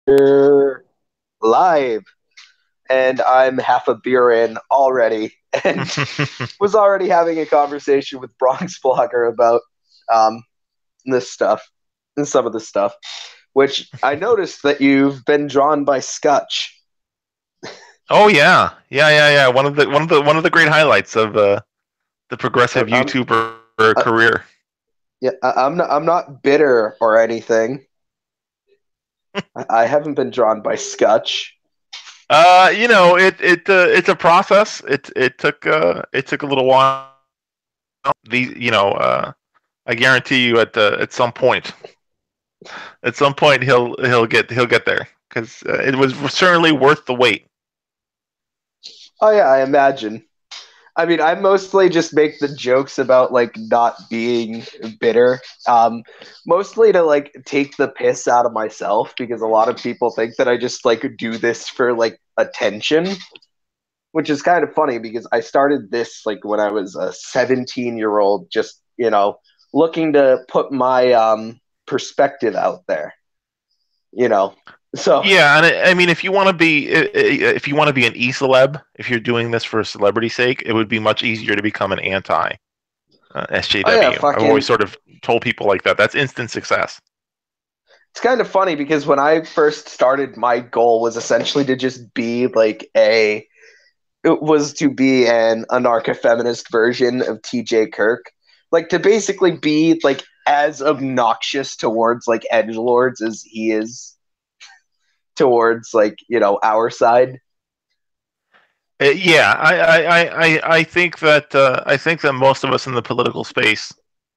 We're live, and I'm half a beer in already, and was already having a conversation with Bronx Blogger about um, this stuff and some of this stuff, which I noticed that you've been drawn by Scutch. Oh yeah. One of the great highlights of the I- progressive I'm YouTuber I, career. yeah, I'm not bitter or anything. I haven't been drawn by Scutch. It's a process. It took a little while. I guarantee you at some point he'll get there because it was certainly worth the wait. Oh yeah, I imagine. I mean, I mostly just make the jokes about like not being bitter, mostly to like take the piss out of myself because a lot of people think that I just like do this for like attention, which is kind of funny because I started this like when I was a 17-year-old, just looking to put my perspective out there, you know. So Yeah, and I mean, if you want to be an e-celeb, if you're doing this for celebrity's sake, it would be much easier to become an anti oh yeah, SJW. I've always fucking sort of told people like that. That's instant success. it's kind of funny because when I first started, my goal was essentially to just be like a it was to be an anarcho-feminist version of TJ Kirk, like to basically be like as obnoxious towards like edge lords as he is towards like our side. Yeah, I think that most of us in the political space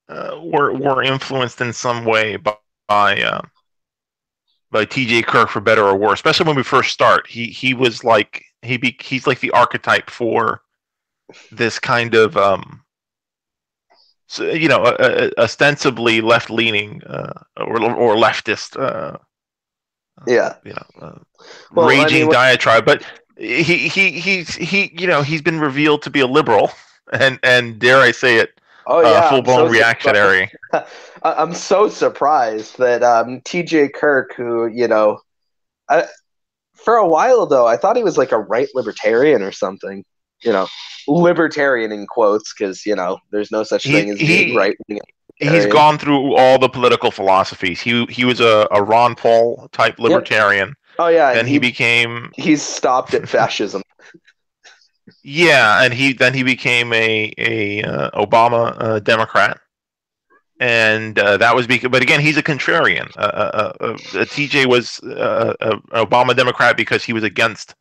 were influenced in some way by uh, by T.J. Kirk for better or worse. Especially when we first start, he was like he's like the archetype for this kind of ostensibly left leaning or leftist Yeah. you know uh, Well, I mean, raging diatribe, but he's been revealed to be a liberal and dare I say it, oh yeah, full I'm blown so surprised. reactionary. I'm so surprised that TJ Kirk, who I, for a while though, I thought he was like a right libertarian or something. You know, libertarian in quotes because there's no such He thing as being he right wing he's libertarian. gone through all the political philosophies. He was a Ron Paul type Yep. libertarian. Oh yeah, and Then he became he's stopped at fascism. yeah, and he became a Obama Democrat, and that was because. But again, he's a contrarian. TJ was an Obama Democrat because he was against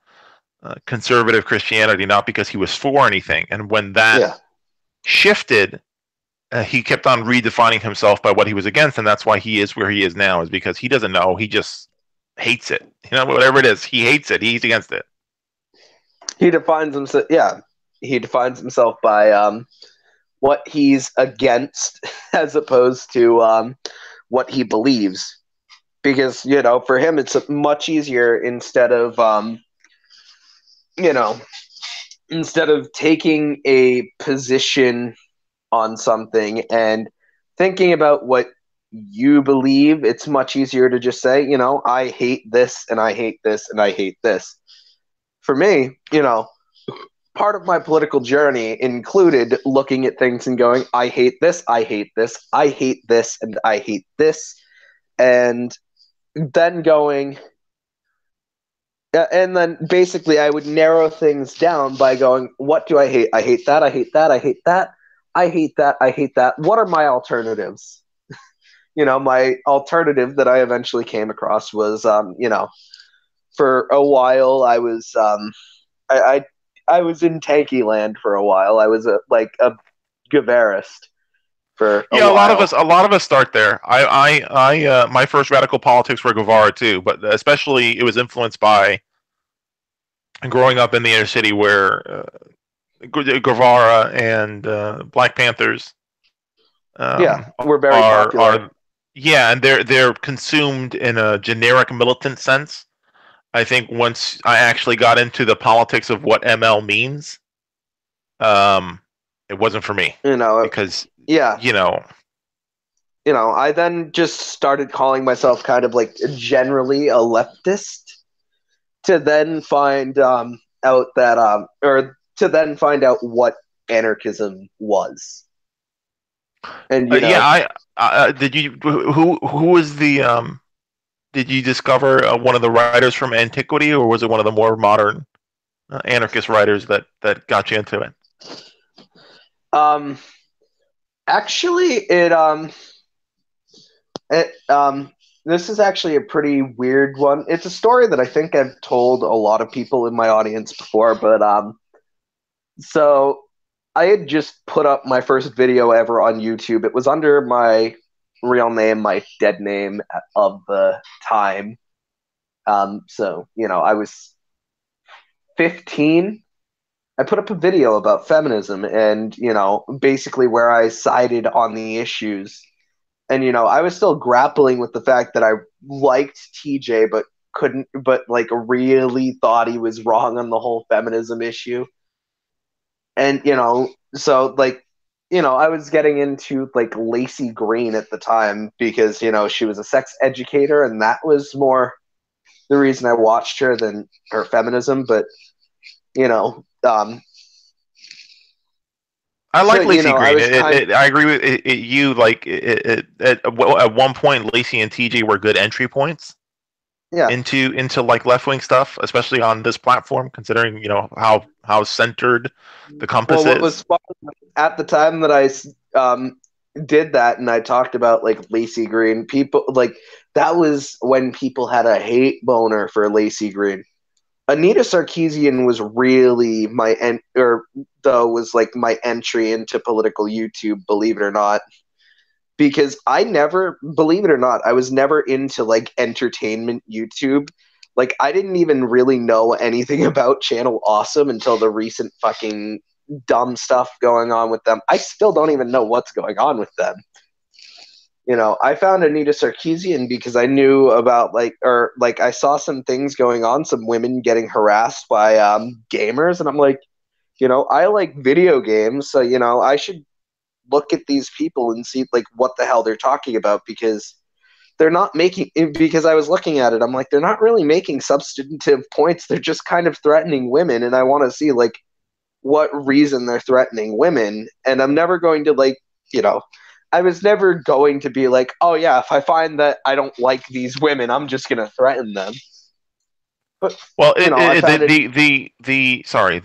conservative Christianity, not because he was for anything. And when that Yeah, shifted, he kept on redefining himself by what he was against, and that's why he is where he is now. Is because he doesn't know. He just hates it. Whatever it is, he hates it. He's against it. he defines himself. Yeah, he defines himself by what he's against, as opposed to what he believes. Because for him, it's much easier you know, instead of taking a position on something and thinking about what you believe, it's much easier to just say, I hate this and I hate this and I hate this. For me, part of my political journey included looking at things and going, I hate this, I hate this, I hate this, and I hate this. And then going, and then basically I would narrow things down by going, what do I hate? I hate that, I hate that, I hate that, I hate that, I hate that. What are my alternatives? My alternative that I eventually came across was, for a while I was in Tanky Land for a while. I was a Guevarist for a Yeah, a lot of while. us, a lot of us start there. My first radical politics were Guevara too, but especially it was influenced by growing up in the inner city where Guevara and Black Panthers Yeah, um, we're very are popular. yeah, and they're consumed in a generic militant sense. I think once I actually got into the politics of what ML means, um, it wasn't for me You know, because yeah, you know I then just started calling myself kind of like generally a leftist to then find out that or to then find out what anarchism was. And Yeah, did you who was the did you discover one of the writers from antiquity, or was it one of the more modern anarchist writers that got you into it? um actually it this is actually a pretty weird one. It's a story that I think I've told a lot of people in my audience before, but so I had just put up my first video ever on YouTube. It was under my real name, my dead name of the time. So, I was 15. I put up a video about feminism and, basically where I sided on the issues. And, I was still grappling with the fact that I liked TJ, but couldn't, but like really thought he was wrong on the whole feminism issue. And, so like, I was getting into like Lacey Green at the time because, she was a sex educator and that was more the reason I watched her than her feminism. But, you know, I so, like Lacey I Green. was kind of, I agree with you. Like at one point, Lacey and TJ were good entry points yeah. into like left wing stuff, especially on this platform. Considering how centered the compass Well, what is. was fun at the time that I did that and I talked about like Lacey Green, people like that was when people had a hate boner for Lacey Green. Anita Sarkeesian was really was like my entry into political YouTube, believe it or not. Because I never, believe it or not, I was never into like entertainment YouTube. Like I didn't even really know anything about Channel Awesome until the recent fucking dumb stuff going on with them. I still don't even know what's going on with them. I found Anita Sarkeesian because I knew about like I saw some things going on, some women getting harassed by gamers, and I'm like, I like video games, so I should look at these people and see like what the hell they're talking about because they're not making because I was looking at it, I'm like, they're not really making substantive points. They're just kind of threatening women, and I want to see like what reason they're threatening women. And I'm never going to like, you know, I was never going to be like, oh yeah, if I find that I don't like these women, I'm just gonna threaten them. But Well, I found it. the sorry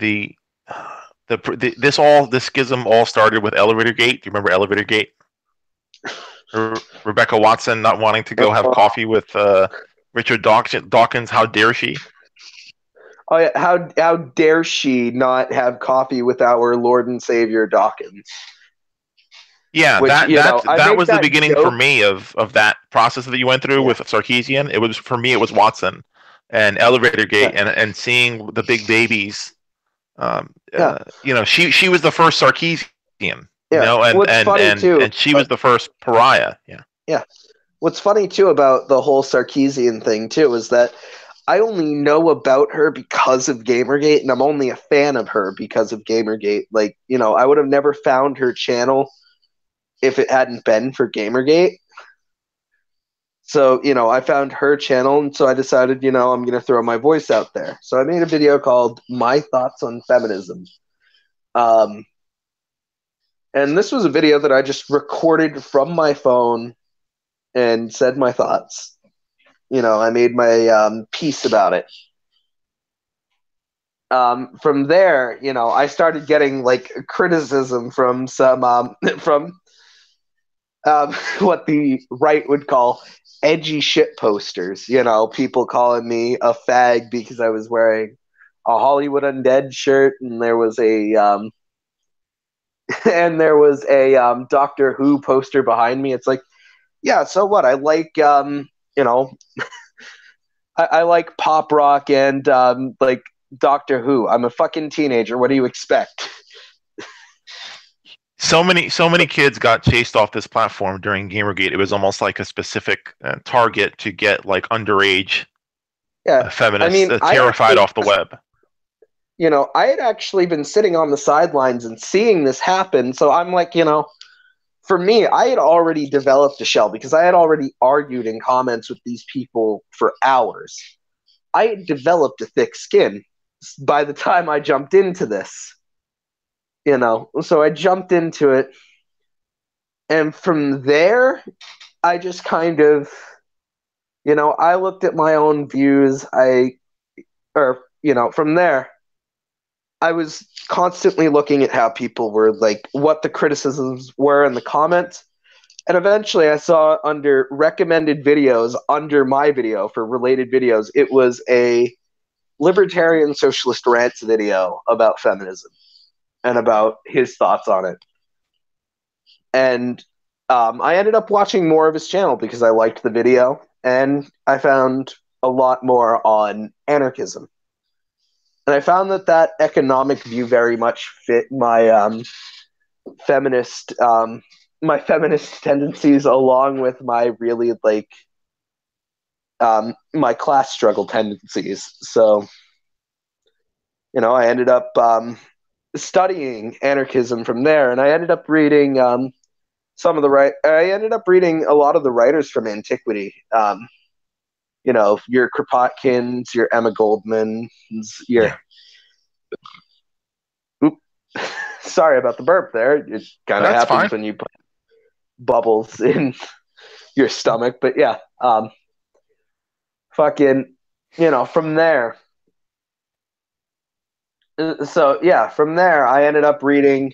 this schism all started with Elevator Gate. Do you remember Elevator Gate? Rebecca Watson not wanting to go have coffee with Richard Dawkins. How dare she? Oh yeah, how dare she not have coffee with our Lord and Savior Dawkins? Yeah, Which I that make was the that beginning for joke. me of that process that you went through Yeah, with Sarkeesian. It was for me. It was Watson and Elevator Gate yeah, and seeing the big babies. yeah, She was the first Sarkeesian. yeah. What's funny too? And she was the first pariah. Yeah. Yeah, what's funny too about the whole Sarkeesian thing too is that I only know about her because of Gamergate, and I'm only a fan of her because of Gamergate. Like, I would have never found her channel if it hadn't been for Gamergate. So, I found her channel, and so I decided, I'm going to throw my voice out there. So I made a video called My Thoughts on Feminism. Um, and this was a video that I just recorded from my phone and said my thoughts. I made my piece about it. From there, I started getting like criticism from some from what the right would call edgy shit posters. People calling me a fag because I was wearing a Hollywood Undead shirt, and there was a Doctor Who poster behind me. It's like, yeah, so what? I like you know I like pop rock and like Doctor Who. I'm a fucking teenager. What do you expect? So many kids got chased off this platform during Gamergate. It was almost like a specific target to get like underage Yeah, I feminists mean, terrified off the web. I had actually been sitting on the sidelines and seeing this happen. So I'm like, for me, I had already developed a shell because I had already argued in comments with these people for hours. I had developed a thick skin by the time I jumped into this, So I jumped into it, and from there, I just kind of, I looked at my own views. From there, I was constantly looking at how people were like, what the criticisms were in the comments. And eventually I saw under recommended videos, under my video for related videos, it was a libertarian socialist rants video about feminism and about his thoughts on it. And I ended up watching more of his channel because I liked the video, and I found a lot more on anarchism. And I found that economic view very much fit feminist my feminist tendencies, along with my really my class struggle tendencies. So, I ended up studying anarchism from there, and I ended up reading I ended up reading a lot of the writers from antiquity. Your Kropotkins, your Emma Goldmans, your Yeah, oop, sorry about the burp there. It kind of that's fine. happens when you put bubbles in your stomach, but yeah, fucking, from there. So yeah, from there I ended up reading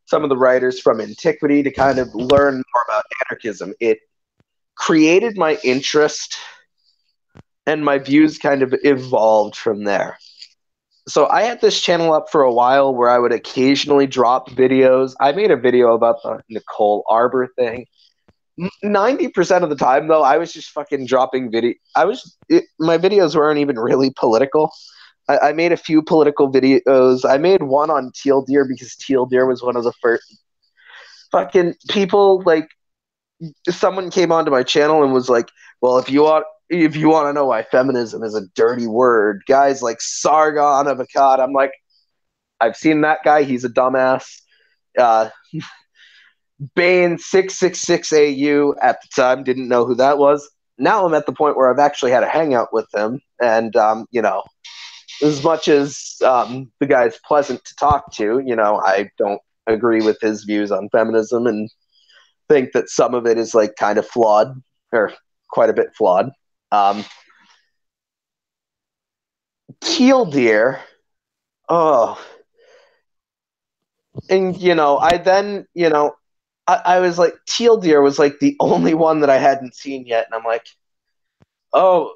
some of the writers from antiquity to kind of learn more about anarchism. It created my interest, and my views kind of evolved from there. So I had this channel up for a while where I would occasionally drop videos. I made a video about the Nicole Arbor thing. 90% of the time, though, I was just fucking dropping video. My videos weren't even really political. I made a few political videos. I made one on teal deer because teal deer was one of the first fucking people. Like, someone came onto my channel and was like, "Well, if you want to know why feminism is a dirty word, guys like Sargon of Akkad." I'm like, I've seen that guy. He's a dumbass. Uh, Bane 666AU at the time, didn't know who that was. Now I'm at the point where I've actually had a hangout with him, and as much as the guy's pleasant to talk to, I don't agree with his views on feminism, and think that some of it is like kind of flawed, or quite a bit flawed. Um, Teal deer. Oh, and I then I was like, teal deer was like the only one that I hadn't seen yet, and I'm like, oh,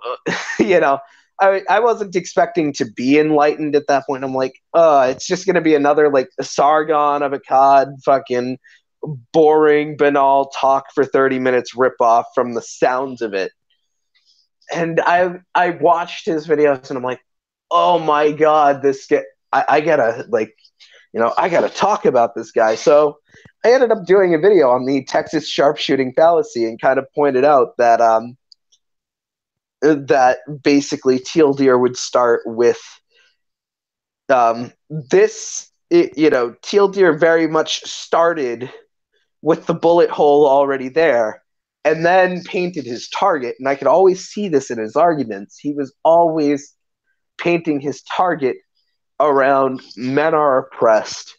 you know, I wasn't expecting to be enlightened at that point. I'm like, it's just gonna be another like Sargon of Akkad fucking boring, banal talk for 30 minutes rip off from the sounds of it. And I watched his videos and I'm like, oh my god, I gotta I gotta talk about this guy. So I ended up doing a video on the Texas sharpshooting fallacy and kind of pointed out that basically teal deer would start with teal deer very much started with the bullet hole already there and then painted his target. And I could always see this in his arguments. He was always painting his target around men are oppressed.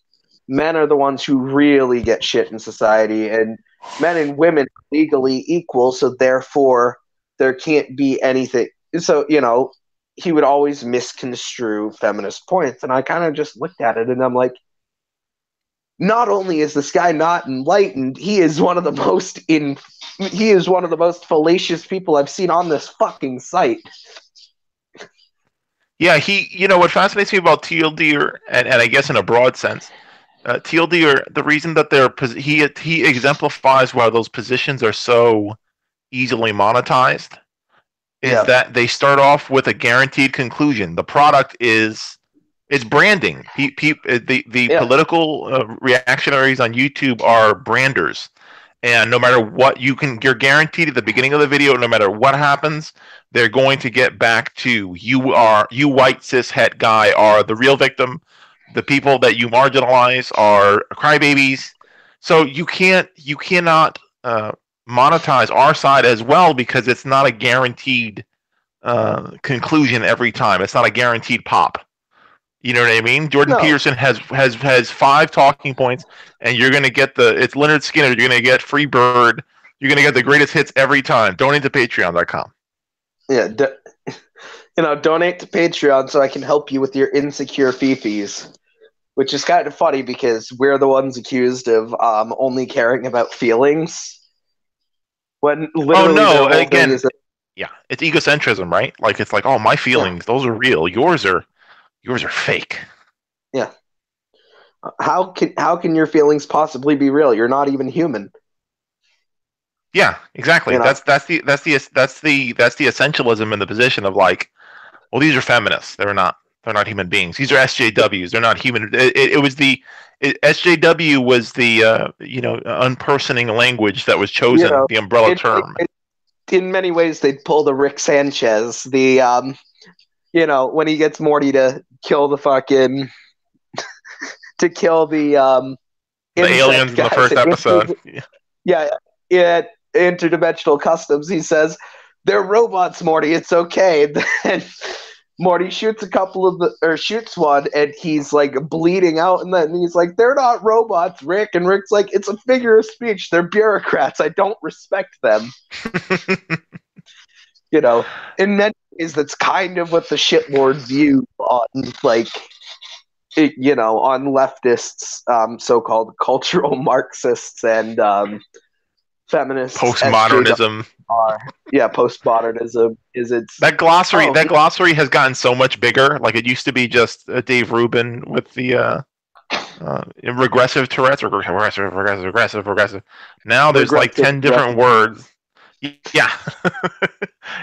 Men are the ones who really get shit in society, and men and women are legally equal, so therefore there can't be anything. So, he would always misconstrue feminist points. And I kind of just looked at it and I'm like, not only is this guy not enlightened, he is one of the most fallacious people I've seen on this fucking site. Yeah, what fascinates me about teal deer, and I guess in a broad sense, teal deer, the reason that he exemplifies why those positions are so easily monetized is Yeah. that they start off with a guaranteed conclusion. The product is it's branding. The Yeah. political reactionaries on YouTube are branders, and no matter what you're guaranteed at the beginning of the video, no matter what happens, they're going to get back to you white cis het guy are the real victim. The people that you marginalize are crybabies. So you cannot monetize our side as well because it's not a guaranteed conclusion every time. It's not a guaranteed pop. You know what I mean? Jordan No, Peterson has 5 talking points, and you're gonna get it's Leonard Skinner. You're gonna get Free Bird. You're gonna get the greatest hits every time. Donate to Patreon.com. yeah, donate to Patreon so I can help you with your insecure fifis. Which is kind of funny because we're the ones accused of only caring about feelings, when Oh literally their no! whole thing is Again, that, yeah, it's egocentrism, right? Like it's like, oh, my yeah, feelings, those are real. Yours are fake. yeah. How can your feelings possibly be real? You're not even human. Yeah, exactly. You know. That's the essentialism in the position of like, well, these are feminists. They're not human beings. These are SJWs. They're not human. It was SJW was the unpersoning language that was You chosen, know. the umbrella It, term. it, in many ways, they'd pull the Rick Sanchez. When he gets Morty to kill the The aliens insect in the guys. first episode. Yeah, at Interdimensional Customs, he says, "They're robots, Morty. It's okay." Then Morty shoots shoots one, and he's like bleeding out, and then he's like, "They're not robots, Rick." And Rick's like, "It's a figure of speech. They're bureaucrats. I don't respect them." In many ways, that's kind of what the shitlord view on on leftists, so-called cultural Marxists and feminists, SJW Postmodernism. are. Yeah, postmodernism is its. That glossary Oh, that glossary has gotten so much bigger. Like it used to be just Dave Rubin with the regressive Tourette's, regressive. Now there's like regressive 10 different aggression. words. Yeah.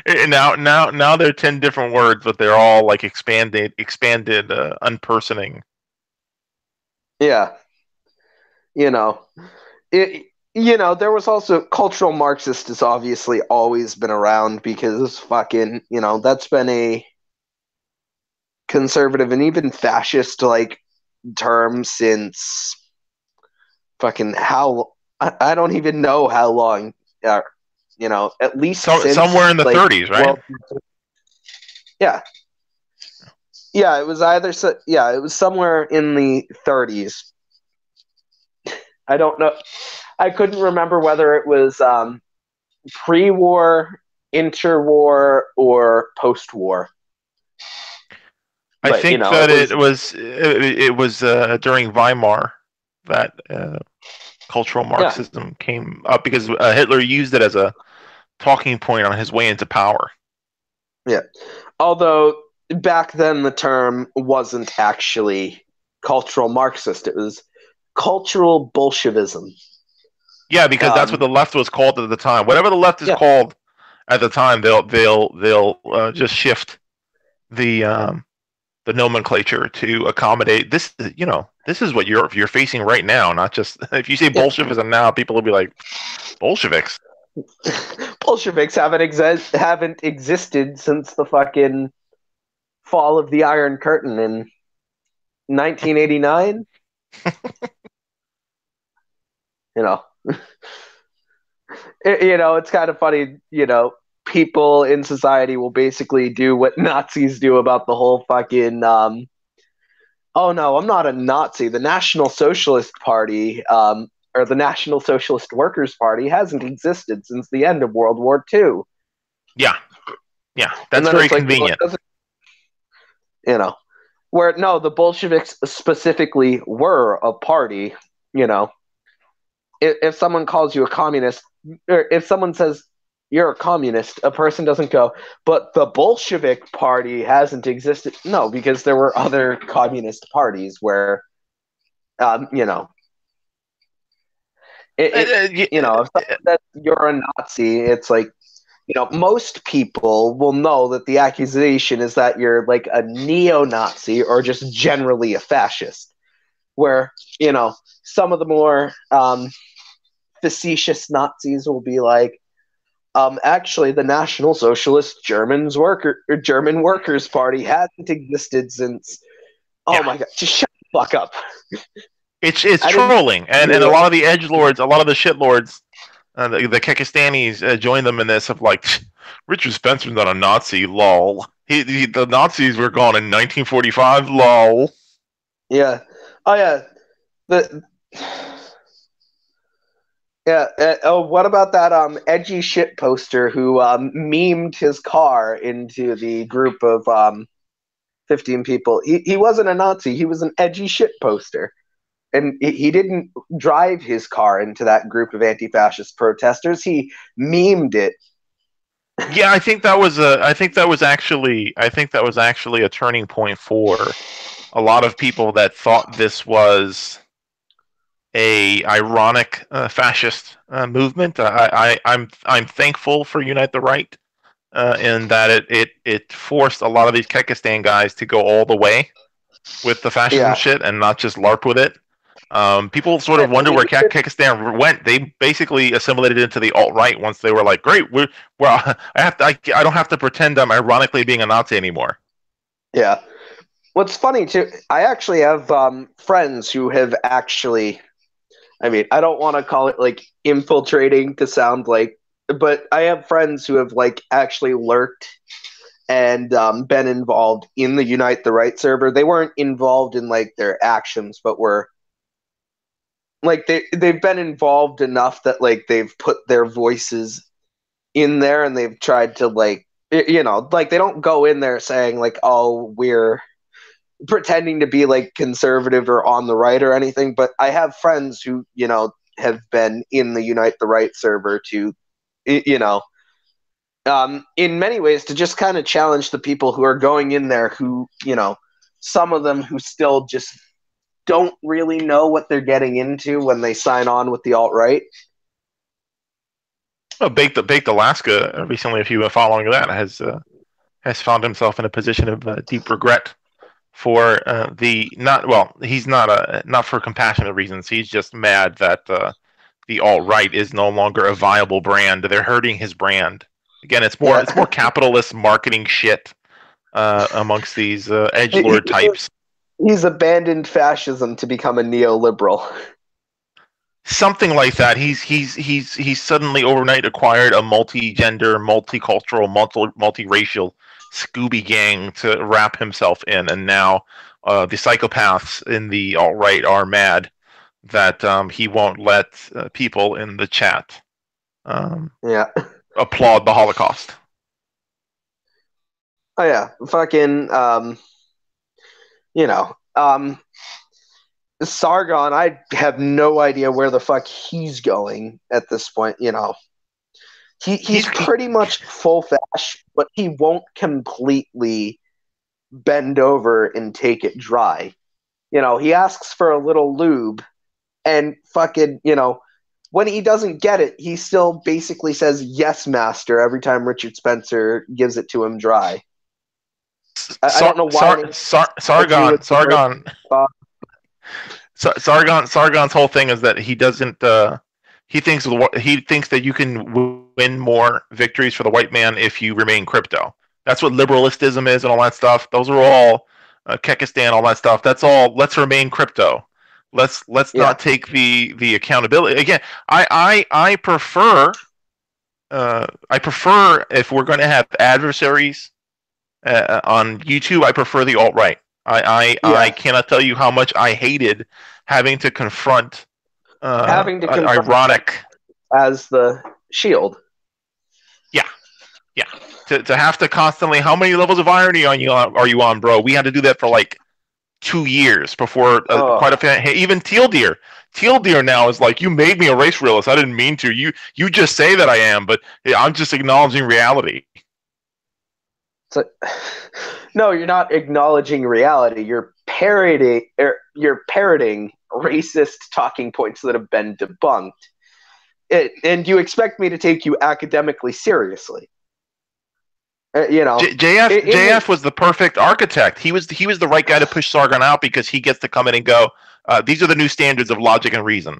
Now there are 10 different words, but they're all like expanded, unpersoning. Yeah, you know, it. There was also cultural Marxist has obviously always been around because fucking, that's been a conservative and even fascist like term since fucking how I don't even know how long. At least So since somewhere in the like 30s, right? World. Yeah, yeah. It was either yeah, it was somewhere in the 30s. I don't know. I couldn't remember whether it was pre-war, interwar, or post-war. I But think it that was. it was during Weimar that cultural Yeah, Marxism came up because Hitler used it as a talking point on his way into power. yeah. Although back then the term wasn't actually cultural Marxist; it was cultural Bolshevism. Yeah, because that's what Um, the left was called at the time. Whatever the left is yeah, called at the time, they'll just shift the nomenclature to accommodate this. This is what you're facing right now. Not just if you say yeah. Bolshevism now, people will be like Bolsheviks. Bolsheviks haven't existed since the fucking fall of the Iron Curtain in 1989. You know, it's kind of funny. People in society will basically do what Nazis do about the whole fucking. Oh no, I'm not a Nazi. The National Socialist Party, or the National Socialist Workers Party, hasn't existed since the end of World War II. Yeah, yeah, And that's then very it's like, well, it convenient. doesn't, you know, where no, the Bolsheviks specifically were a party. You know, if someone calls you a communist, or if someone says you're a communist, a person doesn't go, but the Bolshevik Party hasn't existed. No, because there were other communist parties where, um, you know, if someone says you're a Nazi, it's like, most people will know that the accusation is that you're like a neo-Nazi or just generally a fascist. Where, some of the more facetious Nazis will be like, actually, the National Socialist German Workers Party hasn't existed since. Oh Yeah, my god! Just shut the fuck up. It's I didn't trolling, and a lot of the edgelords, a lot of the shitlords, the Kekistanis join them in this of like, Richard Spencer's not a Nazi, lol. The Nazis were gone in 1945, lol. Yeah. Oh yeah. The yeah. Oh, what about that edgy shit poster who memed his car into the group of 15 people? He wasn't a Nazi. He was an edgy shit poster. And he didn't drive his car into that group of anti-fascist protesters. He memed it. Yeah, I think that was a. I think that was actually a turning point for a lot of people that thought this was a ironic fascist movement. I'm thankful for Unite the Right in that it forced a lot of these Kekistan guys to go all the way with the fascism Yeah. shit and not just LARP with it. People sort of wonder where Kekistan went. They basically assimilated into the alt right once they were like, "Great, I don't have to pretend I'm ironically being a Nazi anymore." Yeah. What's funny too, I actually have friends who have actually, I mean, I don't want to call it like infiltrating to sound like, but I have friends who have like actually lurked and been involved in the Unite the Right server. They weren't involved in like their actions, but were like they've been involved enough that like they've put their voices in there and they've tried to like like they don't go in there saying like, oh, we're pretending to be like conservative or on the right or anything, but I have friends who have been in the Unite the Right server to in many ways to just kind of challenge the people who are going in there who some of them who still just don't really know what they're getting into when they sign on with the alt right. Well, Baked Alaska recently, if you've been following that, has found himself in a position of deep regret for the not well. He's not for compassionate reasons. He's just mad that the alt right is no longer a viable brand. They're hurting his brand. Again, it's more capitalist marketing shit amongst these edgelord types. He's abandoned fascism to become a neoliberal. Something like that. He's suddenly overnight acquired a multi-gender, multicultural, multiracial Scooby gang to wrap himself in, and now the psychopaths in the alt right are mad that he won't let people in the chat applaud the Holocaust. Oh yeah, fucking Sargon, I have no idea where the fuck he's going at this point. He's pretty much full fash, but he won't completely bend over and take it dry. He asks for a little lube, and fucking, when he doesn't get it, he still basically says "yes, master" every time Richard Spencer gives it to him dry. I don't know why. Sargon's whole thing is that he doesn't. He thinks that you can win more victories for the white man if you remain crypto. That's what liberalistism is and all that stuff. Those are all Kekistan, all that stuff. That's all. Let's remain crypto. Let's not take the accountability. Again, I prefer if we're going to have adversaries on YouTube, I prefer the alt right. I cannot tell you how much I hated having to confront ironic as the shield. Yeah. To have to constantly, how many levels of irony are you on, bro? We had to do that for like 2 years before quite a fan. Hey, even Teal Deer now is like, you made me a race realist. I didn't mean to. You just say that I am, but I'm just acknowledging reality. So, no, you're not acknowledging reality. You're parroting racist talking points that have been debunked. And you expect me to take you academically seriously. JF was the perfect architect. He was the right guy to push Sargon out because he gets to come in and go, these are the new standards of logic and reason.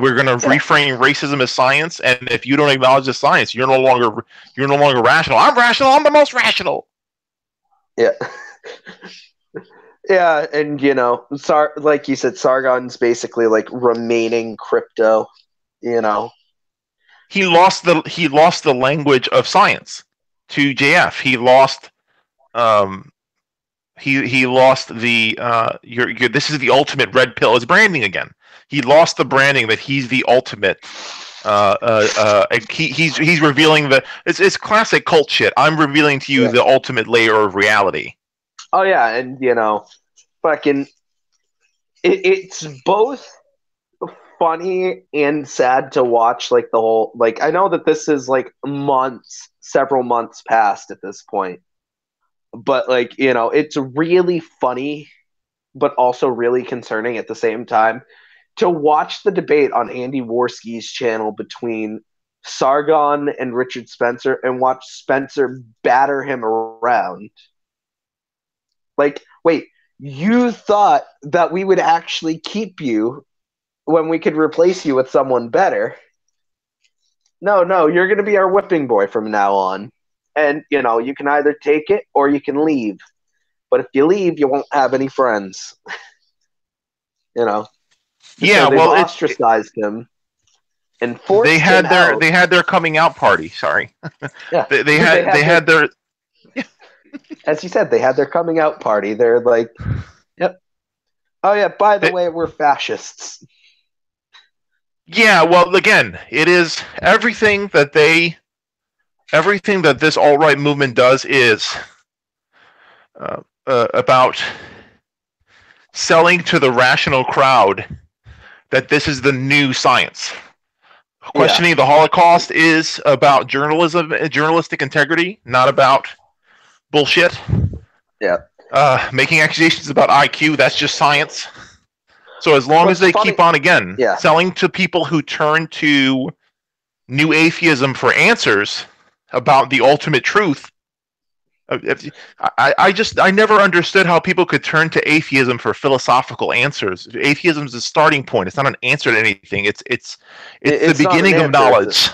We're going to reframe racism as science, and if you don't acknowledge the science, you're no longer rational. I'm rational. I'm the most rational. Yeah. Yeah, and like you said, Sargon's basically like remaining crypto. You know, He lost the language of science to JF. Um, he lost the this is the ultimate red pill. It's branding again. He lost the branding that he's the ultimate. He's revealing it's classic cult shit. I'm revealing to you yeah. the ultimate layer of reality. Oh yeah, and fucking it's both funny and sad to watch. Like the whole like I know that this is like several months past at this point, but like it's really funny, but also really concerning at the same time to watch the debate on Andy Worski's channel between Sargon and Richard Spencer and watch Spencer batter him around. Like, wait, you thought that we would actually keep you when we could replace you with someone better? No, no, you're going to be our whipping boy from now on. And, you can either take it or you can leave. But if you leave, you won't have any friends. you know. So Yeah, they've well, ostracized him and they forced him had their out. they had their coming out party. Sorry, Yeah, they they had they had their, had their as you said, they had their coming out party. They're like, yep. Oh yeah, by the they, way, we're fascists. yeah. Well, again, it is everything that this alt right movement does is about selling to the rational crowd that this is the new science. Yeah, Questioning the Holocaust is about journalistic integrity, not about bullshit. yeah. Making accusations about IQ, that's just science. So as long as What's they funny? keep on, again, Yeah, selling to people who turn to new atheism for answers about the ultimate truth, I never understood how people could turn to atheism for philosophical answers. Atheism is a starting point. It's not an answer to anything. It's the it's not an beginning of answer. knowledge.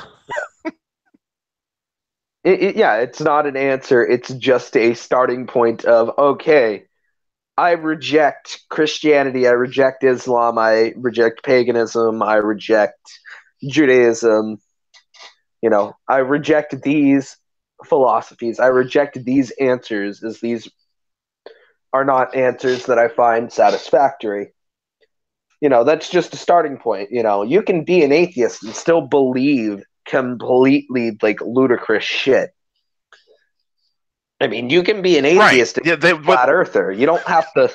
Yeah, it's not an answer. It's just a starting point of okay. I reject Christianity. I reject Islam. I reject paganism. I reject Judaism. I reject these philosophies. I reject these answers as these are not answers that I find satisfactory. That's just a starting point. You can be an atheist and still believe completely like ludicrous shit. I mean, you can be an Right. atheist and Yeah, flat earther. You don't have to.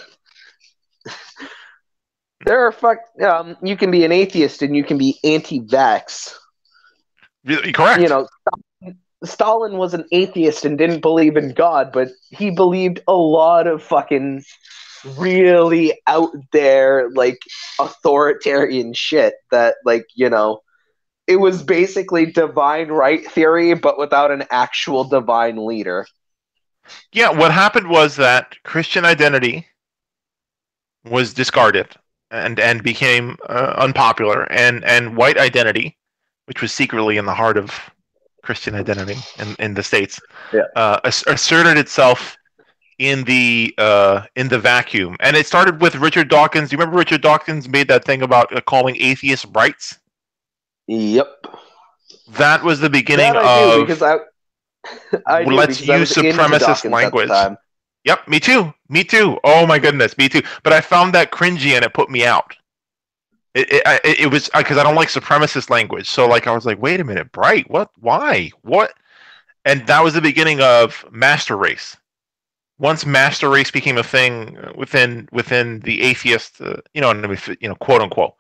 There are You can be an atheist and you can be anti-vax. You correct. know, Stalin was an atheist and didn't believe in God, but he believed a lot of fucking really out there like authoritarian shit that it was basically divine right theory but without an actual divine leader. Yeah, what happened was that Christian identity was discarded and became unpopular, and white identity, which was secretly in the heart of Christian identity in the states, Yeah. asserted itself in the vacuum. And it started with Richard Dawkins. Do you remember Richard Dawkins made that thing about calling atheists brights? Yep. That was the beginning That I do of because I do let's because I use was into supremacist Dawkins at the language. time. Yep, me too. Me too. Oh my goodness, me too. But I found that cringy and it put me out. It was because I don't like supremacist language. So like I was like, wait a minute, bright? What? Why? What? And that was the beginning of master race. Once master race became a thing within the atheist, quote unquote.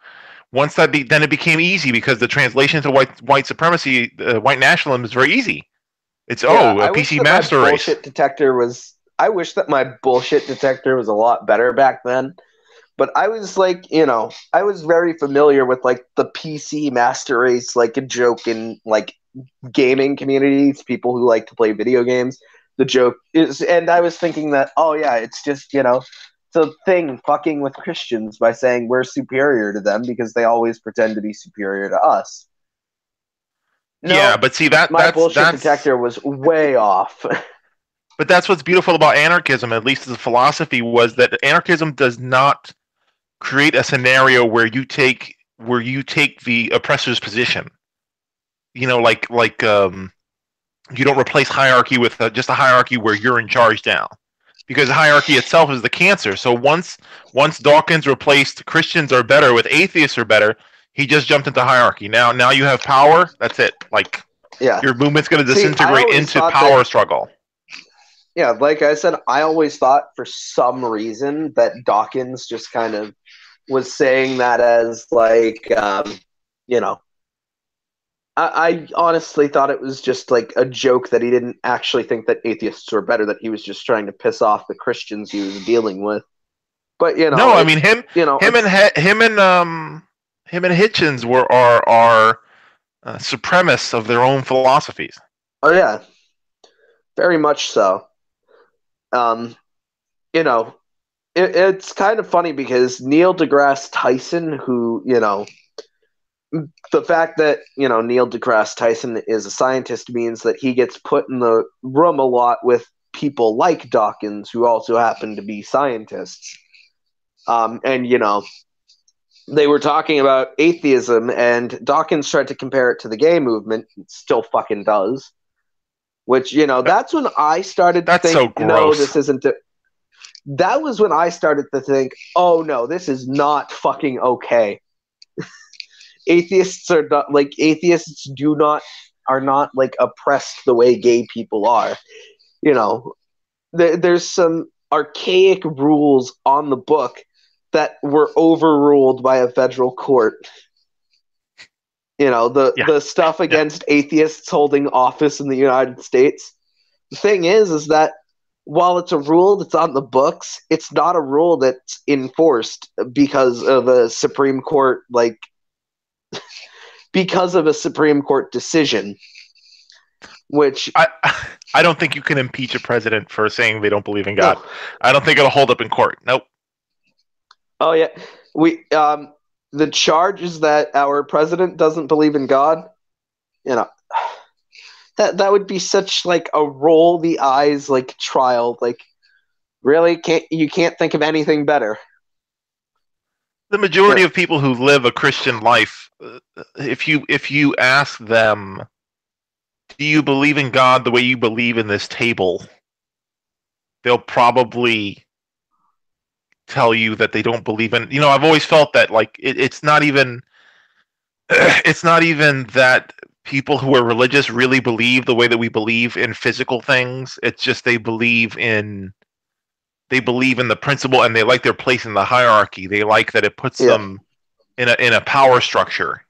Once then it became easy because the translation to white supremacy, white nationalism is very easy. It's Yeah, a PC master race. I wish that my bullshit detector was a lot better back then. But I was like, I was very familiar with like the PC master race, like a joke in like gaming communities, people who like to play video games. The joke is, and I was thinking that, oh yeah, it's just, it's a thing fucking with Christians by saying we're superior to them because they always pretend to be superior to us. Yeah, No, but see my bullshit that's detector was way off. But that's what's beautiful about anarchism, at least as a philosophy, was that anarchism does not create a scenario where you take the oppressor's position. Like you don't replace hierarchy with just a hierarchy where you're in charge now, because hierarchy itself is the cancer. So once Dawkins replaced Christians are better with atheists are better, he just jumped into hierarchy. Now you have power. That's it. Like Yeah. your movement's going to See, I disintegrate always into thought that, power struggle. yeah, like I said, I always thought for some reason that Dawkins just kind of was saying that as like, you know, I honestly thought it was just like a joke that he didn't actually think that atheists were better, that he was just trying to piss off the Christians he was dealing with. But No, I mean him, him and it's him and him and Hitchens are supremacists of their own philosophies. oh yeah, very much so. Um, you know, it's kind of funny because Neil deGrasse Tyson, who the fact that Neil deGrasse Tyson is a scientist means that he gets put in the room a lot with people like Dawkins, who also happen to be scientists. And they were talking about atheism, and Dawkins tried to compare it to the gay movement. It still fucking does. Which that's when I started to That's think, so no, gross. this isn't. That was when I started to think, oh no, this is not fucking okay. Atheists do not are not like oppressed the way gay people are. You know, there's some archaic rules on the book that were overruled by a federal court. Yeah, The stuff yeah. against atheists holding office in the United States. The thing is that while it's a rule that's on the books, it's not a rule that's enforced because of a Supreme Court decision. Which I I don't think you can impeach a president for saying they don't believe in God. no, I don't think it'll hold up in court. Nope. oh yeah, we the charge is that our president doesn't believe in God. You know that would be such like a roll the eyes like trial. Like really, can't think of anything better. The Yeah, majority of people who live a Christian life, if you ask them, do you believe in God the way you believe in this table? They'll probably tell you that they don't believe in. I've always felt that like it's not even it's not even that people who are religious really believe the way that we believe in physical things. It's just they believe in the principle, and they like their place in the hierarchy. They like that it puts yeah, them in a power structure.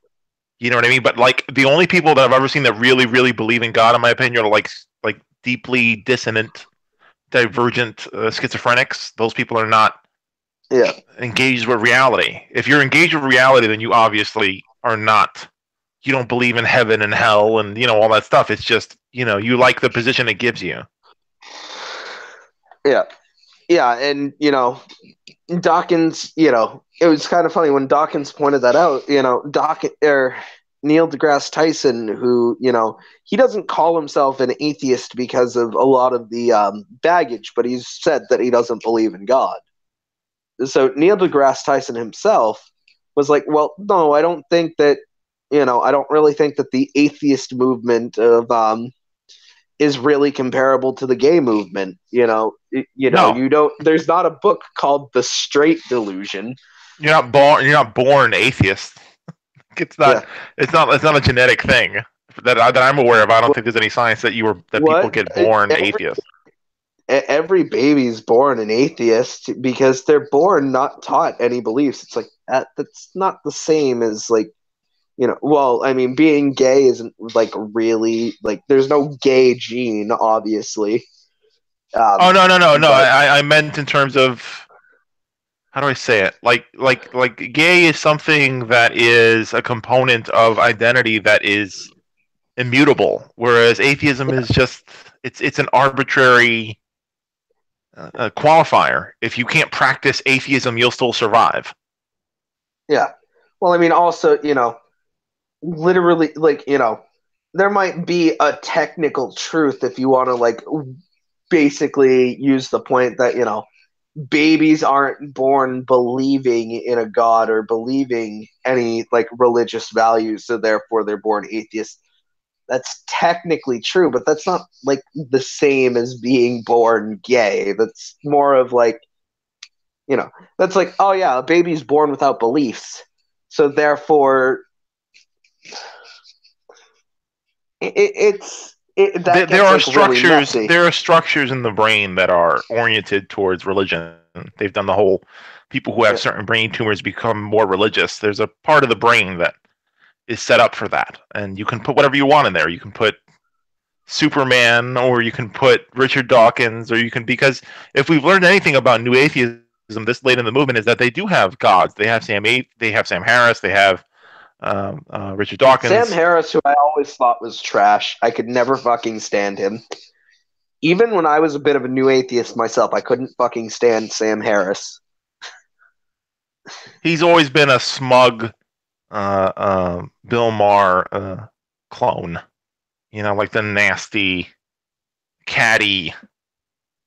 You know what I mean? But like the only people that I've ever seen that really, really believe in God, in my opinion, are like deeply dissonant, divergent schizophrenics. Those people are not yeah. engaged with reality. If you're engaged with reality, then you obviously are not. You don't believe in heaven and hell and all that stuff. It's just you like the position it gives you. Yeah, yeah, and Dawkins, it was kind of funny when Dawkins pointed that out. Neil deGrasse Tyson, who he doesn't call himself an atheist because of a lot of the baggage, but he's said that he doesn't believe in God. So Neil deGrasse Tyson himself was like, well, no, I don't think that. I don't really think that the atheist movement of is really comparable to the gay movement. No, You don't. There's not a book called The Straight Delusion. you're not born atheist. It's not Yeah. it's not a genetic thing that I'm aware of. I don't think there's any science that people What? get born Every atheists. every baby's born an atheist because they're born not taught any beliefs. It's like that's not the same as like well, I mean, being gay isn't like really like there's no gay gene, obviously. Oh, Um, no, no, no, no. but I meant in terms of, how do I say it? Like gay is something that is a component of identity that is immutable, whereas atheism is just it's an arbitrary qualifier. If you can't practice atheism, you'll still survive. yeah, well, I mean, also literally, like there might be a technical truth if you want to like basically use the point that, babies aren't born believing in a god or believing any like religious values, so therefore they're born atheists. That's technically true, but that's not like the same as being born gay. That's more of like, that's like, oh yeah, a baby's born without beliefs, so therefore that There gets are like really structures. messy. There are structures in the brain that are oriented towards religion. They've done the whole people who have Yeah, certain brain tumors become more religious. There's a part of the brain that is set up for that, and you can put whatever you want in there. You can put Superman, or you can put Richard Dawkins, or you can, because if we've learned anything about New Atheism this late in the movement, is that they do have gods. They have Sam Harris, they have Richard Sam Dawkins. Harris, who I always thought was trash, I could never fucking stand him. Even when I was a bit of a new atheist myself, I couldn't fucking stand Sam Harris. He's always been a smug Bill Maher clone. Like the nasty, catty,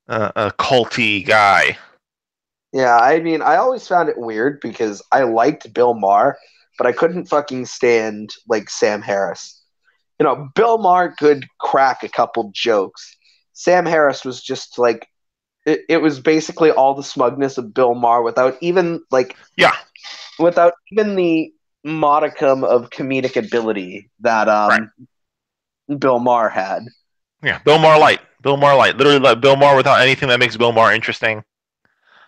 culty guy. Yeah, I mean, I always found it weird because I liked Bill Maher, but I couldn't fucking stand like Sam Harris. Bill Maher could crack a couple jokes. Sam Harris was just like it was basically all the smugness of Bill Maher Yeah, without even the modicum of comedic ability that right. Bill Maher had. Yeah, Bill Maher light. Bill Maher light. Literally, like Bill Maher without anything that makes Bill Maher interesting.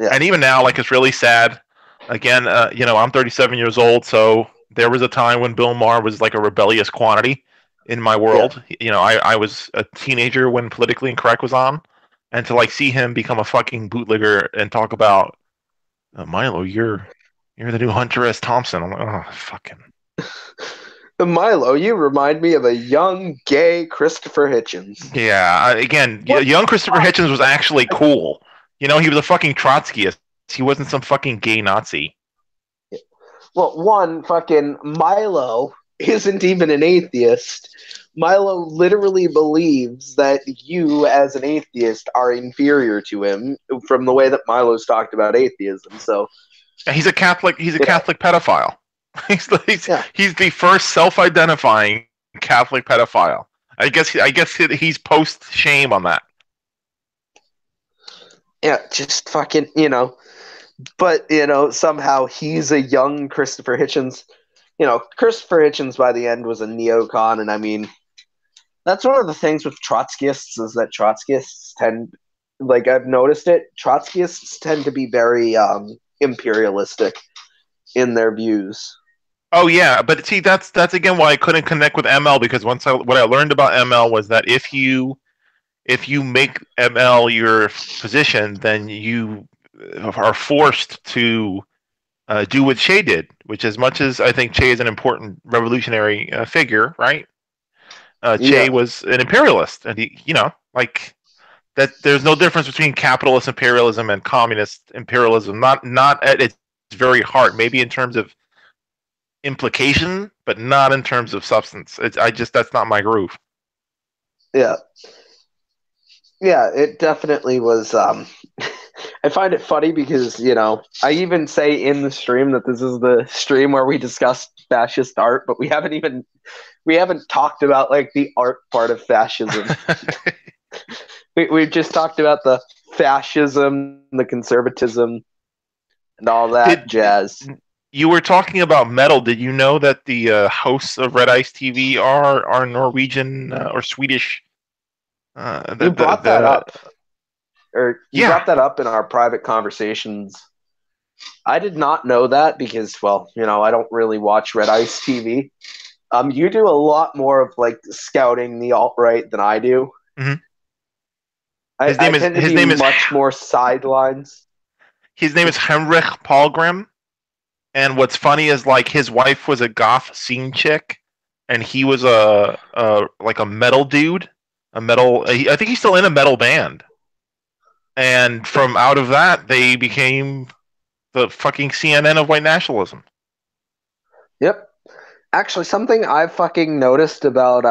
Yeah, And even now, like, it's really sad. Again, I'm 37 years old, so there was a time when Bill Maher was like a rebellious quantity in my yeah. world. I was a teenager when Politically Incorrect was on, and to like see him become a fucking bootlegger and talk about Milo, you're the new Hunter S. Thompson. I'm like, oh, fucking. Milo, you remind me of a young gay Christopher Hitchens. Yeah, again, What? young Christopher Hitchens was actually cool. He was a fucking Trotskyist. He wasn't some fucking gay Nazi. Well, one, fucking Milo isn't even an atheist. Milo literally believes that you, as an atheist, are inferior to him from the way that Milo's talked about atheism. So, He's a Catholic. He's a you know, Catholic pedophile. He's, yeah, he's the first self-identifying Catholic pedophile. I guess he's post shame on that. yeah, just fucking, but, somehow he's a young Christopher Hitchens. Christopher Hitchens by the end was a neocon, and I mean, that's one of the things with Trotskyists is that Trotskyists tend, like I've noticed it, Trotskyists tend to be very imperialistic in their views. Oh yeah, but see, that's again why I couldn't connect with ML, because what I learned about ML was that if you make ML your position, then you are forced to do what Che did, which, as much as I think Che is an important revolutionary figure, right? Che Yeah, was an imperialist, and like that. There's no difference between capitalist imperialism and communist imperialism. Not at its very heart. Maybe in terms of implication, but not in terms of substance. That's not my groove. yeah, yeah. It definitely was. I find it funny because I even say in the stream that this is the stream where we discuss fascist art, but we haven't talked about like the art part of fascism. We've just talked about the fascism, the conservatism, and all that Did jazz. You were talking about metal? Did you know that the hosts of Red Ice TV are Norwegian or Swedish? You brought that up, or you Yeah. brought that up in our private conversations. I did not know that because, well, I don't really watch Red Ice TV. You do a lot more of like scouting the alt right than I do. Hmm. I, His I name is tend to his be name is much more sidelines. his name is Henrik Palgrim. And what's funny is, like, his wife was a goth scene chick, and he was a like a metal dude, a metal. I think he's still in a metal band. And from out of that, they became the fucking CNN of white nationalism. Yep. Actually, something I've fucking noticed about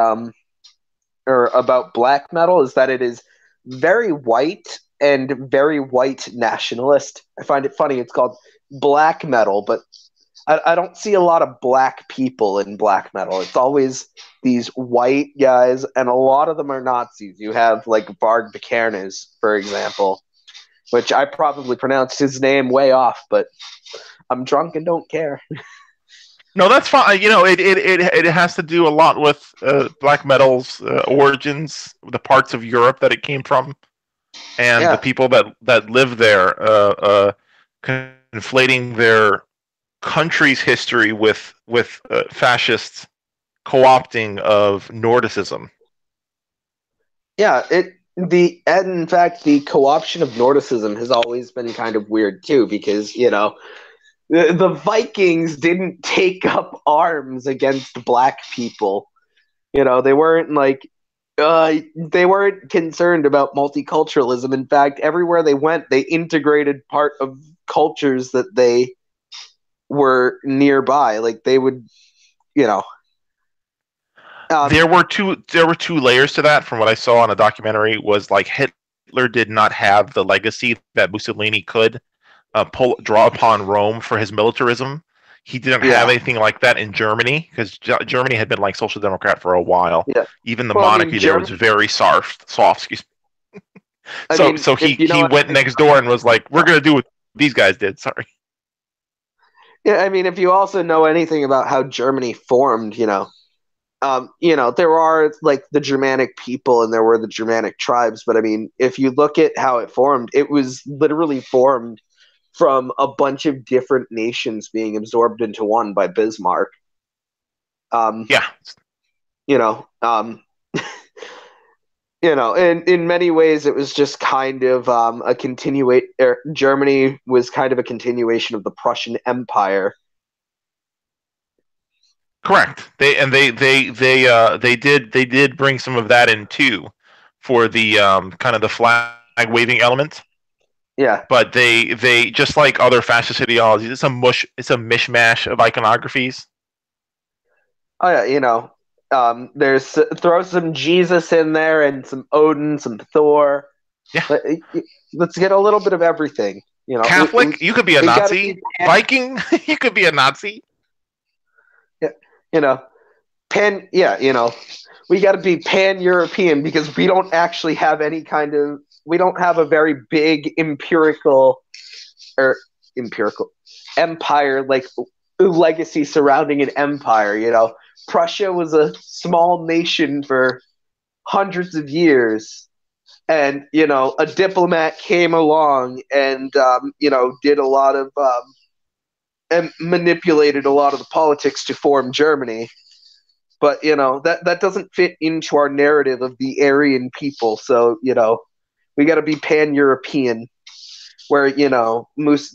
or about black metal is that it is very white and very white nationalist. I find it funny. It's called black metal, but I don't see a lot of black people in black metal. It's always these white guys, and a lot of them are Nazis. You have like Varg Vikernes, for example, which I probably pronounced his name way off, but I'm drunk and don't care. No, that's fine. It has to do a lot with black metal's origins, the parts of Europe that it came from, and the Yeah, people that live there, conflating their country's history with fascist co-opting of Nordicism. yeah. And in fact the co-option of Nordicism has always been kind of weird too, because the Vikings didn't take up arms against black people. They weren't they weren't concerned about multiculturalism. In fact, everywhere they went, they integrated part of cultures that they were nearby. Like they would, you know, um, There were two layers to that. From what I saw on a documentary, was like Hitler did not have the legacy that Mussolini could draw upon Rome for his militarism. He didn't have yeah, anything like that in Germany, because Germany had been like social democrat for a while. yeah. Even the Well, I mean, monarchy there was Germany. very soft. Excuse me. I So mean, if you know he went anything, next door and was like, "We're gonna do what these guys did." Sorry. yeah. I mean, if you also know anything about how Germany formed, there are like the Germanic people and there were the Germanic tribes, but I mean, if you look at how it formed, it was literally formed from a bunch of different nations being absorbed into one by Bismarck. Um, Yeah, you know, um, and in many ways, it was just kind of a continuate. Germany was kind of a continuation of the Prussian Empire. correct. They did bring some of that in too, for the kind of the flag waving element. Yeah. But they just like other fascist ideologies, it's a mishmash of iconographies. Oh yeah. There's throw some Jesus in there and some Odin, some Thor. Yeah. Let's get a little bit of everything. Catholic, you could be a We got to be Nazi. Viking, you could be a Nazi. you know pan yeah we got to be pan-European, because we don't actually have we don't have a very big empirical empire, like legacy surrounding an empire. Prussia was a small nation for hundreds of years, and a diplomat came along and did a lot of and manipulated a lot of the politics to form Germany. But that doesn't fit into our narrative of the Aryan people. So we got to be pan-European, where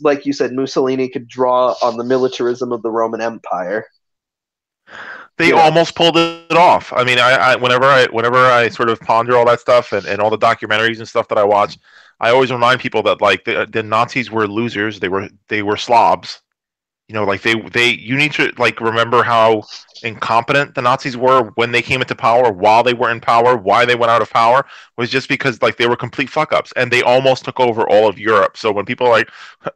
like you said, Mussolini could draw on the militarism of the Roman Empire. They You know, almost pulled it off. I mean, whenever I sort of ponder all that stuff, and all the documentaries and stuff that I watch, I always remind people that like the Nazis were losers. They were slobs. Like they you need to like remember how incompetent the Nazis were when they came into power, while they were in power, why they went out of power, was just because like they were complete fuck ups, and they almost took over all of Europe. So when people are like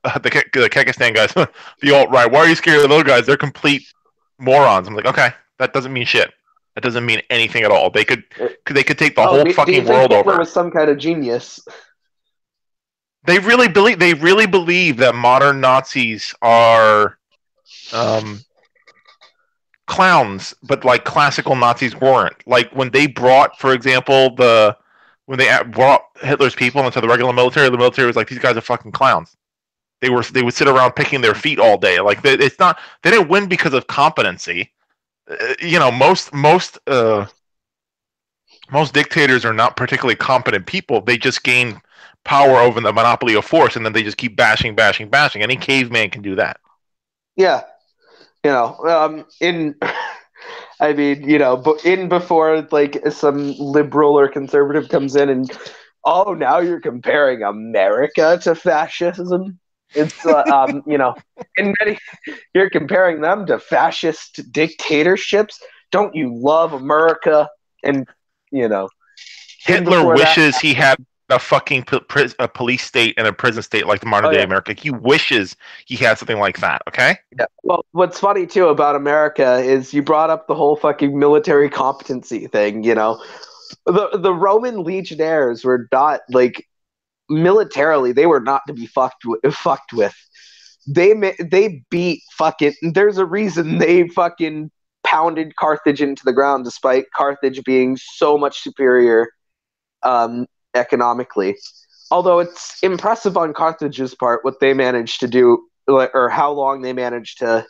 the Kyrgyzstan guys, the alt right, why are you scared of those guys? They're complete morons. I'm like, okay, that doesn't mean shit. That doesn't mean anything at all. They could take the oh, whole do you fucking think world Hitler over. was some kind of genius? They really believe that modern Nazis are um, clowns, but like classical Nazis weren't. Like when they brought, for example, when they brought Hitler's people into the military was like, these guys are fucking clowns. They would sit around picking their feet all day. Like it's not they didn't win because of competency. Most dictators are not particularly competent people. They just gain power over the monopoly of force, and then they just keep bashing, bashing, bashing. Any caveman can do that. Yeah, in I mean, but in before like some liberal or conservative comes in and, oh, now you're comparing America to fascism. It's in many, you're comparing them to fascist dictatorships. Don't you love America? And you know, in Hitler before that, wishes he had a fucking a police state and a prison state like the modern Oh day yeah. America. He wishes he had something like that. Okay. Yeah. Well, what's funny too about America is you brought up the whole fucking military competency thing. The Roman legionnaires were not like militarily. They were not to be fucked with. They beat fucking. There's a reason they fucking pounded Carthage into the ground, despite Carthage being so much superior economically. Although it's impressive on Carthage's part what they managed to do, or how long they managed to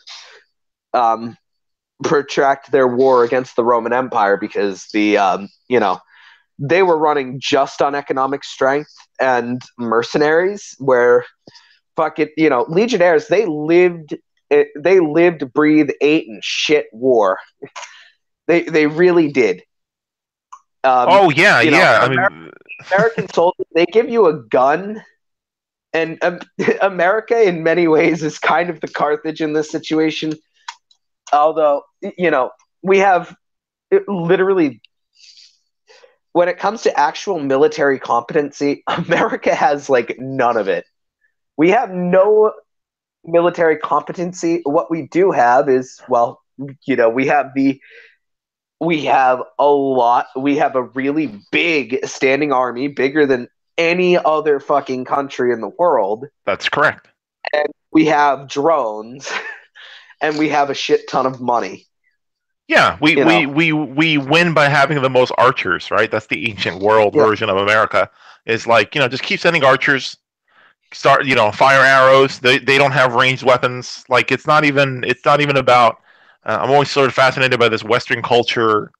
um, protract their war against the Roman Empire, because they were running just on economic strength and mercenaries, where fucking legionnaires, they lived, breathed, ate, and shit war. They really did. Oh yeah, yeah. I mean, American soldiers, they give you a gun, and America in many ways is kind of the Carthage in this situation. Although we have literally, when it comes to actual military competency, America has like none of it. We have no military competency. What we do have is, well, we have a lot. We have a really big standing army, bigger than any other fucking country in the world. that's correct. And we have drones, and we have a shit ton of money. Yeah, we, You we, know, we, we win by having the most archers, right? That's the ancient world yeah, version of America. Is like, just keep sending archers, start, fire arrows. They don't have ranged weapons. Like it's not even about. I'm always sort of fascinated by this Western culture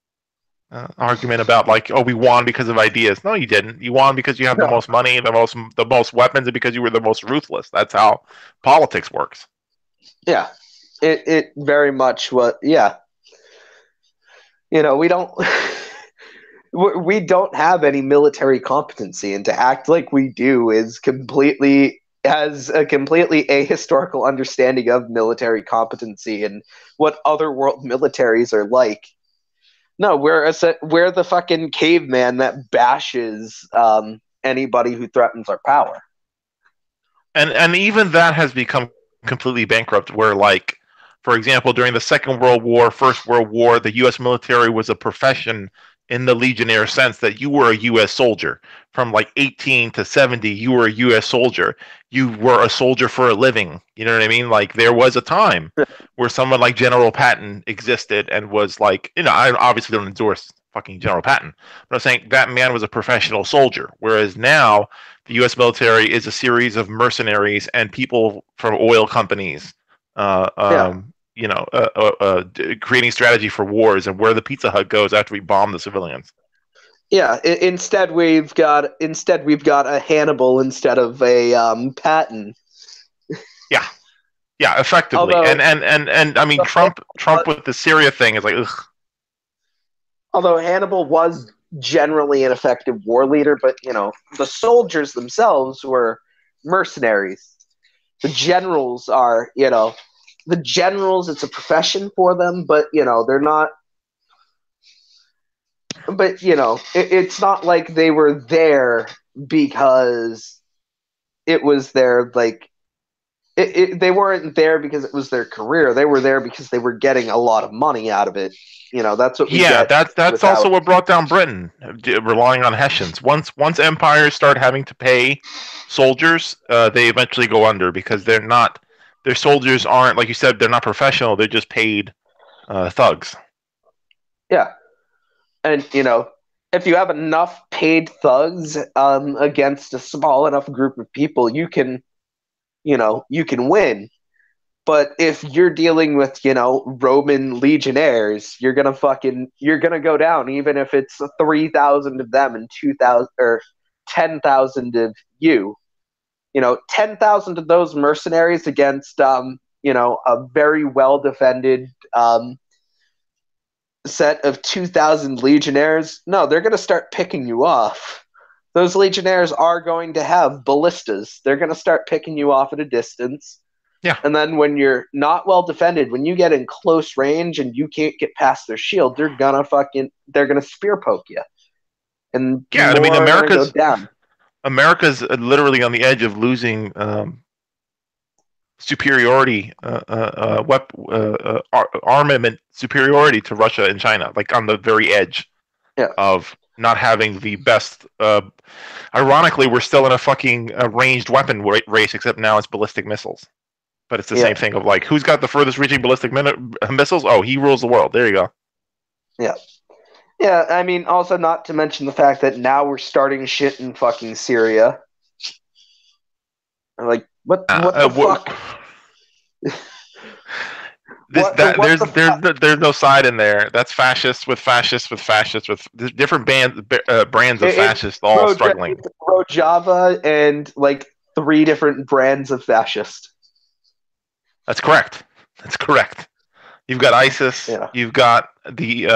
argument about like, oh, we won because of ideas. No, you didn't. You won because you have the no, most money, the most weapons, and because you were the most ruthless. That's how politics works. yeah. It very much what, yeah. We don't we don't have any military competency, and to act like we do is completely has a completely ahistorical understanding of military competency and what other world militaries are like. No, we're the fucking caveman that bashes anybody who threatens our power. And even that has become completely bankrupt. Where like, for example, during the Second World War, First World War, the U.S. military was a profession in the legionnaire sense that you were a U.S. soldier. From like 18 to 70, you were a U.S. soldier. You were a soldier for a living. You know what I mean? Like there was a time where someone like General Patton existed and was like, I obviously don't endorse fucking General Patton, but I'm saying that man was a professional soldier. Whereas now the U.S. military is a series of mercenaries and people from oil companies, Yeah. creating strategy for wars and where the Pizza Hut goes after we bomb the civilians. Yeah, instead we've got a Hannibal instead of a Patton. Yeah, yeah, effectively. Although And I mean, Trump with the Syria thing is like, ugh. although Hannibal was generally an effective war leader, but the soldiers themselves were mercenaries. The generals are, the generals. It's a profession for them, but they're not. But it's not like they were there because it was their like. They weren't there because it was their career. They were there because they were getting a lot of money out of it. That's what we Yeah, get that's with how. also what brought down Britain, relying on Hessians. Once empires start having to pay soldiers, they eventually go under because their soldiers aren't, like you said, they're not professional. They're just paid thugs. Yeah, and if you have enough paid thugs against a small enough group of people, you can win. But if you're dealing with Roman legionnaires, you're gonna go down, even if it's 3,000 of them and 2,000 or 10,000 of you. 10,000 of those mercenaries against a very well defended set of 2,000 legionnaires. No, they're going to start picking you off. Those legionnaires are going to have ballistas. They're going to start picking you off at a distance. Yeah, And then when you're not well defended, when you get in close range and you can't get past their shield, they're gonna spear poke you, and yeah. I mean, more are gonna go down. America's literally on the edge of losing superiority, armament superiority to Russia and China, like on the very edge Yeah, of not having the best. Ironically, we're still in a fucking ranged weapon race, except now it's ballistic missiles. But it's the yeah, same thing of like, who's got the furthest reaching ballistic missiles? Oh, he rules the world. There you go. yeah. Yeah, I mean, also not to mention the fact that now we're starting shit in fucking Syria. Like, what the fuck? This that What the fuck? there's no side in there. That's fascists with different brands of It's fascist all struggling. It's Rojava and like three different brands of fascist. That's correct. That's correct. You've got ISIS. Yeah, You've got the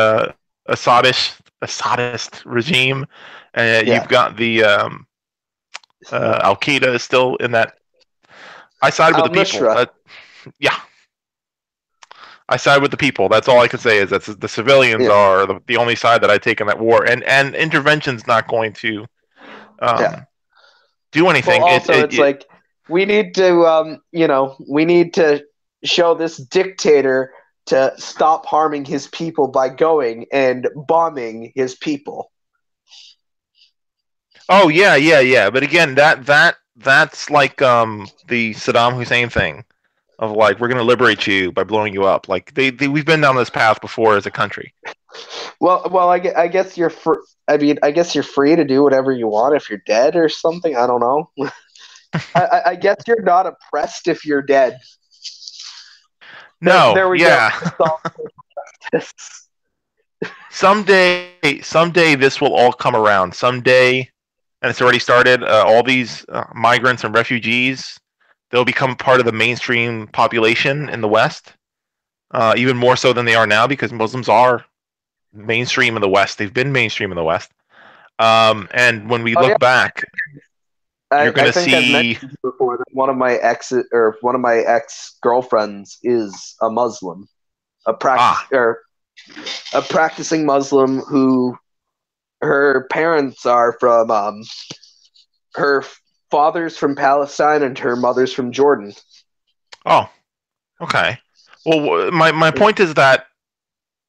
Assadist regime. yeah. You've got the Al Qaeda is still in that. I side with Al the people. Nusra. Yeah, I side with the people. That's all I can say is that the civilians Yeah, are the only side that I take in that war, and intervention's not going to yeah. um, do Well, anything. also, it's like we need to, we need to show this dictator to stop harming his people by going and bombing his people. Oh yeah. But again, that's like the Saddam Hussein thing of like we're gonna liberate you by blowing you up. Like we've been down this path before as a country. Well, I guess you're I mean, I guess you're free to do whatever you want if you're dead or something. I don't know. I guess you're not oppressed if you're dead. No, There we go. yeah. Someday this will all come around. Someday, and it's already started. All these migrants and refugees, they'll become part of the mainstream population in the West, even more so than they are now because Muslims are mainstream in the West. They've been mainstream in the West. And when we Oh yeah, look back, you're I going to think I've see. mentioned before that one of my ex girlfriends is a Muslim, Ah, a practicing Muslim who her parents are from her father's from Palestine and her mother's from Jordan. oh, okay. Well, my point is that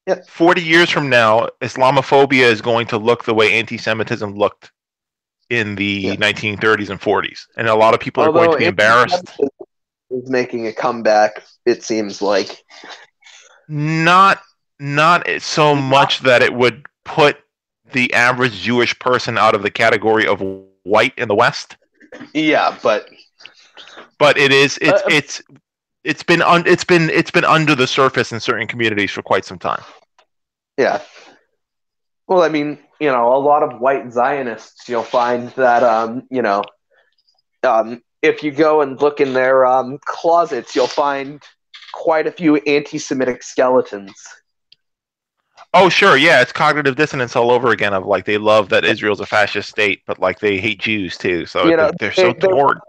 Yeah, 40 years from now, Islamophobia is going to look the way anti Semitism looked in yeah. the 1930s and 40s. And a lot of people are going Although to be embarrassed. is making a comeback, it seems like. Not not so much that it would put the average Jewish person out of the category of white in the West, Yeah, but uh, it's been under the surface in certain communities for quite some time. yeah. Well, I mean, a lot of white Zionists, you'll find that, if you go and look in their closets, you'll find quite a few anti-Semitic skeletons. Oh, sure, yeah, it's cognitive dissonance all over again. Of like they love that Israel's a fascist state, but like they hate Jews too. So You know, they're so they torn.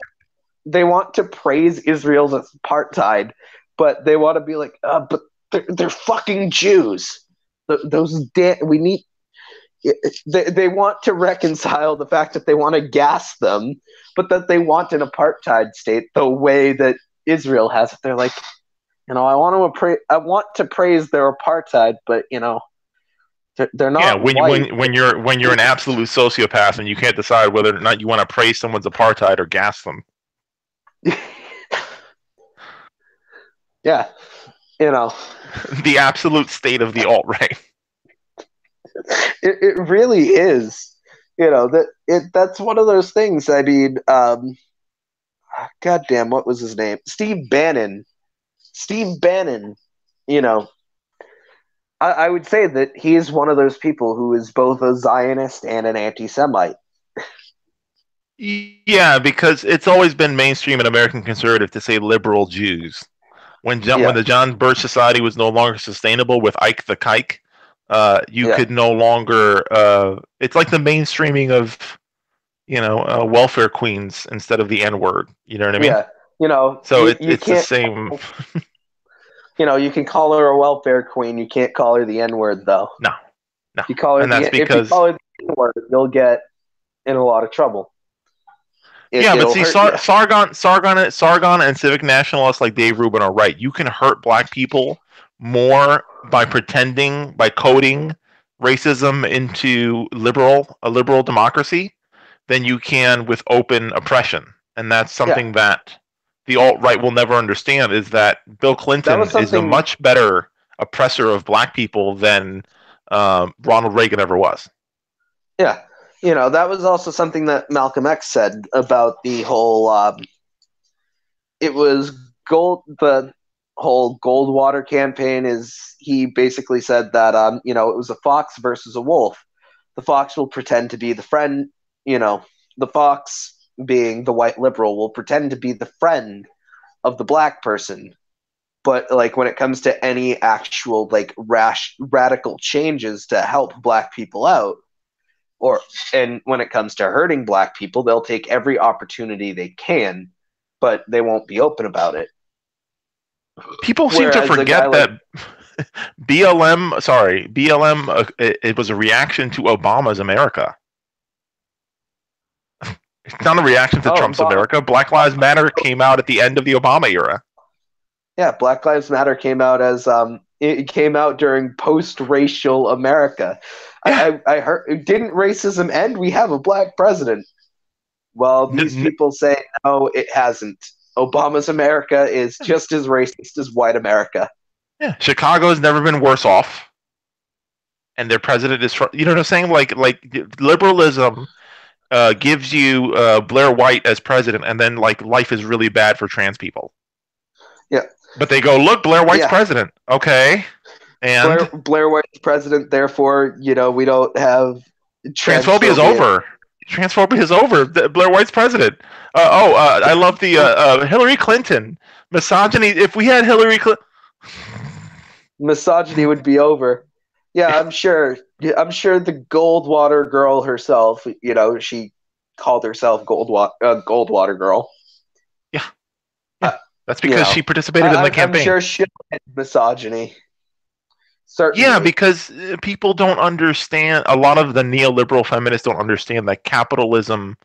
they want to praise Israel's apartheid, but they want to be like, but they're fucking Jews. We need. They want to reconcile the fact that they want to gas them, but that they want an apartheid state the way that Israel has it. They're like, I want to praise their apartheid, but they're Yeah, not white. when you're an absolute sociopath and you can't decide whether or not you want to praise someone's apartheid or gas them. Yeah, you know, The absolute state of the alt right. it really is. That's one of those things. I mean, goddamn, what was his name? Steve Bannon. Steve Bannon. You know, I would say that he is one of those people who is both a Zionist and an anti-Semite. Yeah, because it's always been mainstream and American conservative to say liberal Jews. When Yeah, the John Birch Society was no longer sustainable with Ike the Kike, you yeah, could no longer. It's like the mainstreaming of welfare queens instead of the N word. You know what I mean? yeah. So You it's the can't. same. You can call her a welfare queen. You can't call her the N word though. No, no, If you call her and that's if you because call her the N word, you'll get in a lot of trouble. Yeah, but It'll see, hurt you. Sargon, and civic nationalists like Dave Rubin are right. You can hurt black people more by pretending, by coding racism into a liberal democracy, than you can with open oppression. And that's Yeah, something that the alt right will never understand. Is that Bill that was Clinton is a something. much better oppressor of black people than Ronald Reagan ever was. Yeah, that was also something that Malcolm X said about the whole. It was gold. The whole Goldwater campaign is he basically said that it was a fox versus a wolf. The fox will pretend to be the friend. The fox, being the white liberal, will pretend to be the friend of the black person. But like when it comes to any actual like radical changes to help black people out, and when it comes to hurting black people, they'll take every opportunity they can, but they won't be open about it. People seem to Whereas a guy forget like, that BLM, it was a reaction to Obama's America. It's not a reaction to oh, Trump's America. Black Lives Matter came out at the end of the Obama era. yeah, Black Lives Matter came out as it came out during post-racial America. Yeah. I heard, didn't racism end? We have a black president. Well, these people say no, it hasn't. Obama's America is just as racist as white America. Yeah, Chicago's never been worse off, and their president is. You know what I'm saying? Like liberalism gives you Blair White as president, and then like life is really bad for trans people. Yeah, but they go, look, Blair White's president. Okay, and Blair White's president. Therefore, we don't have transphobia is over. Transphobia is over. Blair White's president. I love the Hillary Clinton misogyny. If we had Hillary Clinton, misogyny would be over. Yeah, I'm sure. I'm sure the Goldwater girl herself. She called herself Goldwater girl. Yeah, that's because she participated in the campaign. I'm sure she'll end misogyny. Certainly. Yeah, because people don't understand. A lot of the neoliberal feminists don't understand that capitalism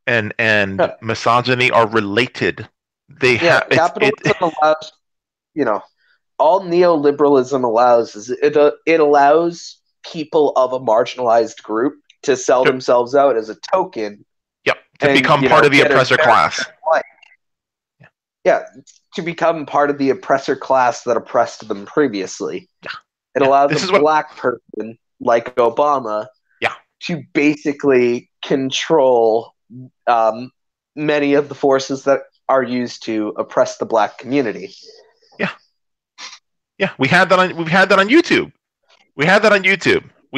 and misogyny are related. Capitalism allows. All neoliberalism allows is it allows people of a marginalized group to sell themselves out as a token. Yep, to become part of the oppressor class. Yeah, to become part of the oppressor class that oppressed them previously. Yeah. It allows a black person like Obama to basically control many of the forces that are used to oppress the black community. Yeah, we've had that on YouTube. We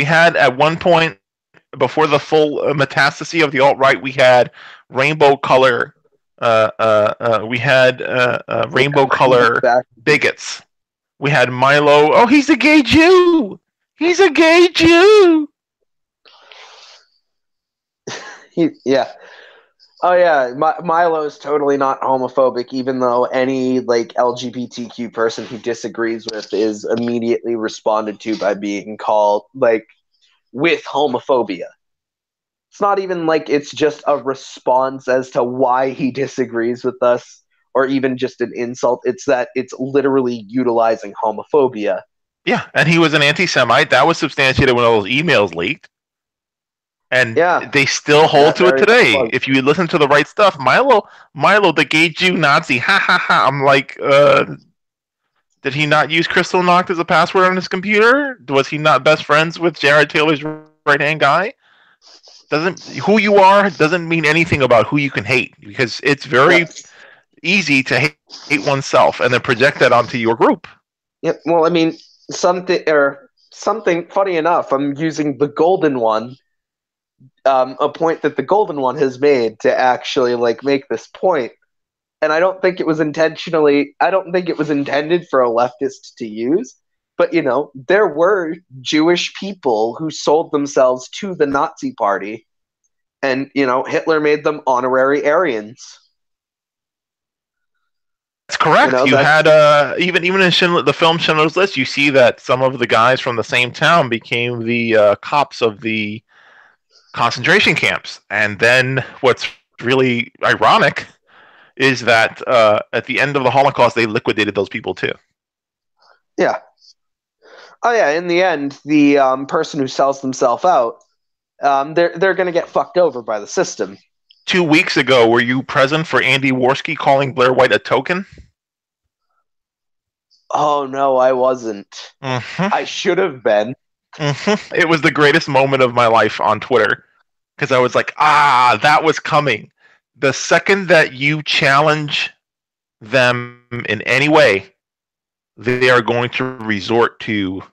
had at one point, before the full metastasis of the alt-right, we had rainbow color rainbow color bigots. We had Milo. Oh, he's a gay Jew. He's a gay Jew. Oh yeah, Milo is totally not homophobic, even though any like LGBTQ person who disagrees with is immediately responded to by being called like with homophobia. It's not even like it's just a response as to why he disagrees with us, or even just an insult. It's that it's literally utilizing homophobia. Yeah, and he was an anti-Semite. That was substantiated when all those emails leaked. And they still hold to it today. If you listen to the right stuff, Milo, the gay Jew Nazi, ha ha ha. I'm like, did he not use Kristallnacht as a password on his computer? Was he not best friends with Jared Taylor's right-hand guy? Who you are doesn't mean anything about who you can hate, because it's very easy to hate oneself and then project that onto your group. Yeah, well, I mean, something funny enough, I'm using the Golden One. A point that the Golden One has made to actually like make this point, and I don't think it was intended for a leftist to use, but there were Jewish people who sold themselves to the Nazi Party, and Hitler made them honorary Aryans. That's correct. You had even in the film Schindler's List, you see that some of the guys from the same town became the cops of the concentration camps. And then what's really ironic is that at the end of the Holocaust, they liquidated those people too. Yeah. Oh yeah. In the end, the person who sells themselves out, they're going to get fucked over by the system. 2 weeks ago, were you present for Andy Worski calling Blair White a token? Oh no, I wasn't. Mm-hmm. I should have been. Mm-hmm. It was the greatest moment of my life on Twitter because I was like, that was coming. The second that you challenge them in any way, they are going to resort to.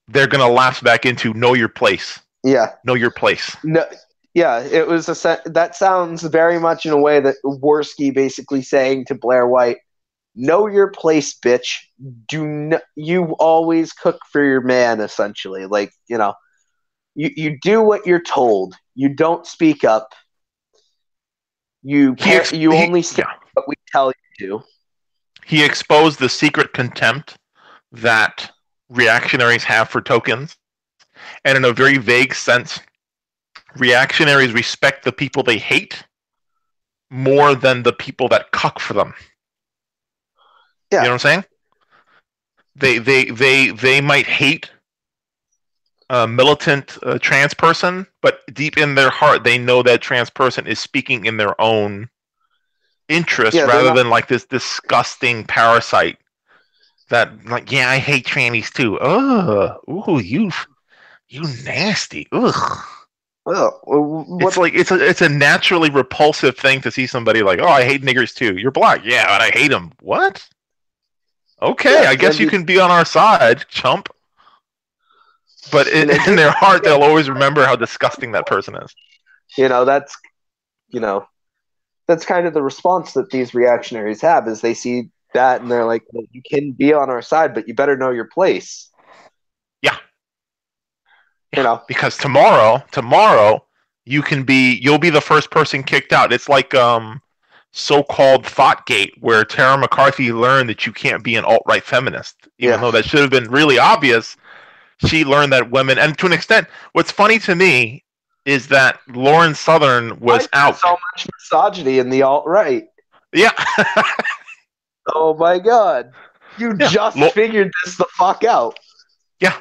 They're going to lapse back into know your place. Yeah. Know your place. No. Yeah, it was that sounds very much in a way that Worski basically saying to Blair White, "Know your place, bitch. You always cook for your man." Essentially, like you do what you're told. You don't speak up. You only say what we tell you to. He exposed the secret contempt that reactionaries have for tokens, and in a very vague sense, reactionaries respect the people they hate more than the people that cuck for them. Yeah. You know what I'm saying? They might hate a militant trans person, but deep in their heart, they know that trans person is speaking in their own interest rather than like this disgusting parasite that, like, I hate trannies too. Ooh, you nasty. Ugh. It's like it's a naturally repulsive thing to see somebody like, I hate niggers too. You're black, yeah, but I hate them. What? Okay, I guess you can be on our side, chump. But in their heart, they'll always remember how disgusting that person is. That's kind of the response that these reactionaries have, is they see that and they're like, well, you can be on our side, but you better know your place. Yeah. Because tomorrow you'll be the first person kicked out. It's like so-called Thoughtgate, where Tara McCarthy learned that you can't be an alt-right feminist, even though that should have been really obvious. She learned that women, and to an extent, what's funny to me is that Lauren Southern was out. So much misogyny in the alt-right. Yeah. Oh my God. You just figured this the fuck out. Yeah.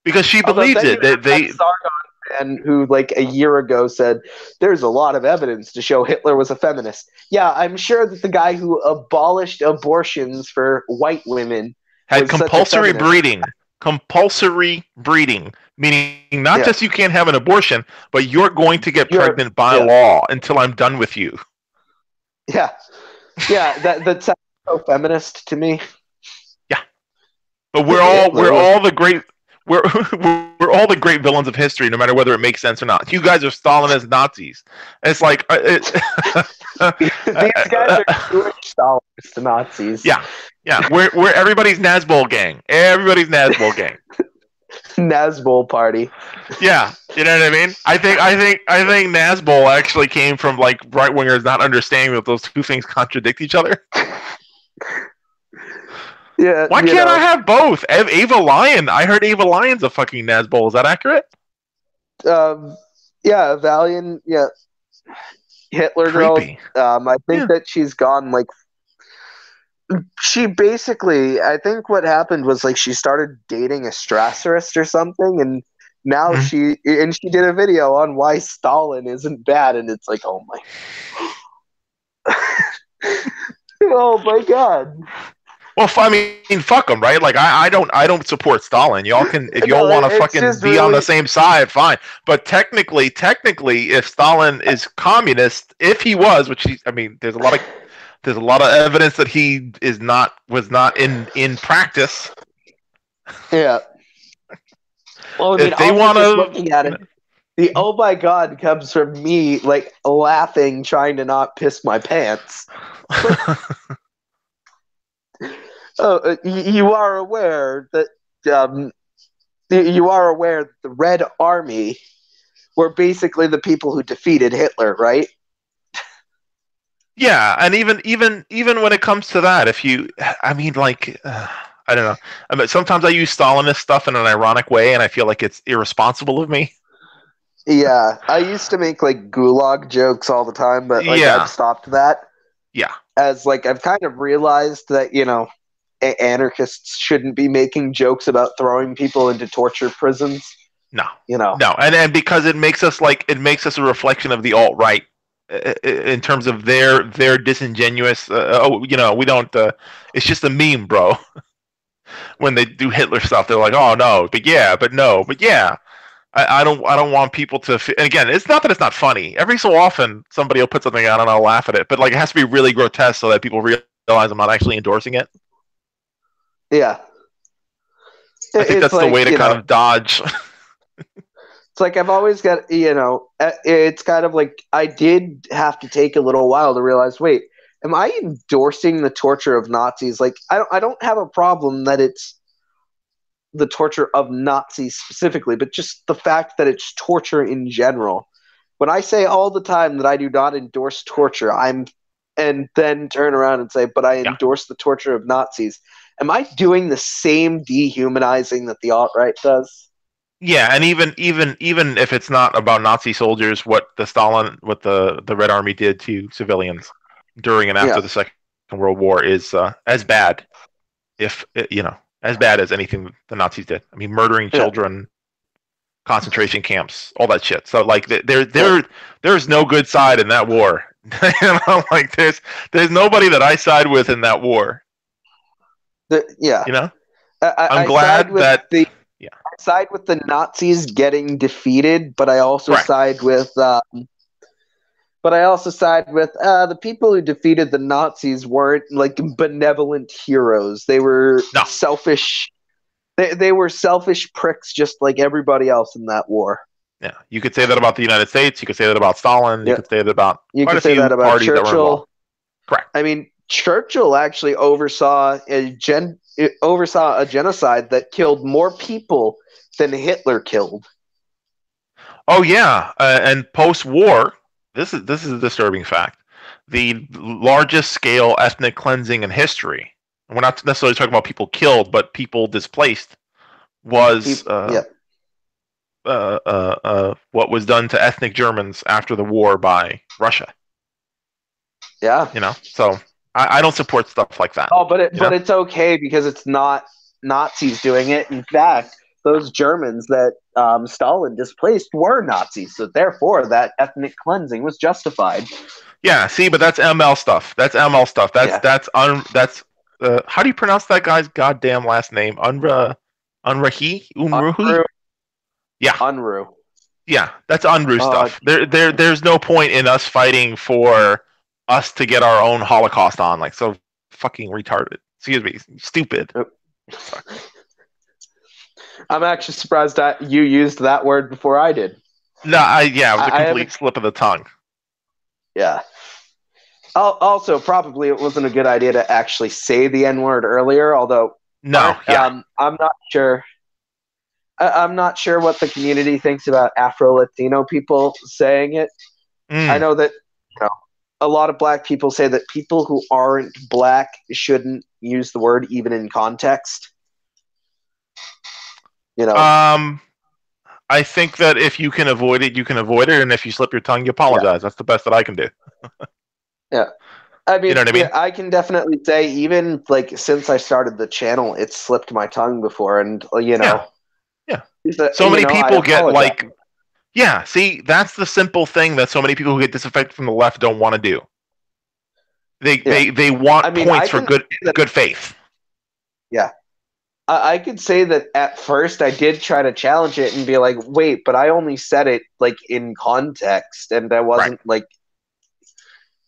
Because she believes it. They Sargon man who like a year ago said there's a lot of evidence to show Hitler was a feminist. Yeah, I'm sure that the guy who abolished abortions for white women had compulsory breeding. Compulsory breeding, meaning not just you can't have an abortion, but you're going to get pregnant by law until I'm done with you. Yeah. That sounds so feminist to me. Yeah. But we're all the great we're all the great villains of history, no matter whether it makes sense or not. You guys are Stalinist Nazis. It's like these guys are Jewish Stalinist Nazis. Yeah. We're everybody's Nazbol gang. Everybody's Nazbol gang. Nazbol party. Yeah, you know what I mean. I think Nazbol actually came from like right wingers not understanding that those two things contradict each other. Yeah. Why can't I have both? Ava Lyon. I heard Ava Lyon's a fucking Nazbol. Is that accurate? Yeah, Valiant. Yeah, Hitler Creepy. girl. I think that she's gone like. She basically, I think what happened was like she started dating a Strasserist or something, and now she did a video on why Stalin isn't bad, and it's like, oh my, oh my God. Well, I mean, fuck them, right? Like, I don't support Stalin. Y'all can, if y'all want to fucking be really on the same side, fine. But technically, if Stalin is communist, if he was, which he, I mean, there's a lot of evidence that he was not in practice. Yeah. Well, I mean, if they want to looking at it, the oh my God comes from me like laughing, trying to not piss my pants. You are aware that the Red Army were basically the people who defeated Hitler, right? Yeah, and even when it comes to that, I don't know. I mean, sometimes I use Stalinist stuff in an ironic way, and I feel like it's irresponsible of me. Yeah, I used to make like gulag jokes all the time, but like I've Yeah, stopped that yeah, as like I've kind of realized that, anarchists shouldn't be making jokes about throwing people into torture prisons, no, you know. no, and because it makes us a reflection of the alt right in terms of their disingenuous. We don't. It's just a meme, bro. When they do Hitler stuff, they're like, oh no, but yeah, but no, but yeah. I don't want people to. And again, it's not that it's not funny. Every so often, somebody will put something out and I'll laugh at it, but like it has to be really grotesque so that people realize I'm not actually endorsing it. Yeah. I think It's that's the way like, to kind of dodge. it's like I've always got, it's kind of like I did have to take a little while to realize, wait, am I endorsing the torture of Nazis? Like I don't have a problem that it's the torture of Nazis specifically, but just the fact that it's torture in general. When I say all the time that I do not endorse torture, and then turn around and say, but I Yeah, endorse the torture of Nazis. Am I doing the same dehumanizing that the alt right does? yeah, and even if it's not about Nazi soldiers, what the Red Army did to civilians during and after Yeah, the Second World War is as bad, if as bad as anything the Nazis did. I mean, murdering yeah, children, concentration camps, all that shit. So like yeah. there's no good side in that war. Like there's nobody that I side with in that war. Yeah. You know, I'm I side glad with that the yeah, I side with the Nazis getting defeated, but I also correct. side with the people who defeated the Nazis weren't like benevolent heroes. They were No, selfish. They were selfish pricks, just like everybody else in that war. yeah, you could say that about the United States. You could say that about Stalin. You Yeah, could say that about you quite could a say few that about parties that were involved. Churchill. Correct. I mean, Churchill actually oversaw a genocide that killed more people than Hitler killed. Oh yeah, and post-war, this is a disturbing fact. The largest scale ethnic cleansing in history. And we're not necessarily talking about people killed, but people displaced. Was Yeah, what was done to ethnic Germans after the war by Russia. yeah. So I don't support stuff like that. Oh, but You but know, it's okay because it's not Nazis doing it. In fact, those Germans that Stalin displaced were Nazis, so therefore that ethnic cleansing was justified. yeah. See, but that's ML stuff. That's ML stuff. Yeah, That's how do you pronounce that guy's goddamn last name? Unrahi Umruhi. Unruh, Yeah, Unruh. yeah. That's Unruh Uh, stuff. There's no point in us fighting for us to get our own Holocaust on. Like so fucking retarded. Excuse me, stupid. I'm actually surprised that you used that word before I did. No, yeah, it was a I complete haven't. slip of the tongue. Yeah. Also, probably it wasn't a good idea to actually say the N word earlier. Although, No, yeah. I'm not sure. I'm not sure what the community thinks about Afro Latino people saying it. I Mm. know that a lot of black people say that people who aren't black shouldn't use the word even in context. You know, Um, I think that if you can avoid it, you can avoid it, and if you slip your tongue, you yeah, apologize. That's the best that I can do. yeah. I You know mean, what I yeah, mean? I can definitely say even like since I started the channel, it's slipped my tongue before, and Yeah, yeah. So many I people get apologize. like, yeah. See, that's the simple thing that so many people who get disaffected from the left don't want to do. They Yeah, they they I want mean, I points for can say that. good faith. Yeah, I could say that at first I did try to challenge it and be like, wait, but I only said it like in context, and I Right. wasn't like.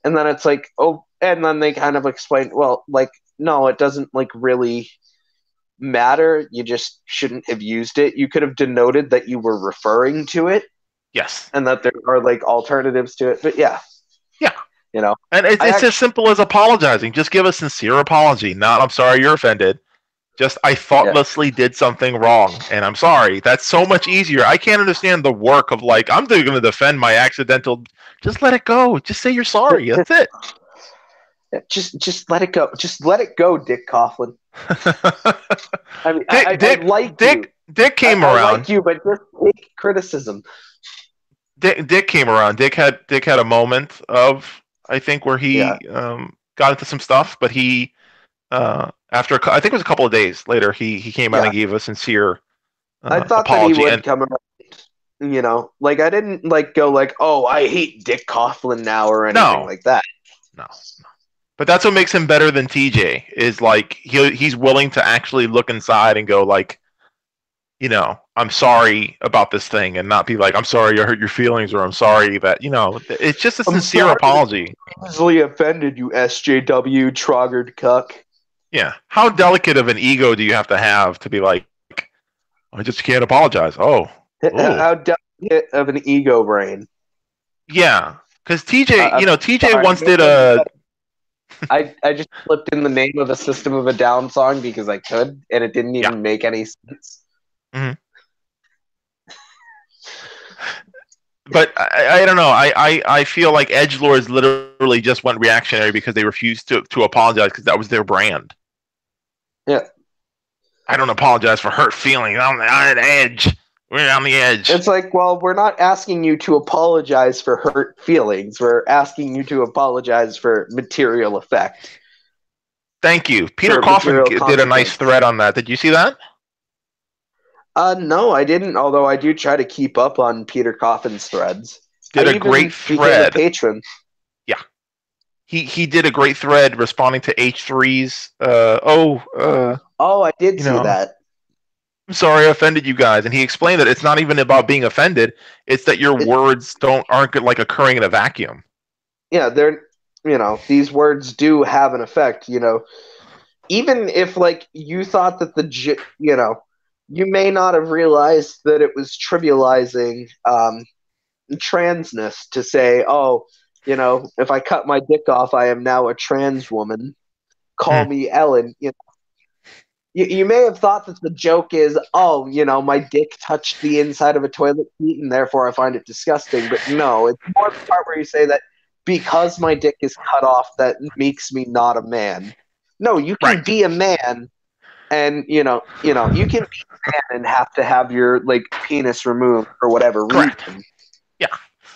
And then it's like, oh, and then they kind of explain, well, like, no, it doesn't like really matter. You just shouldn't have used it. You could have denoted that you were referring to it Yes. and that there are like alternatives to it. But yeah, Yeah. you know, And I it's as actually, simple as apologizing. Just give a sincere apology. Not, I'm sorry you're offended. Just, I yeah, thoughtlessly did something wrong, and I'm sorry. That's so much easier. I can't understand the work of like, I'm going to defend my accidental. Just let it go. Just say you're sorry. That's it. just let it go. Just let it go, Dick Coughlin. I mean, Dick, I Dick, like you. Dick, Dick came I like around. you, but just take criticism. Dick came around. Dick had a moment of, I think, where Yeah, he got into some stuff, but he after I think it was a couple of days later, he came out yeah. and gave a sincere I thought that he apology. would And come around. Like I didn't like go like, oh, I hate Dick Coughlin now or anything no, like that. no, but that's what makes him better than TJ. Is like he's willing to actually look inside and go like, I'm sorry about this thing, and not be like, I'm sorry I hurt your feelings, or I'm sorry that it's just a I'm sincere sorry that apology. easily offended you, SJW troggered cuck. Yeah. How delicate of an ego do you have to be like, I just can't apologize? Oh, How delicate of an ego brain. yeah. Because TJ, I'm TJ sorry. once did a. I just flipped in the name of a System of a Down song because I could, and it didn't Yeah. even make any sense. Hmm. But I don't know. I feel like edgelords literally just went reactionary because they refused to apologize because that was their brand. Yeah. I don't apologize for hurt feelings. I'm on the edge. We're on the edge. It's like, well, we're not asking you to apologize for hurt feelings. We're asking you to apologize for material effect, Thank you. Peter for Coffin material did a nice consequence. thread on that. Did you see that? No, I didn't, although I do try to keep up on Peter Coffin's threads. I Did a great even became a thread. patron. Yeah. He did a great thread responding to H3's Oh, I did you see know that. I'm sorry I offended you guys, and he explained that it's not even about being offended, it's that your It, words aren't like occurring in a vacuum. yeah, they're, these words do have an effect, even if like you thought that you may not have realized that it was trivializing transness to say, oh, if I cut my dick off, I am now a trans woman. Call Mm, me Ellen. You may have thought that the joke is, oh, my dick touched the inside of a toilet seat and therefore I find it disgusting. But no, it's more the part where you say that because my dick is cut off, that makes me not a man. No, you right. can be a man and you can be a man and have to have your like penis removed for whatever Correct. reason. Yeah.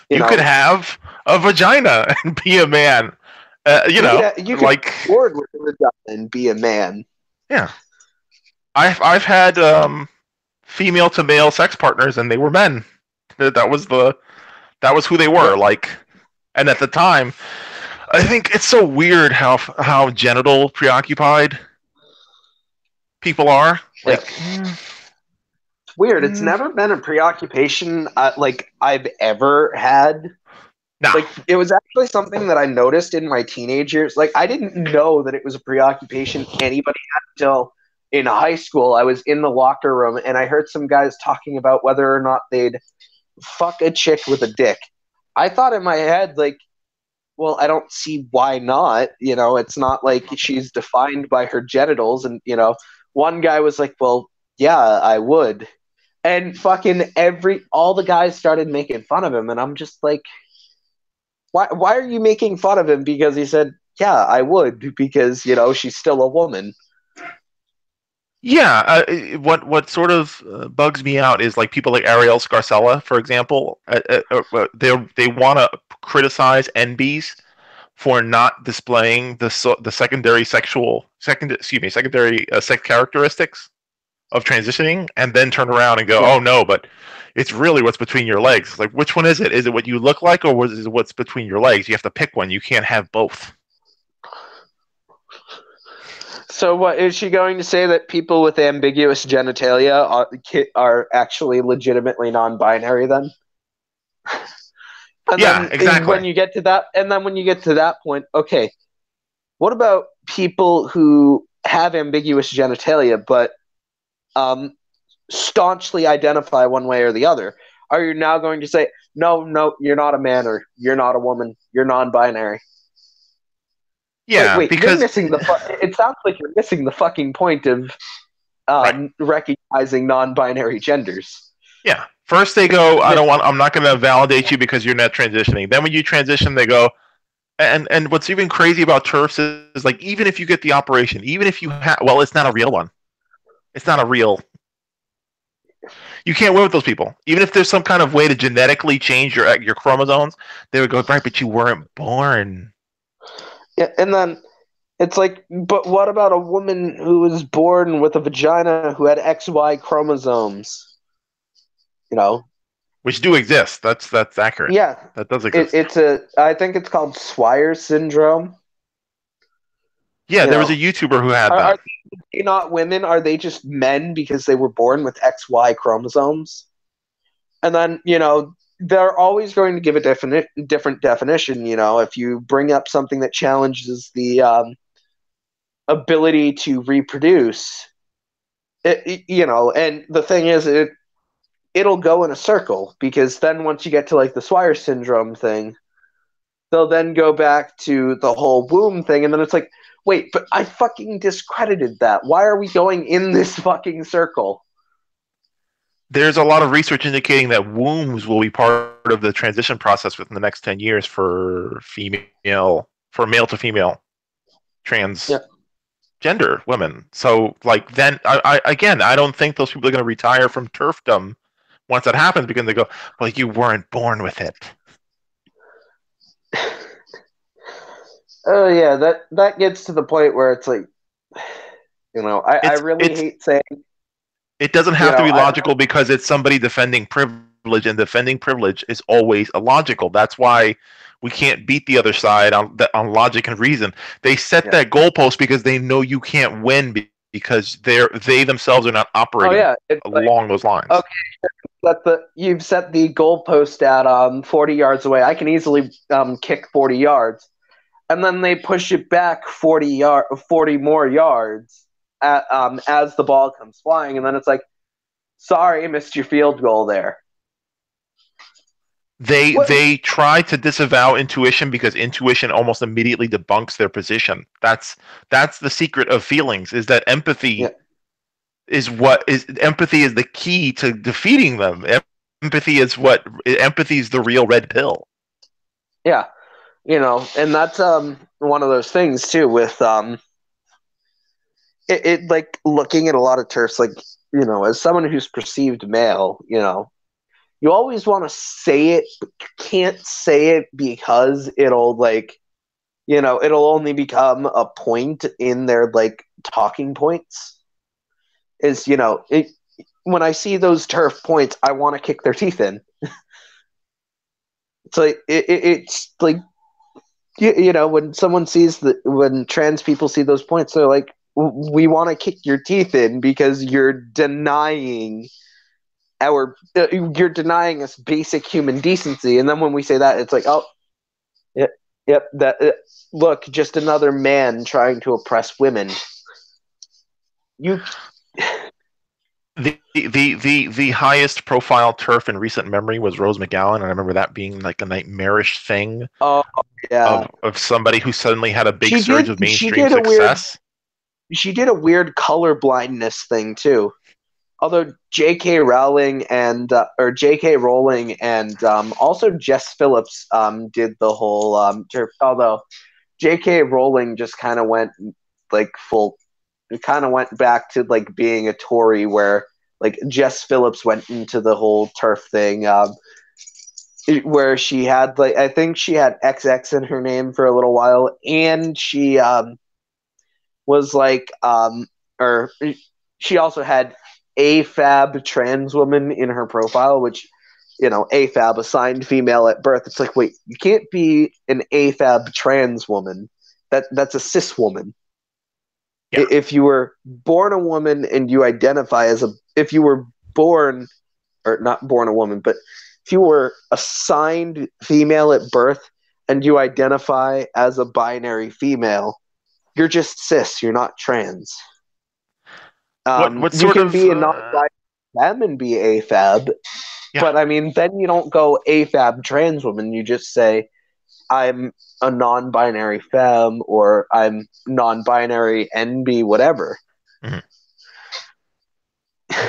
You You could know, have a vagina and be a man. you could Like, board with a vagina and be a man. yeah. I've had female to male sex partners, and they were men. That was who they were. Yep. Like, and at the time, I think it's so weird how genital preoccupied people are. Yeah. Like, It's weird. It's mm, never been a preoccupation like I've ever had. nah, Like it was actually something that I noticed in my teenage years. Like I didn't know that it was a preoccupation anybody had until in high school. I was in the locker room and I heard some guys talking about whether or not they'd fuck a chick with a dick. I thought in my head like, well, I don't see why not. It's not like she's defined by her genitals. And one guy was like, well, yeah, I would. And fucking all the guys started making fun of him, and I'm just like, why are you making fun of him because he said, yeah, I would, because she's still a woman. yeah. What sort of bugs me out is like people like Ariel Scarcella, for example. They want to criticize NBs for not displaying the secondary sex characteristics of transitioning, and then turn around and go, Yeah. oh no, but it's really what's between your legs. Like, which one is it? Is it what you look like, or is it what's between your legs? You have to pick one. You can't have both. So what is she going to say, that people with ambiguous genitalia are actually legitimately non-binary then? And Yeah, then exactly. when you get to that point, okay, what about people who have ambiguous genitalia but um, staunchly identify one way or the other? Are you now going to say, no, no, you're not a man, or you're not a woman, you're non-binary? Wait, Yeah, wait, you're because missing it sounds like you're missing the fucking point of right. recognizing non-binary genders. Yeah. First they go, Miss- I'm not going to validate you because you're not transitioning. Then when you transition, they go, and what's even crazy about TERFs is like, even if you get the operation, even if you have, well, it's not a real one. It's not a real. You can't win with those people. Even if there's some kind of way to genetically change your chromosomes, they would go, right, but you weren't born. Yeah, and then it's like, but what about a woman who was born with a vagina who had XY chromosomes? You know, Which do exist. That's accurate. yeah, That does exist. I think it's called Swire syndrome. Yeah, You there was a know, YouTuber who had are that. they not women? Are they just men because they were born with XY chromosomes? And then, they're always going to give a different definition. If you bring up something that challenges the ability to reproduce, and the thing is, it'll go in a circle because then once you get to like the Swire syndrome thing, they'll then go back to the whole womb thing, and then it's like, wait, but I fucking discredited that. Why are we going in this fucking circle? There's a lot of research indicating that wombs will be part of the transition process within the next 10 years for male to female Yeah. transgender women. So, like, then again, I don't think those people are going to retire from turfdom once that happens because they go, well, you weren't born with it. Oh yeah, that gets to the point where it's like, I It's really it's hate saying, it doesn't you have to know, be I logical because it's somebody defending privilege, and defending privilege is always illogical. That's why we can't beat the other side on logic and reason. They set yeah. that goalpost because they know you can't win because they themselves are not Oh operating yeah, it's like, along those lines. okay, you've set the goalpost at 40 yards away. I can easily kick 40 yards, and then they push it back 40 more yards as the ball comes flying, and then it's like, sorry, missed your field goal there. What? They try to disavow intuition because intuition almost immediately debunks their position. That's the secret of feelings, is that Yeah, empathy is the key to defeating them. Empathy is the real red pill. yeah, and that's one of those things too with it like looking at a lot of turfs, like, as someone who's perceived male, you always want to say it, but you can't say it because it'll like, it'll only become a point in their like talking points. Is when I see those turf points, I want to kick their teeth in. It's like it's like when when trans people see those points, they're like, we want to kick your teeth in because you're denying us basic human decency. And then when we say that, it's like, oh, yep, yep, look, just another man trying to oppress women. You The highest profile turf in recent memory was Rose McGowan, and I remember that being like a nightmarish thing Oh yeah, of somebody who suddenly had a big she surge did. of She mainstream did a weird. success. She did a weird color blindness thing too. Although J.K. Rowling and also Jess Phillips did the whole although J.K. Rowling just kind of went like full, kind of went back to like being a Tory, where like Jess Phillips went into the whole turf thing, where she had like, I think she had XX in her name for a little while, and she was like or she also had AFAB trans woman in her profile, which, AFAB, assigned female at birth. It's like, wait, you can't be an AFAB trans woman. That's a cis woman. Yeah. If you were born a woman and you identify as if you were born, or not born a woman, but if you were assigned female at birth and you identify as a binary female, you're just cis. You're not trans. What You sort can of be a non-binary femme and be AFAB, yeah. but I mean, then you don't go AFAB trans woman. You just say, I'm a non-binary femme, or I'm non-binary NB, whatever. Mhm.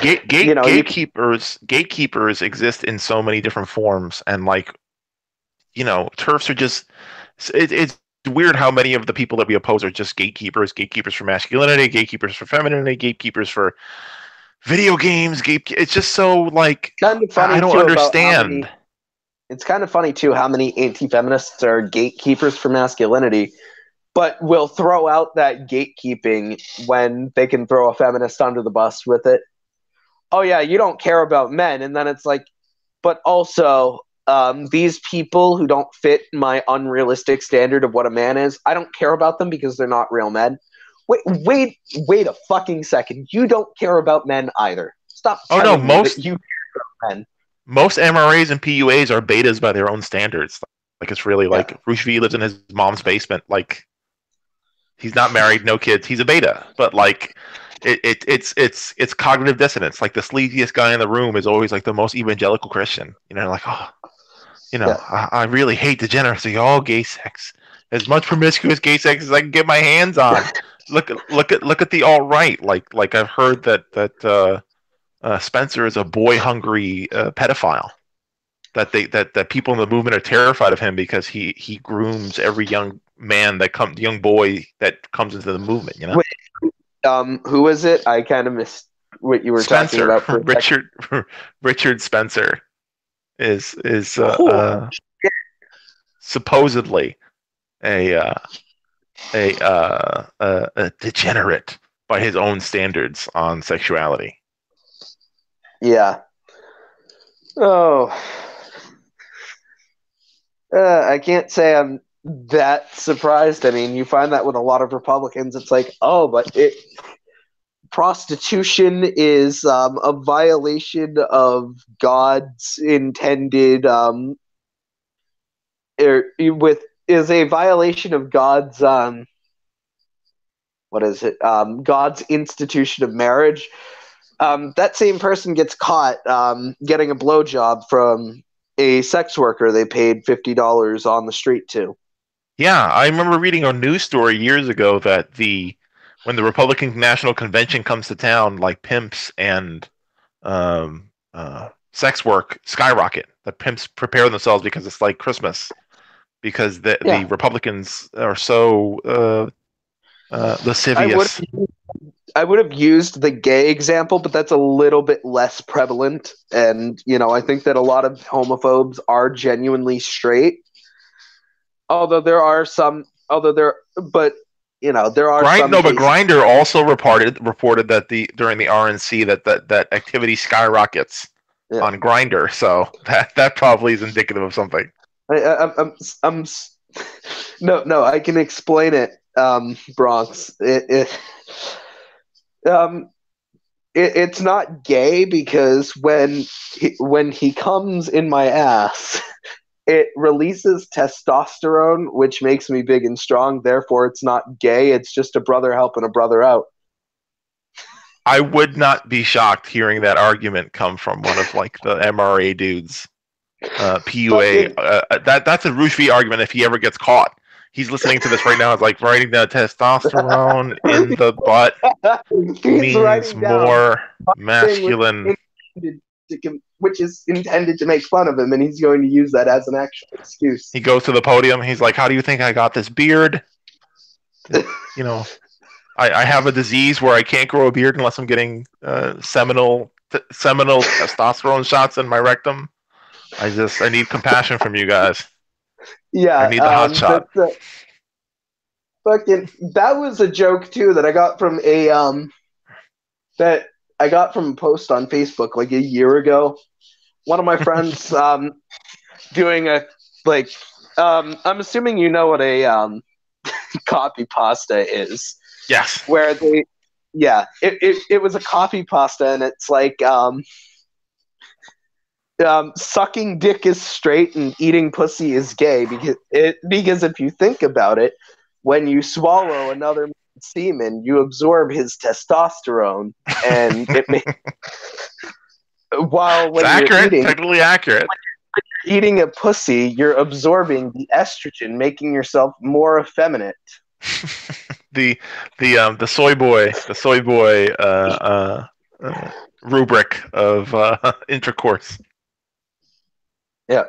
You Gatekeepers exist in so many different forms, and like, turfs are just it's weird how many of the people that we oppose are just gatekeepers for masculinity, gatekeepers for femininity, gatekeepers for video games, it's just so like Kind of I funny don't too about how understand. many. It's kind of funny too how many anti-feminists are gatekeepers for masculinity, but will throw out that gatekeeping when they can throw a feminist under the bus with it. Oh yeah, you don't care about men, and then it's like, but also these people who don't fit my unrealistic standard of what a man is, I don't care about them because they're not real men. Wait a fucking second. You don't care about men either. Stop Oh no, telling me that you care about men. most MRAs and PUAs are betas by their own standards. Like it's really Yeah. like Rushvi lives in his mom's basement. Like he's not married, no kids. He's a beta, but like it's cognitive dissonance. Like the sleaziest guy in the room is always like the most evangelical Christian. You know, like oh, Yeah. I really hate degeneracy. All gay sex, as much promiscuous gay sex as I can get my hands on. Look at the all right. Like I've heard that Spencer is a boy hungry pedophile. That people in the movement are terrified of him because he grooms every young man young boy that comes into the movement. You know, Wait, who is it? I kind of missed what you were talking Spencer about for a second. Richard Spencer is Oh, supposedly a a degenerate by his own standards on sexuality. yeah. Oh, I can't say I'm that surprised. I mean, you find that with a lot of Republicans. It's like, oh, but prostitution is a violation of God's intended with is a violation of God's what is it God's institution of marriage. That same person gets caught getting a blowjob from a sex worker they paid $50 on the street to. Yeah, I remember reading a news story years ago that the when the Republican National Convention comes to town, like pimps and sex work skyrocket. The pimps prepare themselves because it's like Christmas because the Yeah, Republicans are so I would lascivious. I would have used the gay example, but that's a little bit less prevalent. And I think that a lot of homophobes are genuinely straight. Although there are some, although there, but there are some But cases. Grinder also reported that the during the RNC that activity skyrockets Yeah, on Grinder. So that probably is indicative of something. I'm no, I can explain it. Bronx. Um, it's not gay because when he comes in my ass, it releases testosterone, which makes me big and strong. Therefore, it's not gay. It's just a brother helping a brother out. I would not be shocked hearing that argument come from one of like the MRA dudes. PUA. Fucking, That's a Rushvi argument if he ever gets caught. He's listening to this right now. It's like writing down testosterone in the butt he's means writing down more thing masculine. which is intended to make fun of him, and he's going to use that as an actual excuse. He goes to the podium. He's like, "How do you think I got this beard? You know, I have a disease where I can't grow a beard unless I'm getting seminal testosterone shots in my rectum. I need compassion from you guys. I Yeah, need the hot shot." fucking that was a joke too that I got from a post on Facebook like a year ago. One of my friends doing a like I'm assuming you know what a copy pasta is. Yes. Where they yeah, it was a copy pasta and it's like sucking dick is straight and eating pussy is gay because if you think about it, when you swallow another man's semen, you absorb his testosterone, and it may while It's when you're accurate, technically accurate. eating a pussy, you're absorbing the estrogen, making yourself more effeminate. The soy boy rubric of intercourse. Yeah.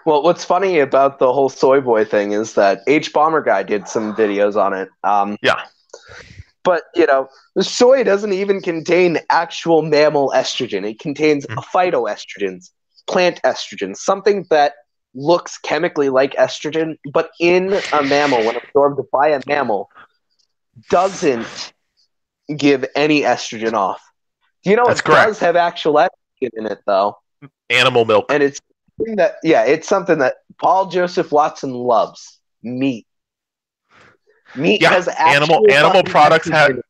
Well, what's funny about the whole soy boy thing is that H Bomber guy did some videos on it. Yeah. But soy doesn't even contain actual mammal estrogen. It contains Mm. phytoestrogens, plant estrogens, something that looks chemically like estrogen, but in a mammal, when absorbed by a mammal, doesn't give any estrogen off. That's It does correct. have actual estrogen in it, though. Animal milk. And it's something that Paul Joseph Watson loves. Meat. Meat Yeah, has animal actual animal fucking products have estrogen.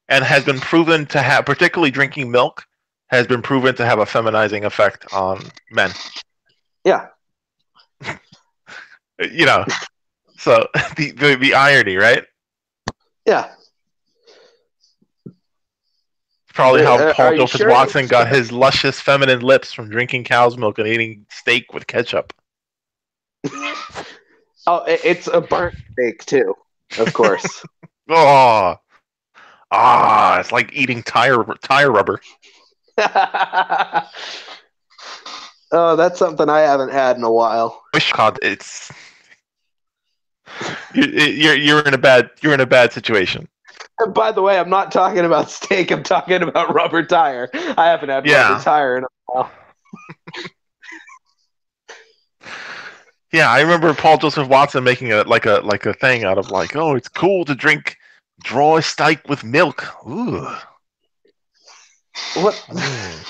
and has been proven to have, particularly drinking milk, has been proven to have a feminizing effect on men. Yeah. You know, so the irony, right? Yeah. Probably how Paul Are you Joseph sure? Watson got his luscious feminine lips from drinking cow's milk and eating steak with ketchup. Oh, it's a burnt steak too, of course. Oh, it's like eating tire rubber. Oh, that's something I haven't had in a while. God, you're in a bad situation. And by the way, I'm not talking about steak. I'm talking about rubber tire. I haven't had rubber Yeah, tire in a while. yeah. I remember Paul Joseph Watson making a thing out of like, oh, it's cool to drink draw steak with milk. Ooh. What? Mm.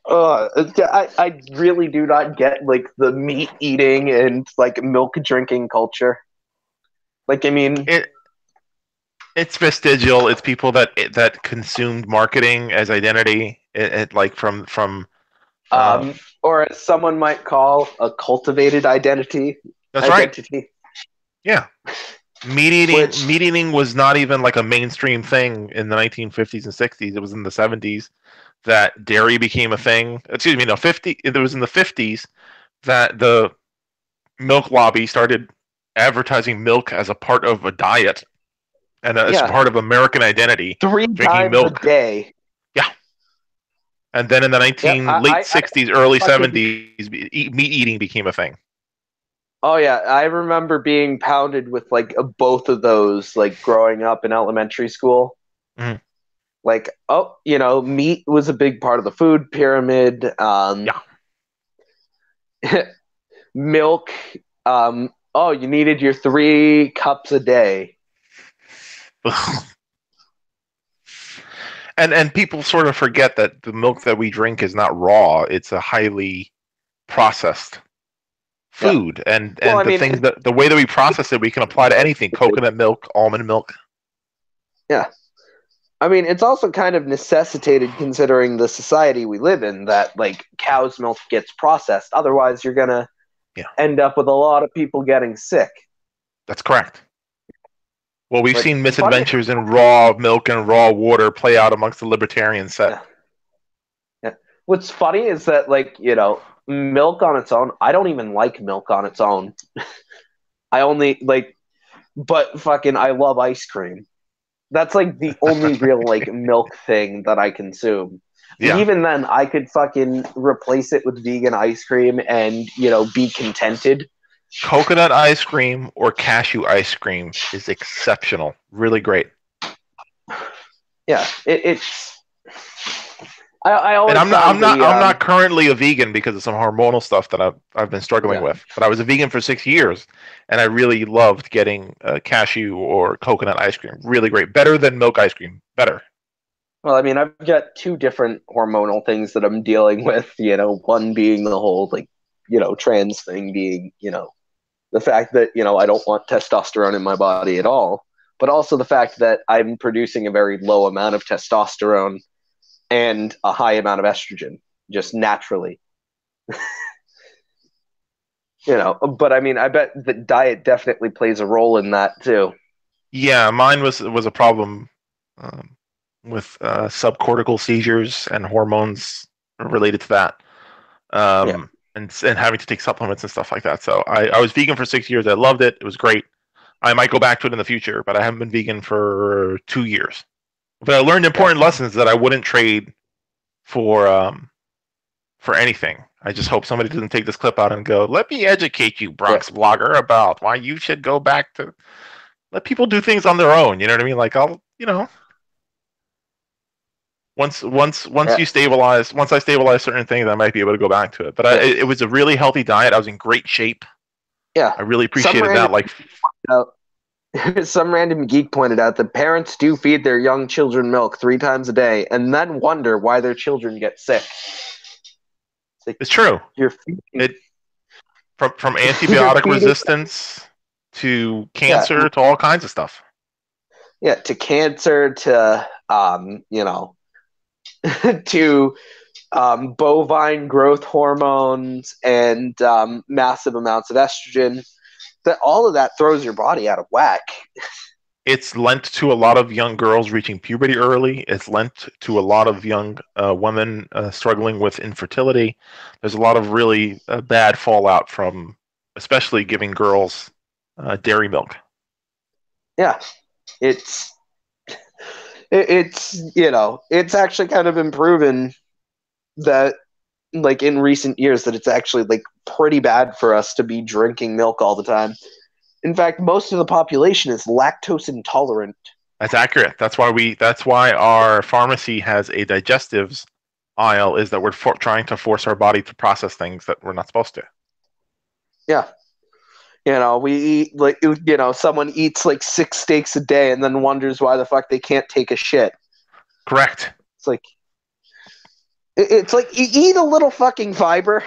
I really do not get like the meat eating and like milk drinking culture. Like, I mean, It it's vestigial. It's people that consumed marketing as identity. Like from um, or as someone might call a cultivated identity. that's right. Identity, Yeah. which Meat eating was not even like a mainstream thing in the 1950s and 60s. It was in the 70s that dairy became a thing. Excuse me, no, 50. It was in the 50s that the milk lobby started advertising milk as a part of a diet and as yeah, part of American identity, three drinking times a milk. day. Yeah. And then in the Yep, late I 60s, early fucking 70s, meat eating became a thing. oh yeah, I remember being pounded with like both of those like growing up in elementary school. Mhm. Like, oh, meat was a big part of the food pyramid. Yeah. Milk. Oh, you needed your 3 cups a day. And people sort of forget that the milk that we drink is not raw; it's a highly processed Yeah. food, and Well, I the mean, things that the way that we process it, we can apply to anything: coconut milk, almond milk. yeah. I mean, it's also kind of necessitated considering the society we live in that like cow's milk gets processed. Otherwise, you're gonna Yeah, end up with a lot of people getting sick. that's correct. Well, we've Like, seen funny. misadventures in raw milk and raw water play out amongst the libertarian set. Yeah, yeah. What's funny is that like milk on its own. I don't even like milk on its own. I only like, but fucking, I love ice cream. That's like the only real like milk thing that I consume. And Yeah, even then, I could fucking replace it with vegan ice cream and be contented. coconut ice cream or cashew ice cream is exceptional. Really great. Yeah, it's. I And always found the I'm not currently a vegan because of some hormonal stuff that I've been struggling yeah. with. But I was a vegan for 6 years, and I really loved getting cashew or coconut ice cream. Really great, better than milk ice cream. Better. Well, I mean, I've got 2 different hormonal things that I'm dealing with. One being the whole like trans thing, being the fact that I don't want testosterone in my body at all, but also the fact that I'm producing a very low amount of testosterone and a high amount of estrogen just naturally. But I mean, I bet the diet definitely plays a role in that too. Yeah, mine was a problem um, with subcortical seizures and hormones related to that, Yeah. and having to take supplements and stuff like that. So I was vegan for 6 years. I loved it. It was great. I might go back to it in the future, but I haven't been vegan for 2 years. But I learned Yeah. important lessons that I wouldn't trade for anything. I just hope somebody doesn't take this clip out and go, "Let me educate you, Yeah. Bronx blogger, about why you should go back to." let people do things on their own. You know what I mean? Like I'll, once Yeah, you stabilize, once I stabilize certain things, I might be able to go back to it. But yeah, it was a really healthy diet. I was in great shape. yeah. I really Some appreciated random that. Like, out, some random geek pointed out that parents do feed their young children milk 3 times a day, and then wonder why their children get sick. It's like it's true. you're feeding, It from you're antibiotic feeding, resistance to yeah, cancer to all kinds of stuff. yeah, to cancer, to to bovine growth hormones and massive amounts of estrogen. That all of that throws your body out of whack. It's lent to a lot of young girls reaching puberty early. It's lent to a lot of young women struggling with infertility. There's a lot of really bad fallout from, especially giving girls dairy milk. Yeah, it's it's actually kind of been proven that like in recent years that it's actually like pretty bad for us to be drinking milk all the time. In fact, most of the population is lactose intolerant. That's accurate. That's why our pharmacy has a digestives aisle. Is that we're trying to force our body to process things that we're not supposed to. Yeah. We eat like someone eats like 6 steaks a day and then wonders why the fuck they can't take a shit. Correct. It's like it's like you eat a little fucking fiber.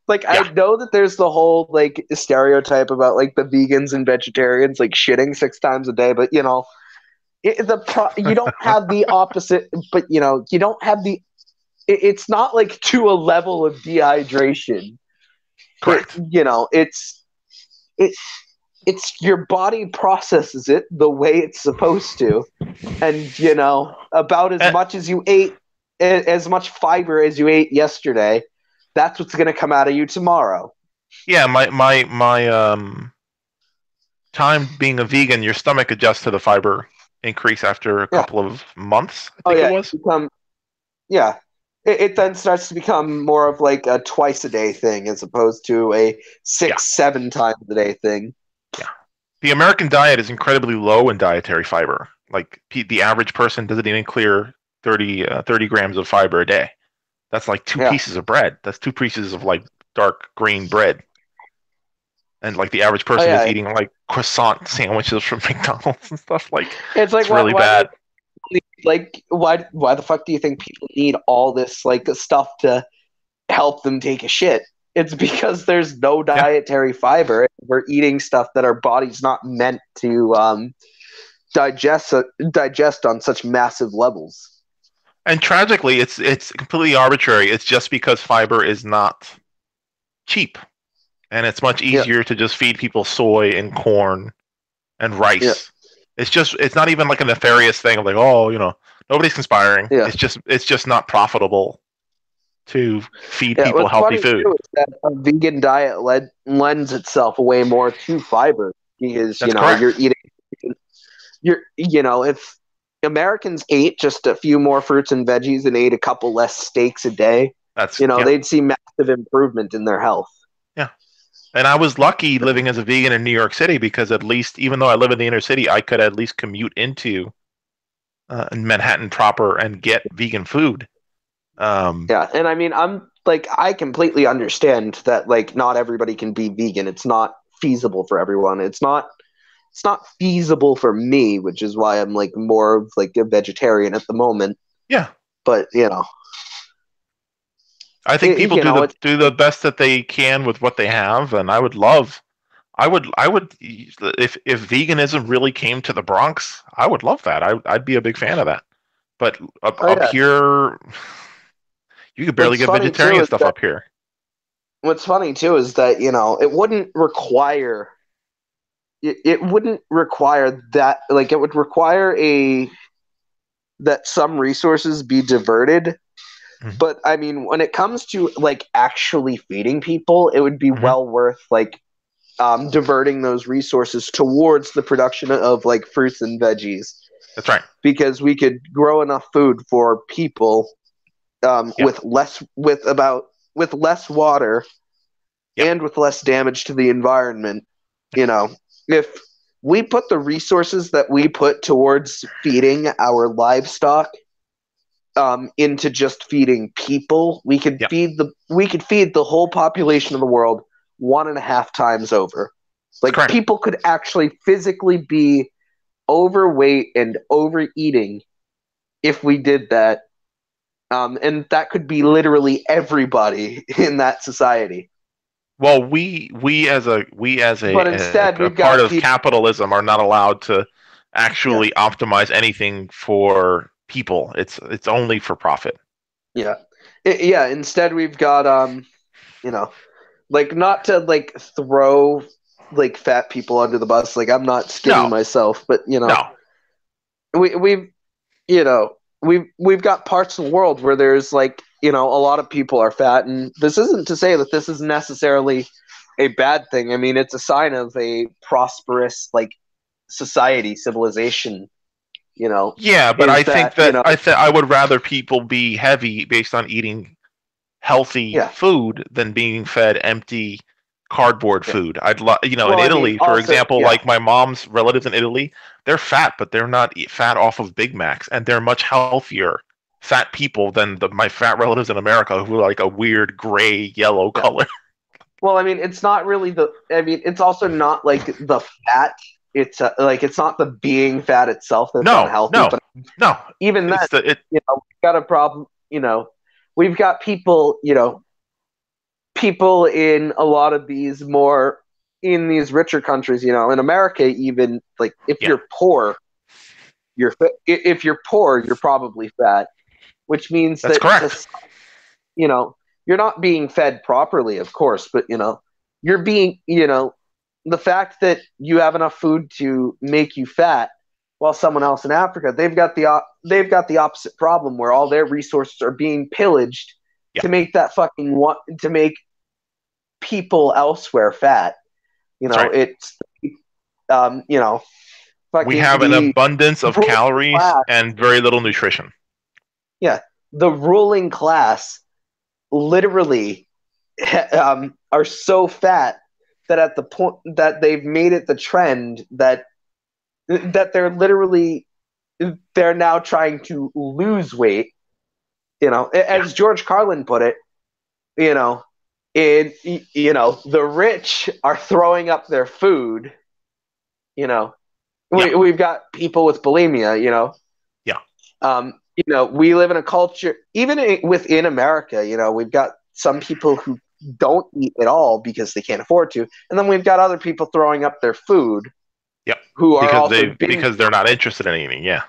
Like I Yeah. know that there's the whole like stereotype about like the vegans and vegetarians like shitting 6 times a day, but you don't have the opposite. But you don't have the. It's not like to a level of dehydration. Correct. It it's your body processes it the way it's supposed to, and about as And, much as you ate, as much fiber as you ate yesterday, that's what's going to come out of you tomorrow. yeah, my time being a vegan, your stomach adjusts to the fiber increase after a Yeah. couple of months. I Oh think it yeah. was. Yeah. It then starts to become more of like a twice a day thing as opposed to a Yeah. 6, 7 times a day thing. Yeah. The American diet is incredibly low in dietary fiber. Like the average person doesn't even clear 30 grams of fiber a day. That's like two Yeah. pieces of bread. That's two pieces of like dark green bread. And like the average Oh person is yeah. eating like croissant sandwiches from McDonald's and stuff. Like It's like it's really why do bad. like why the fuck do you think people need all this like stuff to help them take a shit? It's because there's no Yeah. dietary fiber. We're eating stuff that our body's not meant to digest digest on such massive levels. And tragically, it's completely arbitrary. It's just because fiber is not cheap, and it's much Yeah, easier to just feed people soy and corn and yeah, rice. It's not even like a nefarious thing of like, oh, nobody's conspiring. yeah, It's just not profitable to feed yeah. people What's healthy funny food. too is that a vegan diet lends itself way more to fiber because That's you're correct. eating if Americans ate just a few more fruits and veggies and ate a couple less steaks a day, That's yeah, they'd see massive improvement in their health. yeah. And I was lucky living as a vegan in New York City because at least, even though I live in the inner city, I could at least commute into Manhattan proper and get vegan food. Um, Yeah, and I mean, I'm like, I completely understand that like not everybody can be vegan. It's not feasible for everyone. It's not feasible for me, which is why I'm like more of like a vegetarian at the moment. yeah, But I think people do the it's do the best that they can with what they have, and I would, if veganism really came to the Bronx, I would love that. I'd be a big fan of that. But oh up yeah. here, you could barely What's get funny too vegetarian is stuff that up here. it wouldn't require that, like it would require a that some resources be diverted. Mm-hmm. But I mean, when it comes to like actually feeding people, it would be Mm-hmm. well worth like diverting those resources towards the production of like fruits and veggies, That's right. because we could grow enough food for people Yep. with less water Yep. and with less damage to the environment. Yep. You know, if we put the resources that we put towards feeding our livestock into just feeding people, Yeah, we could feed the whole population of the world 1.5 times over. that's Like correct. people could actually physically be overweight and overeating if we did that, and that could be literally everybody in that society. Well, we as But instead, a we've part got of people. capitalism are not allowed to Yeah, actually optimize anything for people. It's only for profit. yeah, yeah. Instead, we've got you know, like not to like throw like fat people under the bus. Like I'm not skinny No, myself, but no. we've we've got parts of the world where there's like a lot of people are fat, and this isn't to say that this is necessarily a bad thing. I mean, it's a sign of a prosperous like society, civilization. Yeah, but I Is think that that I would rather people be heavy based on eating healthy yeah, food than being fed empty cardboard yeah. food. In Well, I mean, Italy, for also, example, yeah, like my mom's relatives in Italy, they're fat, but they're not fat off of Big Macs, and they're much healthier fat people than my fat relatives in America who are like a weird gray yellow yeah. color. Well, I mean, it's not really the. I mean, it's also not like the fat. It's like it's not the being fat itself that's No, unhealthy, no, but no. even then, It's the it. we've got a problem. We've got people. People in a lot of these more in these richer countries. In America, even like if Yeah, you're poor, if you're poor, you're probably fat, which means that's that correct. you know, you're not being fed properly, of course, but you're being, the fact that you have enough food to make you fat, while someone else in Africa, they've got the opposite problem where all their resources are being pillaged Yeah, to make people elsewhere fat. that's right. It's um, you know, We fucking have an the abundance of ruling calories class, and very little nutrition. yeah, the ruling class literally are so fat that at the point that they've made it the trend that they're now trying to lose weight. Yeah, As George Carlin put it, you know, in the rich are throwing up their food. You know, yeah, we've got people with bulimia. yeah, We live in a culture, even within America. We've got some people who don't eat at all because they can't afford to, and then we've got other people throwing up their food yeah. who are Because also they binge. because they're not interested in eating. Yeah,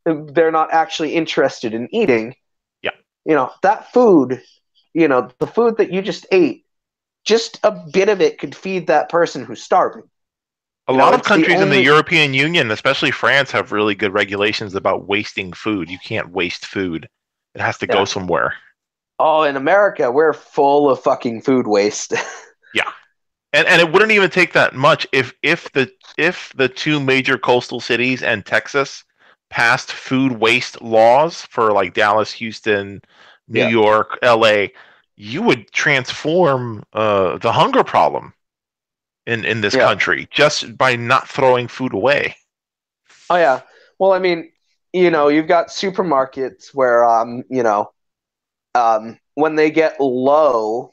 They're not actually interested in eating. yeah. That food, the food that you just ate, just a bit of it could feed that person who's starving. A lot of It's the countries in the only. European Union, especially France, have really good regulations about wasting food. You can't waste food. It has to go Yeah. somewhere. Oh, in America, we're full of fucking food waste. Yeah. And it wouldn't even take that much if the two major coastal cities and Texas passed food waste laws for like Dallas, Houston, New Yeah. York, LA, you would transform the hunger problem in this Yeah. country just by not throwing food away. Oh yeah. Well, I mean, you've got supermarkets where when they get low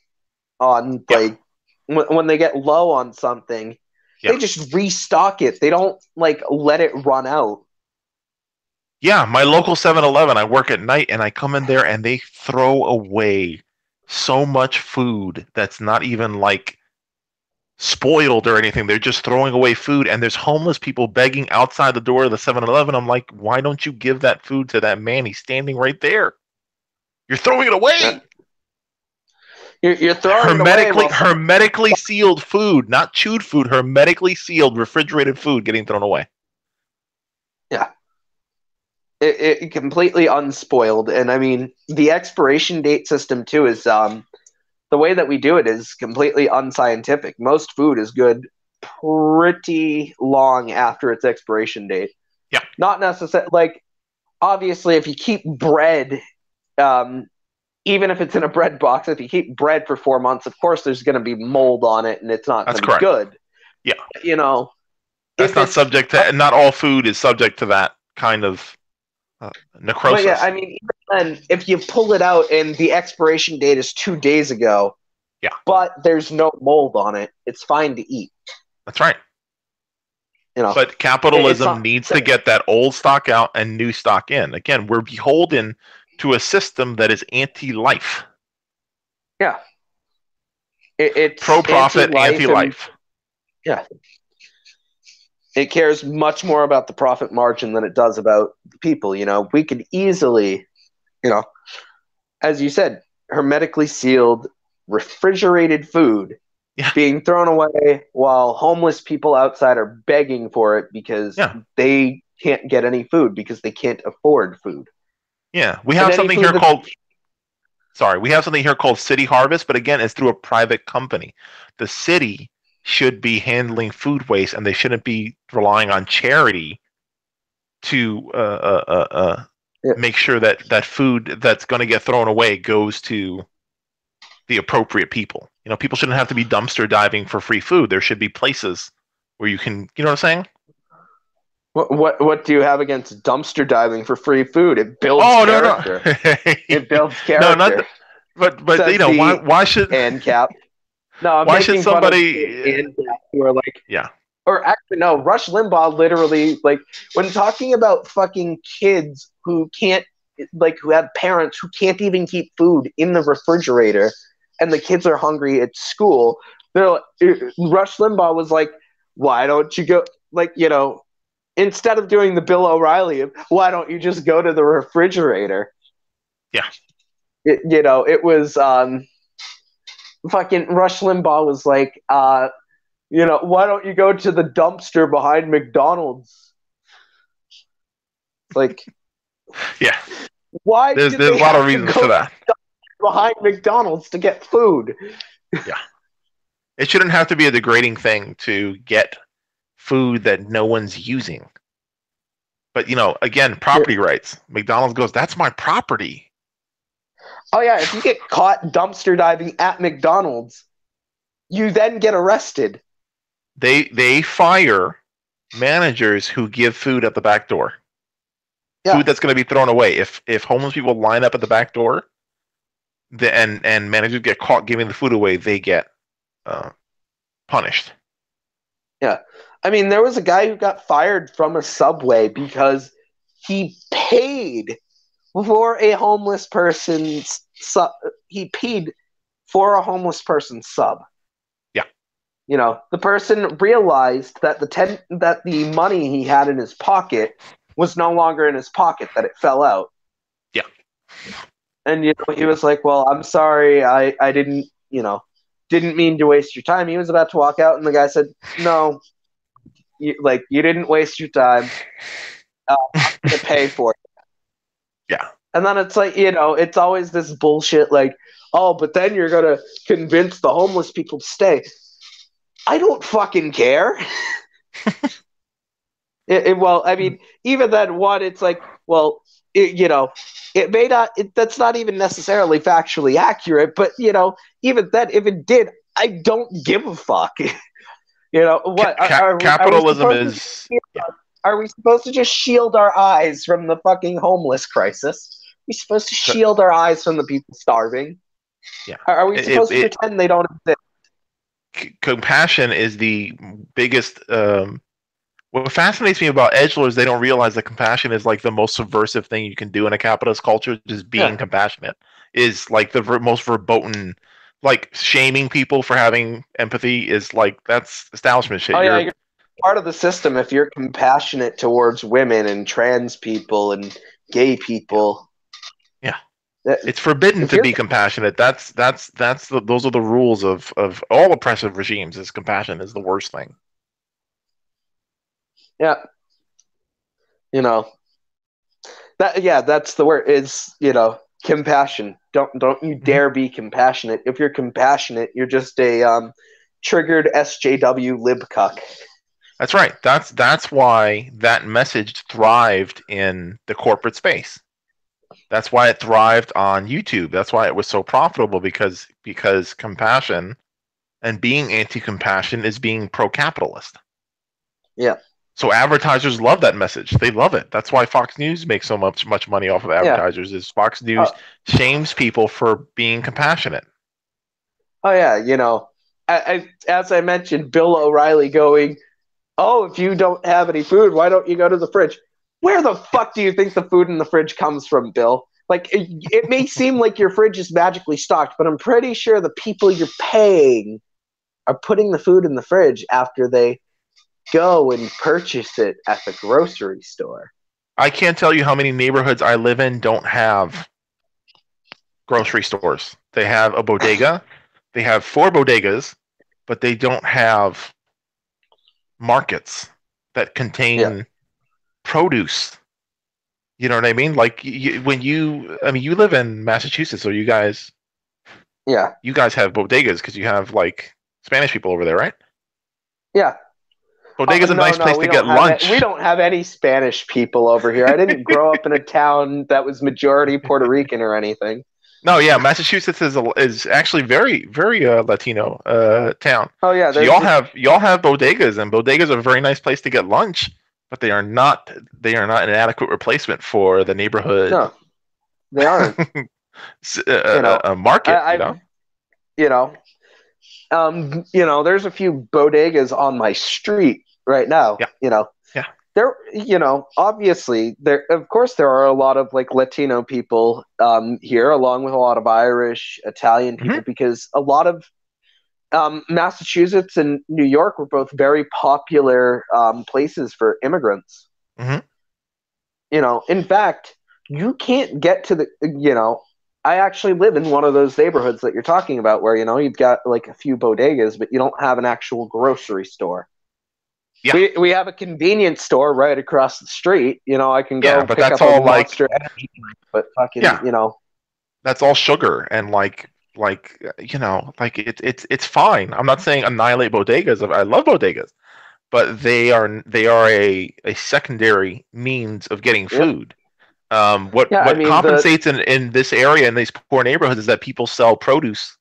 on Yeah, like when they get low on something, yeah. they just restock it. They don't like let it run out. Yeah, my local 7-Eleven, I work at night and I come in there and they throw away so much food that's not even like spoiled or anything. They're just throwing away food and there's homeless people begging outside the door of the 7-Eleven. I'm like, why don't you give that food to that man? He's standing right there. You're throwing it Yeah. away. You're throwing it away Hermetically while someone. hermetically sealed food, not chewed food, hermetically sealed refrigerated food getting thrown away. Yeah. It completely unspoiled, and I mean the expiration date system too is the way that we do it is completely unscientific. Most food is good pretty long after its expiration date. Yeah. Not necessarily like obviously if you keep bread, um, even if it's in a bread box, if you keep bread for 4 months, of course there's going to be mold on it and it's not That's going to be correct. good. Yeah. You know, That's if not it's subject to. Not all food is subject to that kind of but yeah, necrosis. I mean, even then, if you pull it out and the expiration date is 2 days ago, Yeah, but there's no mold on it, it's fine to eat. that's right. You know, But it's capitalism not. needs to get that old stock out and new stock in. Again, we're beholden to a system that is anti-life, Yeah, it's pro-profit, anti-life, and anti-life. yeah, it cares much more about the profit margin than it does about the people. You know, we could easily, you know, as you said, hermetically sealed, refrigerated food Yeah, being thrown away while homeless people outside are begging for it because yeah, they can't get any food because they can't afford food. yeah. We And have any something food here that, called we have something here called City Harvest, but again, it's through a private company. The city should be handling food waste, and they shouldn't be relying on charity to yeah, make sure that that food that's going to get thrown away goes to the appropriate people. You know, people shouldn't have to be dumpster diving for free food. There should be places where you can, you know what I'm saying? what do you have against dumpster diving for free food? It builds Oh no no, character. It builds no not, character. but you Says know the why should ANCAP. No, I'm why should making fun of the somebody? ANCAP who are like, Yeah or actually no, Rush Limbaugh literally like when talking about fucking kids who can't like who have parents who can't even keep food in the refrigerator and the kids are hungry at school. They're like, Rush Limbaugh was like, why don't you go like instead of doing the Bill O'Reilly, why don't you just go to the refrigerator? yeah It was fucking Rush Limbaugh was like, why don't you go to the dumpster behind McDonald's? Like, yeah. why did There's they a lot of have to reasons for go that. behind McDonald's to get food? Yeah, it shouldn't have to be a degrading thing to get food that no one's using. But you know, again, property rights. McDonald's goes, that's my property. Oh yeah, if you get caught dumpster diving at McDonald's, you then get arrested. They fire managers who give food at the back door. Yeah, Food that's going to be thrown away. If homeless people line up at the back door, and managers get caught giving the food away, they get uh, punished. yeah. I mean, there was a guy who got fired from a Subway because he paid for a homeless person's sub. He paid for a homeless person's sub. Yeah, The person realized that the money he had in his pocket was no longer in his pocket, that it fell out. yeah, And he was like, "Well, I'm sorry, I didn't mean to waste your time." He was about to walk out, and the guy said, "No, you didn't waste your time. I'm gonna pay for it." yeah. And then it's like, it's always this bullshit like, "Oh, but then you're gonna convince the homeless people to stay." I don't fucking care. Well, I mean, even then, it's like, well, it may not. That's not even necessarily factually accurate, but even then, if it did, I don't give a fuck. What are we Capitalism supposed to? is Are we supposed to just shield our eyes from the fucking homeless crisis? Are we supposed to shield our eyes from the people starving? yeah. Are we supposed to pretend they don't exist? Compassion is the biggest. What fascinates me about edgelords, they don't realize that compassion is like the most subversive thing you can do in a capitalist culture. Just being Yeah. compassionate is like the most verboten. Like shaming people for having empathy is like that's establishment shit. Oh yeah, you're part of the system if you're compassionate towards women and trans people and gay people. Yeah. That, It's forbidden if to you're be compassionate. Those are the rules of all oppressive regimes. Is compassion is the worst thing. yeah, you know that's the word is compassion. Don't you Mm-hmm. dare be compassionate. If you're compassionate, you're just a triggered SJW libcuck. That's right. That's why that message thrived in the corporate space. That's why it thrived on YouTube. That's why it was so profitable because compassion and being anti-compassion is being pro-capitalist. Yeah. So advertisers love that message. They love it. That's why Fox News makes so much money off of Yeah. advertisers. Is Fox News Oh, shames people for being compassionate. oh yeah. As I mentioned, Bill O'Reilly going, "Oh, if you don't have any food, why don't you go to the fridge?" Where the Yeah, fuck do you think the food in the fridge comes from, Bill? Like, it may seem like your fridge is magically stocked, but I'm pretty sure the people you're paying are putting the food in the fridge after they go and purchase it at the grocery store. I can't tell you how many neighborhoods I live in don't have grocery stores. They have a bodega. They have 4 bodegas, but they don't have markets that Yeah, contain produce. You know what I mean? Like I mean, you live in Massachusetts, so yeah, you guys have bodegas because you have like Spanish people over there, right? yeah. Bodega's a No, nice no, place to get we lunch. don't have any Spanish people over here. I didn't grow up in a town that was majority Puerto Rican or anything. No, yeah, Massachusetts is actually very Latino town. Oh yeah, So y'all have bodegas, and bodegas are a very nice place to get lunch, but they are not an adequate replacement for the neighborhood no, they aren't. You know, market. You I've know? you know, there's a few bodegas on my street right now. Yeah, yeah. Obviously of course there are a lot of like Latino people here, along with a lot of Irish, Italian Hmm. people, because a lot of Massachusetts and New York were both very popular places for immigrants. Hmm. In fact, you can't get to I actually live in one of those neighborhoods that you're talking about where, you've got like a few bodegas, but you don't have an actual grocery store. Yeah, We have a convenience store right across the street. I can yeah, go but pick that's up a all like Monster Energy drink, but fucking, yeah, that's all sugar and like it's fine. I'm not saying annihilate bodegas. I love bodegas, but they are a secondary means of getting yep. food. Yeah, I What mean compensates in this area in these poor neighborhoods is that people sell produce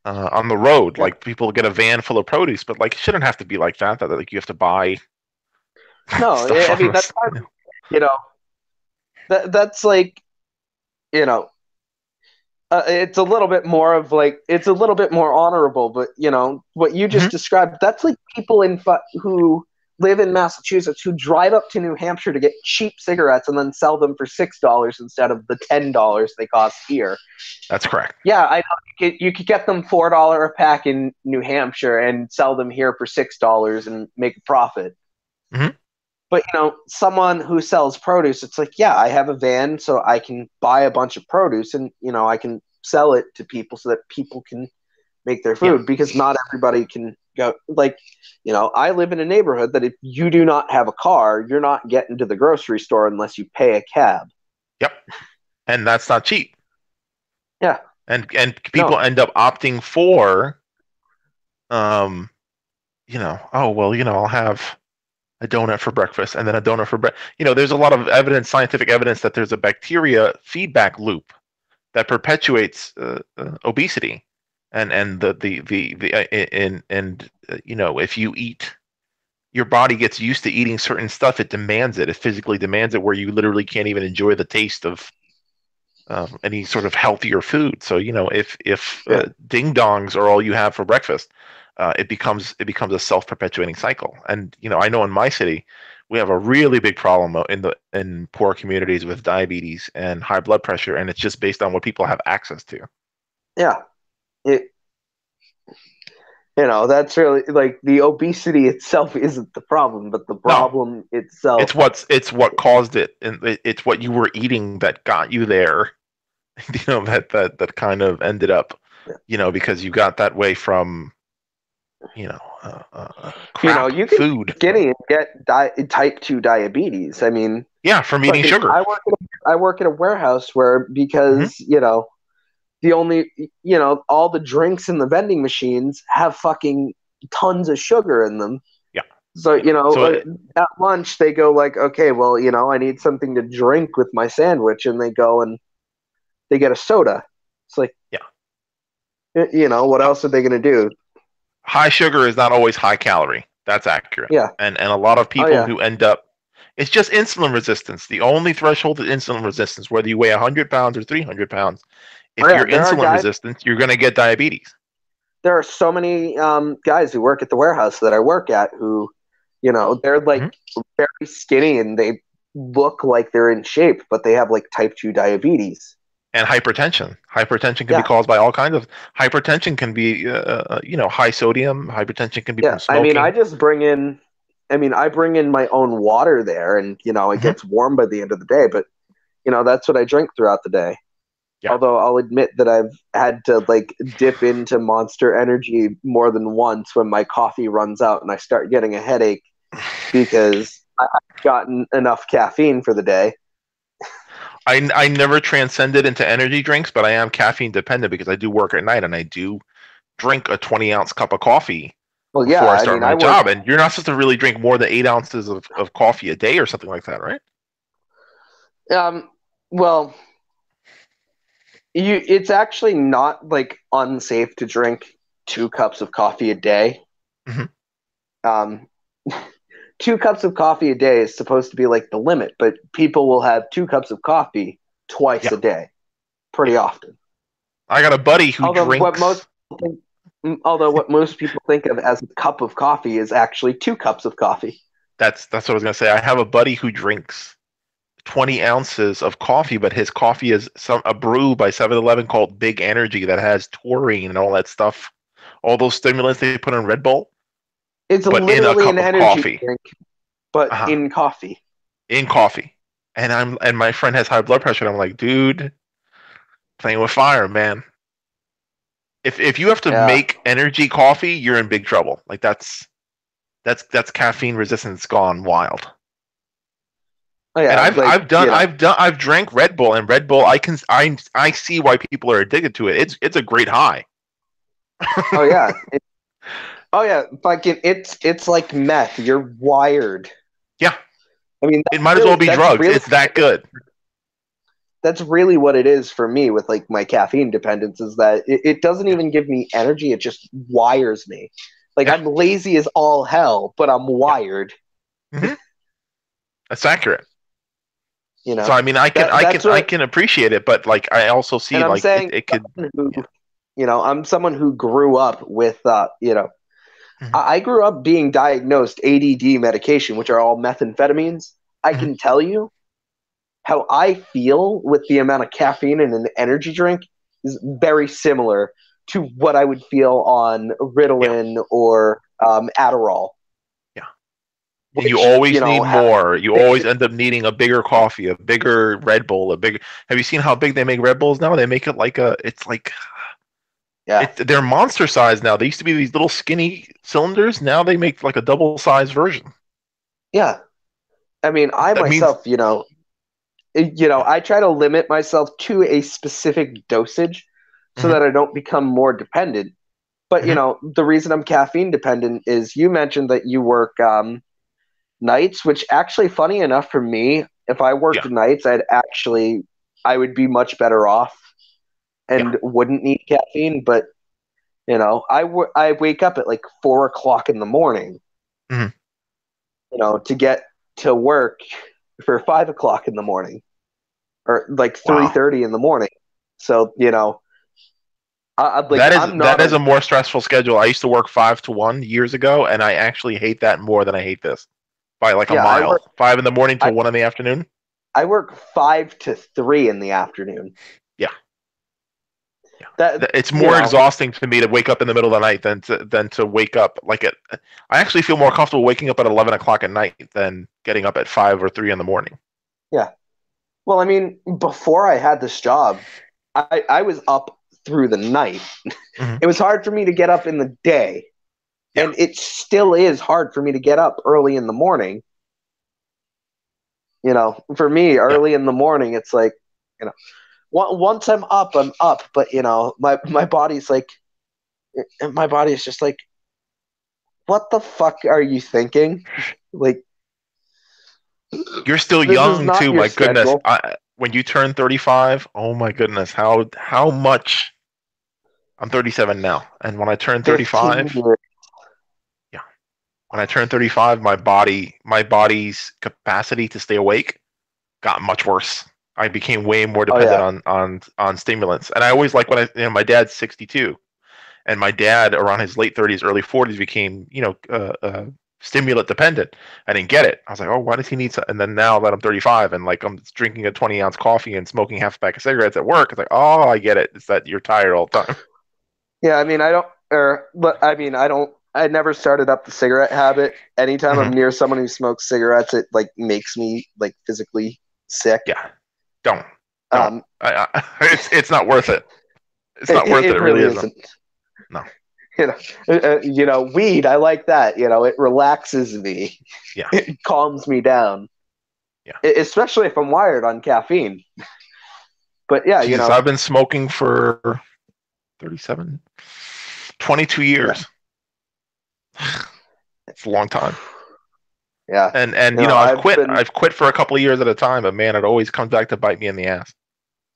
on the road. yeah. Like people get a van full of produce, but like it shouldn't have to be like that. That like you have to buy No, stuff I on mean that's this. you know that's like you know it's a little bit more of like it's a little bit more honorable, but what you just Hmm. described, that's like people who live in Massachusetts who drive up to New Hampshire to get cheap cigarettes and then sell them for $6 instead of the $10 they cost here. That's correct. Yeah, I know you could get them $4 a pack in New Hampshire and sell them here for $6 and make a profit. Hmm. But someone who sells produce, it's like, yeah, I have a van, so I can buy a bunch of produce, and I can sell it to people so that people can make their Yeah. food, because not everybody can go. Like, I live in a neighborhood that if you do not have a car, you're not getting to the grocery store unless you pay a cab. Yep. And that's not cheap. Yeah, And people no, end up opting for um oh well, I'll have a donut for breakfast and then a donut for there's a lot of evidence, scientific evidence that there's a bacteria feedback loop that perpetuates obesity and the if you eat, your body gets used to eating certain stuff. It physically demands it, where you literally can't even enjoy the taste of any sort of healthier food. So if yeah, ding dongs are all you have for breakfast, it becomes a self perpetuating cycle. And I know in my city we have a really big problem in poor communities with diabetes and high blood pressure, and it's just based on what people have access to. yeah. It, that's really like the obesity itself isn't the problem, but the No, problem itself. it's what caused it, and it's what you were eating that got you there. That kind of ended up, because you got that way from crap You can be food. skinny and get type 2 diabetes. I mean, Yeah, from eating fucking, sugar. I work at a warehouse where, Hmm. because the only all the drinks in the vending machines have fucking tons of sugar in them. Yeah, So yeah. So at lunch they go like, okay, well, I need something to drink with my sandwich, and they go and they get a soda. It's like, yeah, what else are they gonna do? high sugar is not always high calorie. That's accurate. Yeah. And a lot of Oh people yeah. who end up, it's just insulin resistance. The only threshold is insulin resistance, whether you weigh 100 pounds or 300 pounds. Oh If yeah. you're insulin resistant, you're going to get diabetes. There are so many guys who work at the warehouse that I work at who, they're like Mm-hmm. very skinny and they look like they're in shape, but they have like type 2 diabetes. And hypertension. Hypertension can be Yeah. caused by all kinds of. Hypertension can be, high sodium. Hypertension can be Yeah. from smoking. I bring in my own water there and, it Mm-hmm. gets warm by the end of the day, but, that's what I drink throughout the day. Yeah. Although I'll admit that I've had to like dip into Monster Energy more than once when my coffee runs out and I start getting a headache because I haven't gotten enough caffeine for the day. I never transcended into energy drinks, but I am caffeine dependent because I do work at night and I do drink a 20-ounce cup of coffee Well, yeah, before I I start mean, my I work. job. And you're not supposed to really drink more than 8 ounces of coffee a day or something like that, right? Um, well, it's actually not like unsafe to drink 2 cups of coffee a day. Mm-hmm. Um, 2 cups of coffee a day is supposed to be like the limit, but people will have 2 cups of coffee twice Yeah. a day, pretty Yeah. often. I got a buddy who Although what drinks. most although what most people think of as a cup of coffee is actually 2 cups of coffee. That's what I was gonna say. I have a buddy who drinks 20 ounces of coffee, but his coffee is a brew by 7-Eleven called Big Energy that has taurine and all that stuff, all those stimulants they put in Red Bull, It's but in a literally an cup of energy coffee. drink, but Uh-huh. in coffee. In coffee. And my friend has high blood pressure, and I'm like, dude, playing with fire, man. If you have to Yeah. make energy coffee, you're in big trouble. Like that's caffeine resistance gone wild. Oh And yeah, like, I've drank Red Bull, and Red Bull I see why people are addicted to it. It's a great high. oh yeah. Oh yeah, fucking it's like meth. You're wired. Yeah, I mean, it might as well be drugs. It's that good. that's really what it is for me with like my caffeine dependence is that it doesn't Yeah, even give me energy, it just wires me. Like yeah, I'm lazy as all hell, but I'm yeah. wired, Mm-hmm. That's accurate. you So know. I mean, That's I what can appreciate it, but like I also see and I'm like saying it could. someone who, Yeah. I'm someone who grew up with Mm-hmm. I grew up being diagnosed ADD medication, which are all methamphetamines. I Mm-hmm. can tell you how I feel with the amount of caffeine in an energy drink is very similar to what I would feel on Yeah. Ritalin or Adderall, Yeah. And you which, always need have more. You always end up needing a bigger coffee, a bigger Red Bull, a bigger. Have you seen how big they make Red Bulls now? They make it like a. It's like yeah, they're monster size now. They used to be these little skinny cylinders. Now they make like a double size version. yeah. I mean, I That means myself, yeah. I try to limit myself to a specific dosage so Mm-hmm. that I don't become more dependent. But, Mm-hmm. the reason I'm caffeine dependent is you mentioned that you work nights, which actually, funny enough for me, if I worked Yeah. nights, I would be much better off Yeah. and wouldn't need caffeine. But I wake up at like 4 o'clock in the morning, Mm-hmm. to get to work for 5 o'clock in the morning or like three Wow. thirty in the morning. So like I'm That not is a a more stressful schedule. I used to work 5 to 1 years ago, and I actually hate that more than I hate this by like a yeah mile. 5 in the morning to I, 1 in the afternoon. I work 5 to 3 in the afternoon. Yeah. That It's more exhausting to me to wake up in the middle of the night than to wake up like at. I actually feel more comfortable waking up at 11 o'clock at night than getting up at 5 or 3 in the morning. yeah. Well, I mean, before I had this job, I was up through the night. Mm-hmm. It was hard for me to get up in the day, Yeah, and it still is hard for me to get up early in the morning. For me, yeah. early in the morning, it's like, once I'm up, I'm up. But my body's just like, what the fuck are you thinking? Like, You're still this is young not too. your My goodness, schedule. when you turn 35, oh my goodness, how much? I'm 37 now, and when I turn 15 35, years. yeah, when I turned 35, my body's capacity to stay awake got much worse. I became way more Oh dependent yeah. on stimulants. And I always like when my dad's 62, and my dad around his late 30s, early 40s became stimulant dependent. I didn't get it. I was like, oh, why does he need so? And then now that I'm 35 and like I'm drinking a 20-ounce coffee and smoking half a pack of cigarettes at work, it's like, oh, I get it. It's that you're tired all the time. Yeah, I mean, I don't, or, but I mean, I don't, I never started up the cigarette habit. Anytime I'm Mm-hmm. near someone who smokes cigarettes, it like makes me like physically sick. Yeah, don't don't. Um, It's not worth it. It's it, not worth it. it It really really isn't. isn't. No. Weed, I like that. It relaxes me. Yeah. It calms me down, Yeah. especially if I'm wired on caffeine. But yeah, Jesus, I've been smoking for 37, 22 yeah, years. It's a long time. yeah. And I've I've quit. been, I've quit for a couple of years at a time, but man, it always comes back to bite me in the ass.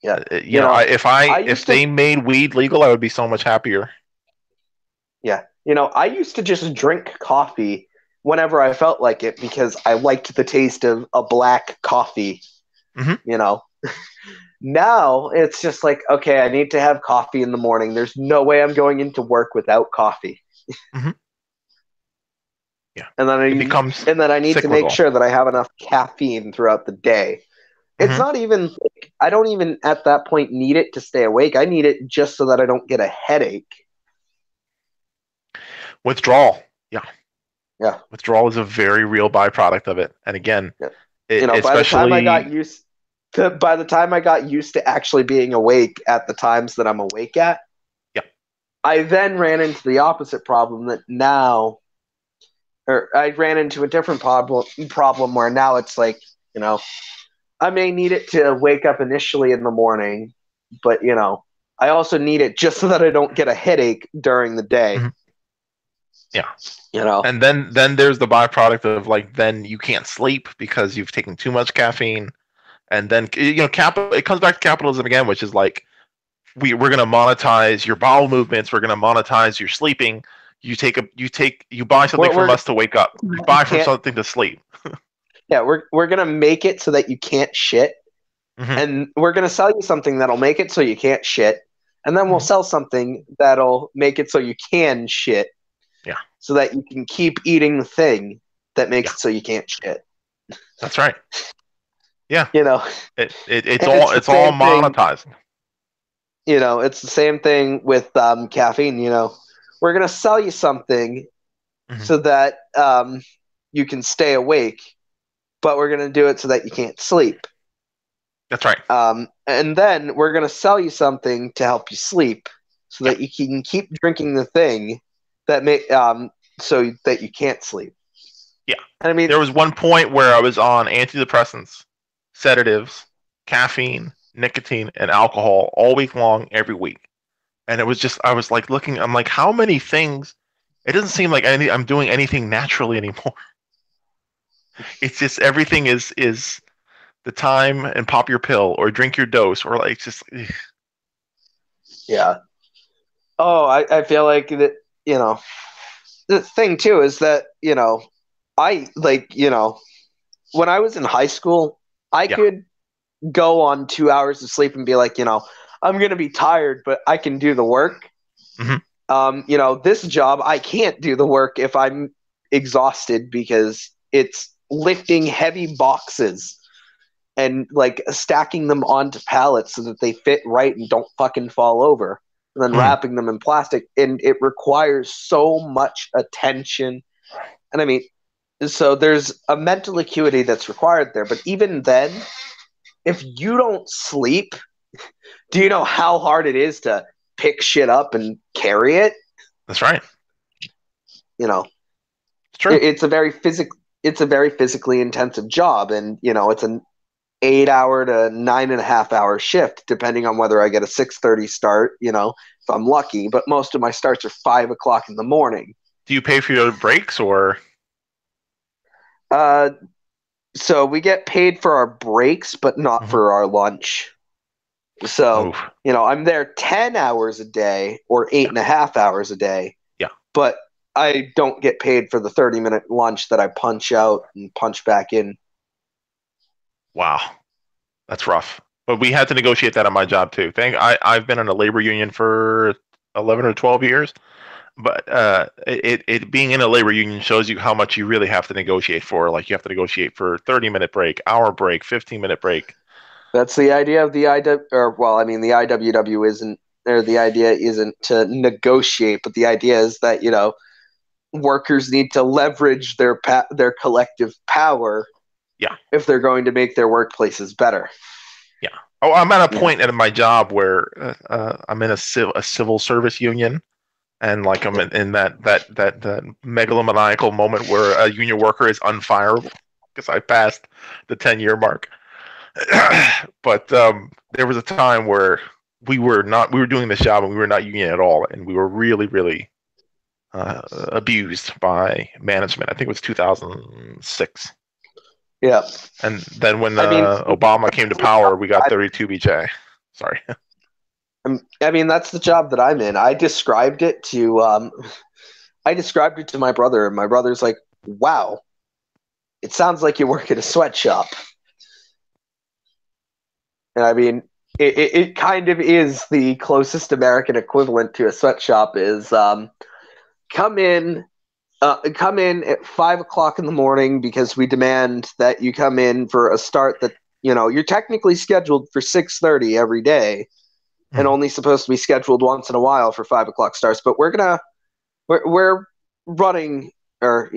yeah. I If used to, they made weed legal, I would be so much happier. yeah. I used to just drink coffee whenever I felt like it because I liked the taste of a black coffee. Hmm. You know, now it's just like, okay, I need to have coffee in the morning. There's no way I'm going into work without coffee. Hmm. Yeah, And then it becomes I need to make cyclical. sure that I have enough caffeine throughout the day. It's Hmm. not even like, I don't even at that point need it to stay awake. I need it just so that I don't get a headache. Withdrawal. Yeah, Yeah. withdrawal is a very real byproduct of it. And again, Yeah. it By the time I got especially used by the time I got used to actually being awake at the times that I'm awake at, yeah. I then ran into the opposite problem that now or I ran into a different problem where now it's like, you know, I may need it to wake up initially in the morning, but I also need it just so that I don't get a headache during the day. Mhm. Yeah. You know, And then there's the byproduct of like then you can't sleep because you've taken too much caffeine. And then capital it comes back to capitalism again, which is like we're going to monetize your bowel movements, we're going to monetize your sleeping. You buy something from we're us to wake up. You buy from can't. something to sleep. Yeah, we're gonna make it so that you can't shit, Hmm. and we're gonna sell you something that'll make it so you can't shit, and then we'll Hmm. sell something that'll make it so you can shit, Yeah. so that you can keep eating the thing that makes Yeah. it so you can't shit. That's right. Yeah. You know, It's and it's all the it's all same thing. monetized. It's the same thing with caffeine. We're gonna sell you something Hmm. so that you can stay awake, but we're gonna do it so that you can't sleep. That's right. And then we're gonna sell you something to help you sleep, so Yeah. that you can keep drinking the thing that may so that you can't sleep. Yeah. And I mean, There was one point where I was on antidepressants, sedatives, caffeine, nicotine, and alcohol all week long, every week. And it was just, I was like looking, I'm like, how many things? It doesn't seem like I'm doing anything naturally anymore. It's just everything is the time and pop your pill or drink your dose or like just yeah. Oh, I feel like that. The thing too is that I like when I was in high school, I yeah. could go on 2 hours of sleep and be like, I'm gonna be tired, but I can do the work. Hmm. This job I can't do the work if I'm exhausted because it's lifting heavy boxes and like stacking them onto pallets so that they fit right and don't fucking fall over. And then Hmm. wrapping them in plastic. And it requires so much attention. And I mean, so there's a mental acuity that's required there. But even then, if you don't sleep, do you know how hard it is to pick shit up and carry it? That's right. You know, It's true. it's a very physically intensive job, and it's an 8 hour to 9.5 hour shift, depending on whether I get a 6:30 start. If I'm lucky, but most of my starts are 5 o'clock in the morning. Do you pay for your breaks or? Uh, so we get paid for our breaks, but not Mhm. for our lunch. So, Oh, I'm there 10 hours a day or eight yeah, and a half hours a day, yeah. but I don't get paid for the 30-minute lunch that I punch out and punch back in. Wow, that's rough. But we had to negotiate that on my job too. I've been in a labor union for 11 or 12 years, but it being in a labor union shows you how much you really have to negotiate for. Like you have to negotiate for 30-minute break, hour break, 15-minute break. That's the idea of the IW, or well, I mean, the IWW isn't, or the idea isn't to negotiate, but the idea is that workers need to leverage their collective power Yeah, if they're going to make their workplaces better. yeah. Oh, I'm at a Yeah, point in my job where I'm in a civil service union, and like I'm in that megalomaniacal moment where a union worker is unfireable because I passed the 10-year mark. But there was a time where we were doing this job and we were not union at all, and we were really abused by management. I think it was 2006. yeah. And then when I mean, Obama came to power, we got 32 BJ. Sorry. I mean, that's the job that I'm in. I described it to my brother, and my brother's like, "Wow, it sounds like you work at a sweatshop." And I mean, it kind of is the closest American equivalent to a sweatshop. Is come in, come in at 5 o'clock in the morning because we demand that you come in for a start that you're technically scheduled for 6:30 every day, and Mm. only supposed to be scheduled once in a while for 5 o'clock starts. But we're running, or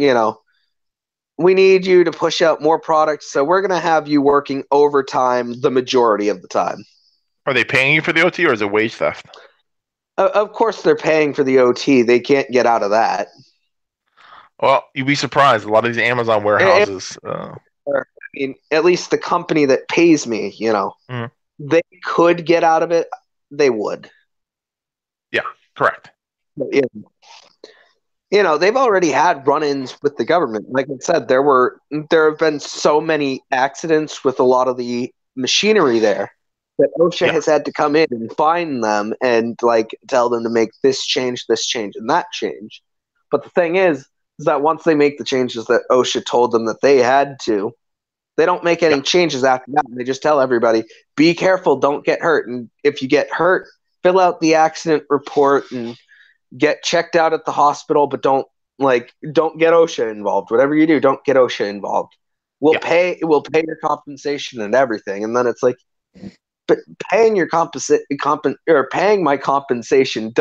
we need you to push out more products, so we're gonna have you working overtime the majority of the time. Are they paying you for the OT or is it wage theft? Of course, they're paying for the OT. They can't get out of that. Well, you'd be surprised. A lot of these Amazon And, warehouses. I mean, at least the company that pays me, Mm, they could get out of it. They would. yeah, correct. But, they've already had run-ins with the government. Like I said, there have been so many accidents with a lot of the machinery there that OSHA Yeah, has had to come in and find them and like tell them to make this change, and that change. But the thing is that once they make the changes that OSHA told them that they had to, they don't make yeah, any changes after that. They just tell everybody, be careful, don't get hurt. And if you get hurt, fill out the accident report and get checked out at the hospital, but don't get OSHA involved. Whatever you do, don't get OSHA involved. We'll yeah. pay we'll pay your compensation and everything. And then it's like, but paying my compensation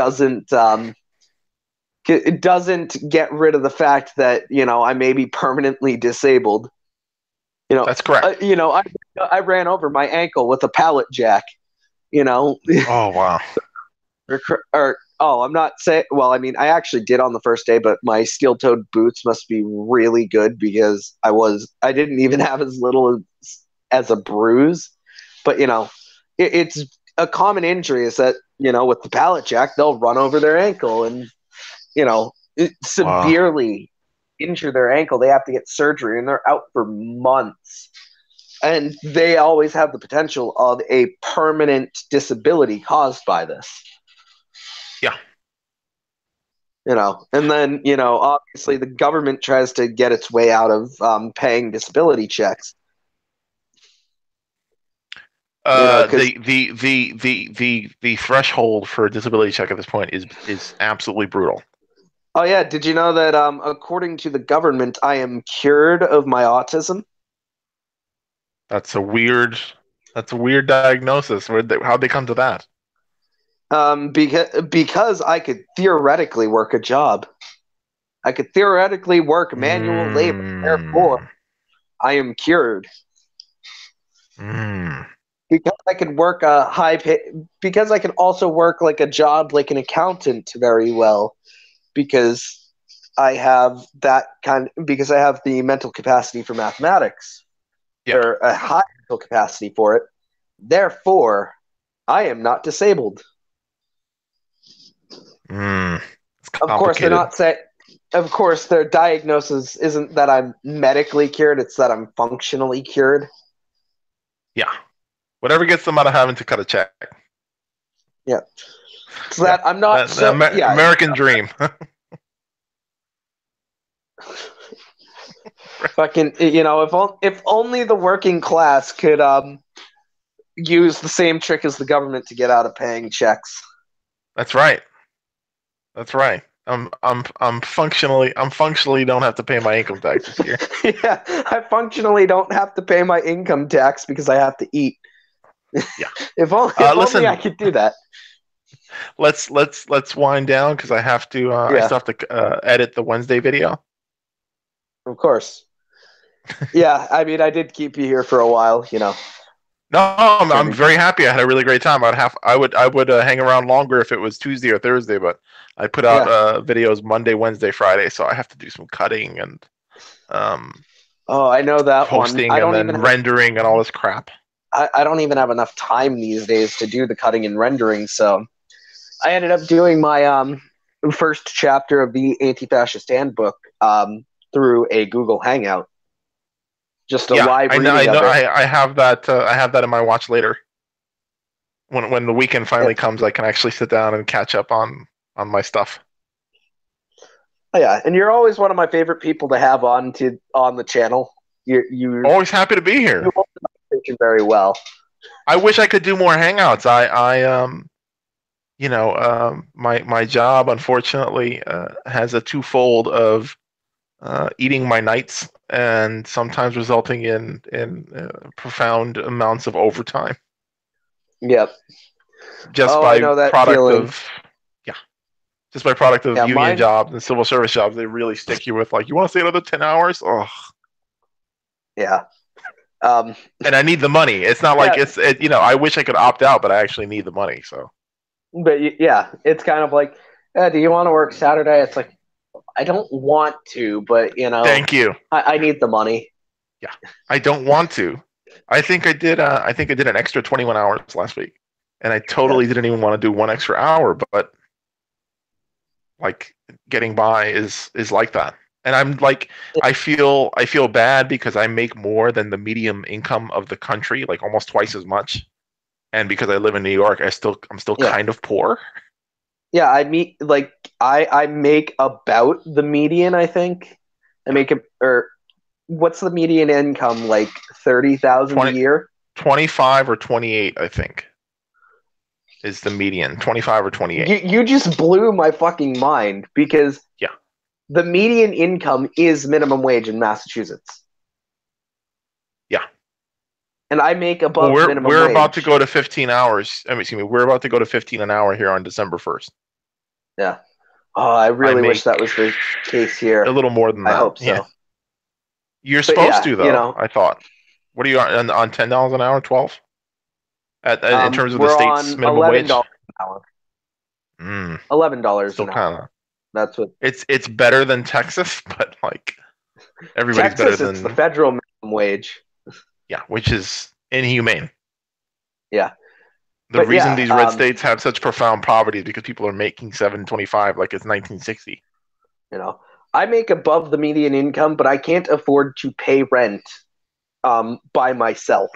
it doesn't get rid of the fact that I may be permanently disabled. That's correct. I ran over my ankle with a pallet jack. You know, Oh wow. or oh, I'm not saying. Well, I mean, I actually did on the first day, but my steel-toed boots must be really good because I didn't even have as little as a bruise. But it's a common injury is that with the pallet jack they'll run over their ankle and Wow. severely injure their ankle. They have to get surgery and they're out for months. And they always have the potential of a permanent disability caused by this. Yeah, And then obviously the government tries to get its way out of paying disability checks. Because the threshold for a disability check at this point is absolutely brutal. oh yeah, did you know that according to the government, I am cured of my autism? That's a weird that's a weird diagnosis. How'd they come to that? Because I could theoretically work a job. I could theoretically work manual labor. Therefore, Mm, I am cured. mm, Because I could work because I can also work like a job like an accountant very well because because I have the mental capacity for mathematics yeah. or a high mental capacity for it. Therefore, I am not disabled. Mm, it's Of course, they're complicated. not saying. Of course, their diagnosis isn't that I'm medically cured; it's that I'm functionally cured. Yeah. Whatever gets them out of having to cut a check. Yeah, so Yeah. that I'm not The so yeah. American dream. Fucking, if only the working class could use the same trick as the government to get out of paying checks. That's right. That's right. I'm functionally don't have to pay my income tax this year. Yeah, I functionally don't have to pay my income tax because I have to eat. Yeah. If only I Listen, could do that. let's wind down because I Yeah, still have to edit the Wednesday video. of course. Yeah, I mean, I did keep you here for a while, No, I'm turning. very happy. I had a really great time. I would hang around longer if it was Tuesday or Thursday, but I put out Yeah. videos Monday, Wednesday, Friday, so I have to do some cutting and um, Oh, I know that one. posting and then rendering and all this crap. I don't even have enough time these days to do the cutting and rendering, so I ended up doing my first chapter of the Anti-Fascist Handbook through a Google Hangout, just a Yeah, live I know. I reading know. of it. I have that. I have that in my watch later. When the weekend finally comes, I can actually sit down and catch up on my stuff. Oh, yeah, and you're always one of my favorite people to have on the channel. You Always happy to be you here. hold the conversation very well. I wish I could do more hangouts. My job unfortunately has a twofold of eating my nights and sometimes resulting in profound amounts of overtime Yep. just Oh, I by know that product feeling. of yeah just by product of Yeah, union mine. jobs and civil service jobs. They really stick you with like, you want to stay another 10 hours. Oh, Yeah. Um. and I need the money. It's not like Yeah, I wish I could opt out, but I actually need the money. So but yeah, it's kind of like, do you want to work Saturday? It's like I don't want to, but thank you. I need the money. Yeah, I don't want to. I think I did an extra 21 hours last week, and I Yeah. totally didn't even want to do one extra hour, but like getting by is like that. And I'm like, I feel bad because I make more than the medium income of the country, like almost twice as much. And because I live in New York, I'm still Yeah. kind of poor. Yeah, I make about the median, I think. I Yeah, make it or what's the median income, like 30,000 a 20, year? 25 or 28, I think, is the median. 25 or 28. You just blew my fucking mind because Yeah, the median income is minimum wage in Massachusetts. yeah. And I make Well, above we're minimum we're about to wage. go to 15 hours. I mean, excuse me, we're about to go to 15 an hour here on December 1st. Yeah. Oh, I I really wish make that was the case a here. little more than I that. hope Yeah, so. you're But supposed yeah, to though. I thought. What are you on $10 an hour? 12 in terms of the we're state's on minimum wage. $11 an hour. Mm, $11 still an hour. kind of. That's what It's better than Texas, but like everybody's better Texas, it's the than federal minimum wage. yeah, which is inhumane. Yeah. The But reason yeah, these red states have such profound poverty is because people are making 725 like it's 1960. you know, I make above the median income, but I can't afford to pay rent by myself.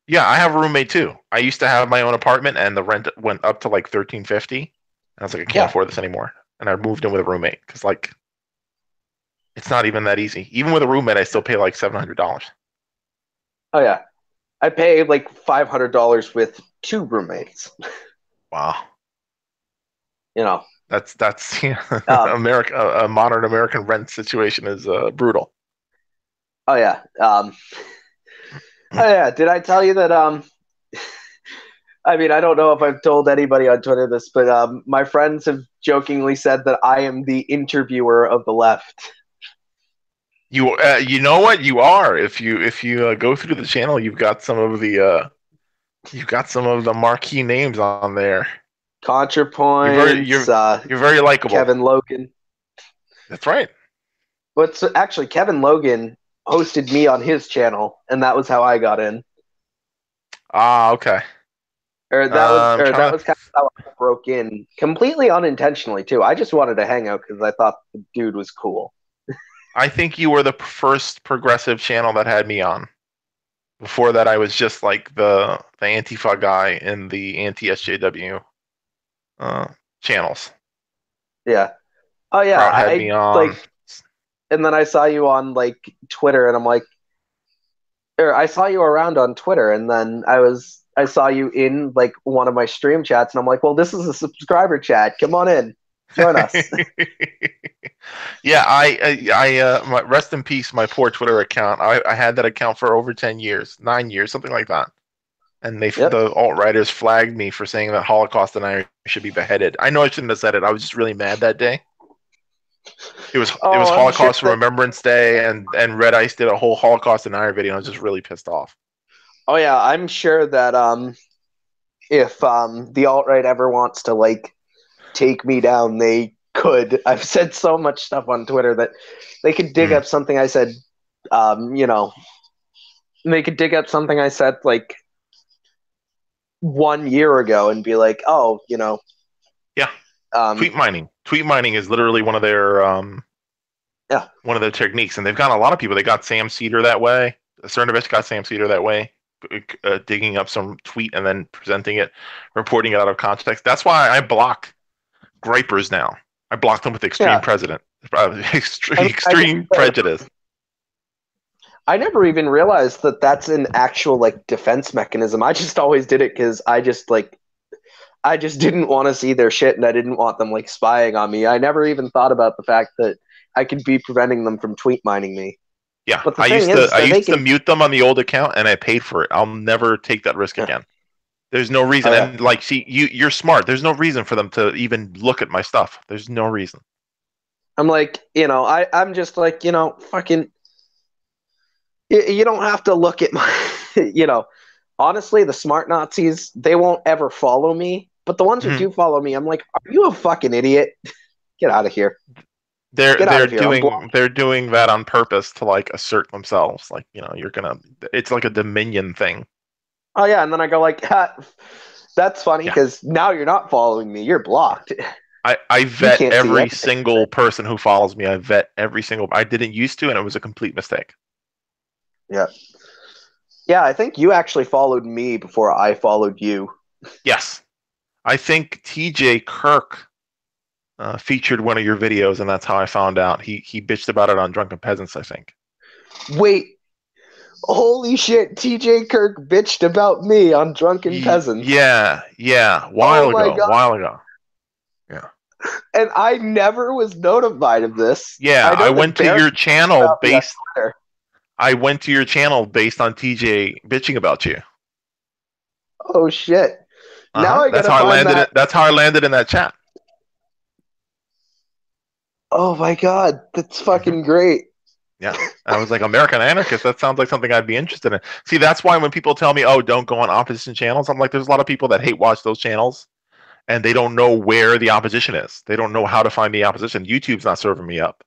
Yeah, I have a roommate too. I used to have my own apartment and the rent went up to like 1350. And I was like, I can't Yeah. afford this anymore. And I moved in with a roommate because like it's not even that easy. Even with a roommate, I still pay like $700. Oh yeah. I pay like $500 with two roommates. Wow, You know. that's yeah, Um. America. A modern American rent situation is brutal. Oh yeah. Oh yeah. Did I tell you that? I mean, I don't know if I've told anybody on Twitter this, but my friends have jokingly said that I am the interviewer of the left. You know what you are if you go through the channel, you've got some of the marquee names on there. You're very ContraPoints, you're you're very likable. Kevin Logan. That's right. But so, actually, Kevin Logan hosted me on his channel, and that was how I got in. Ah, okay. I'm Or that trying to. was kind of how I broke in, completely unintentionally too. I just wanted to hang out because I thought the dude was cool. I think you were the first progressive channel that had me on. Before that, I was just like the Antifa guy in the anti SJW uh, channels. Yeah. Oh yeah. Kraut had me I like on. and then I saw you on like Twitter, and I'm like, or I saw you around on Twitter, and then I saw you in like one of my stream chats, and I'm like, well, this is a subscriber chat. Come on in, join us. Yeah, rest in peace, my poor Twitter account. I had that account for over 10 years, 9 years, something like that. And Yep. the alt writers flagged me for saying that Holocaust deniers should be beheaded. I know I shouldn't have said it. I was just really mad that day. It was Oh, I'm sure Holocaust that. Remembrance Day, and Red Ice did a whole Holocaust denier video. And I was just really pissed off. Oh yeah, I'm sure that if the alt right ever wants to like take me down, they could. I've said so much stuff on Twitter that they could dig Mm. up something I said. You know, they could dig up something I said like 1 year ago and be like, oh, Yeah, um, tweet mining is literally yeah, one of their techniques, and they've got a lot of people. They got Sam Cedar that way. Cernovich got Sam Cedar that way, digging up some tweet and then presenting it, reporting it out of context. That's why I block gripers now. I block them with extreme yeah. president, I mean, extreme prejudice. I never even realized that that's an actual like defense mechanism. I just always did it because I just didn't want to see their shit and I didn't want them like spying on me. I never even thought about the fact that I could be preventing them from tweet mining me. Yeah, But the thing is, I they're used to making. mute them on the old account, and I paid for it. I'll never take that risk Yeah. again. There's no reason, Oh yeah. and like, see, you're smart. There's no reason for them to even look at my stuff. There's no reason. I'm like, I'm just like, fucking. You don't have to look at my, honestly, the smart Nazis, they won't ever follow me. But the ones who Mm-hmm. do follow me, I'm like, are you a fucking idiot? Get out of here. Get out of here. I'm blocked. They're doing that on purpose to like assert themselves. Like, you're gonna. It's like a Dominion thing. Oh yeah, and then I go like, that's funny Yeah, because now you're not following me. You're blocked. I You vet can't see every anything. single person who follows me. I vet every single. I didn't used to, and it was a complete mistake. Yeah. Yeah, I think you actually followed me before I followed you. Yes, I think T.J. Kirk featured one of your videos, and that's how I found out. He bitched about it on Drunken Peasants, I think. Wait, holy shit! TJ Kirk bitched about me on Drunken Peasants. Yeah, Oh my god! while ago. Yeah, And I never was notified of this. yeah. I know that Barry about me on Twitter. I went to your channel based on TJ bitching about you. Oh shit! Uh Now huh. I That's gotta how I find landed that. it. That's how I landed in that chat. Oh my god, that's Hmm. fucking great. Yeah. I was like, American Anarchist, that sounds like something I'd be interested in. See, that's why when people tell me, oh, don't go on opposition channels, I'm like, there's a lot of people that hate watch those channels and they don't know where the opposition is. They don't know how to find the opposition. YouTube's not serving me up.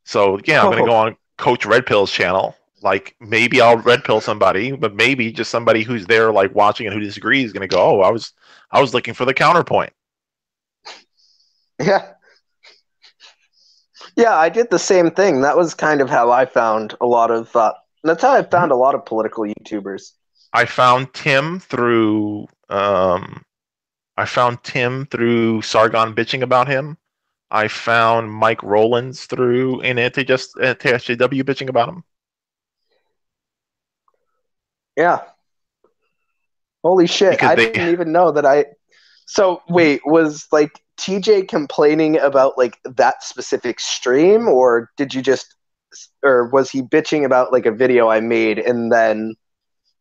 So, yeah, I'm going to go Oh on Coach Red Pill's channel. Like, maybe I'll red pill somebody, but maybe just somebody who's there, like, watching and who disagrees is going to go, oh, I was looking for the counterpoint. yeah, yeah. I did the same thing. That was kind of how I found a lot of. That's how I Mm-hmm. found a lot of political YouTubers. I found Tim through Sargon bitching about him. I found Mike Rowlands through an anti-SJW bitching about him. Yeah. Holy shit! Because I they didn't even know that I. So wait, was like TJ complaining about like that specific stream, or did you just, or was he bitching about like a video I made and then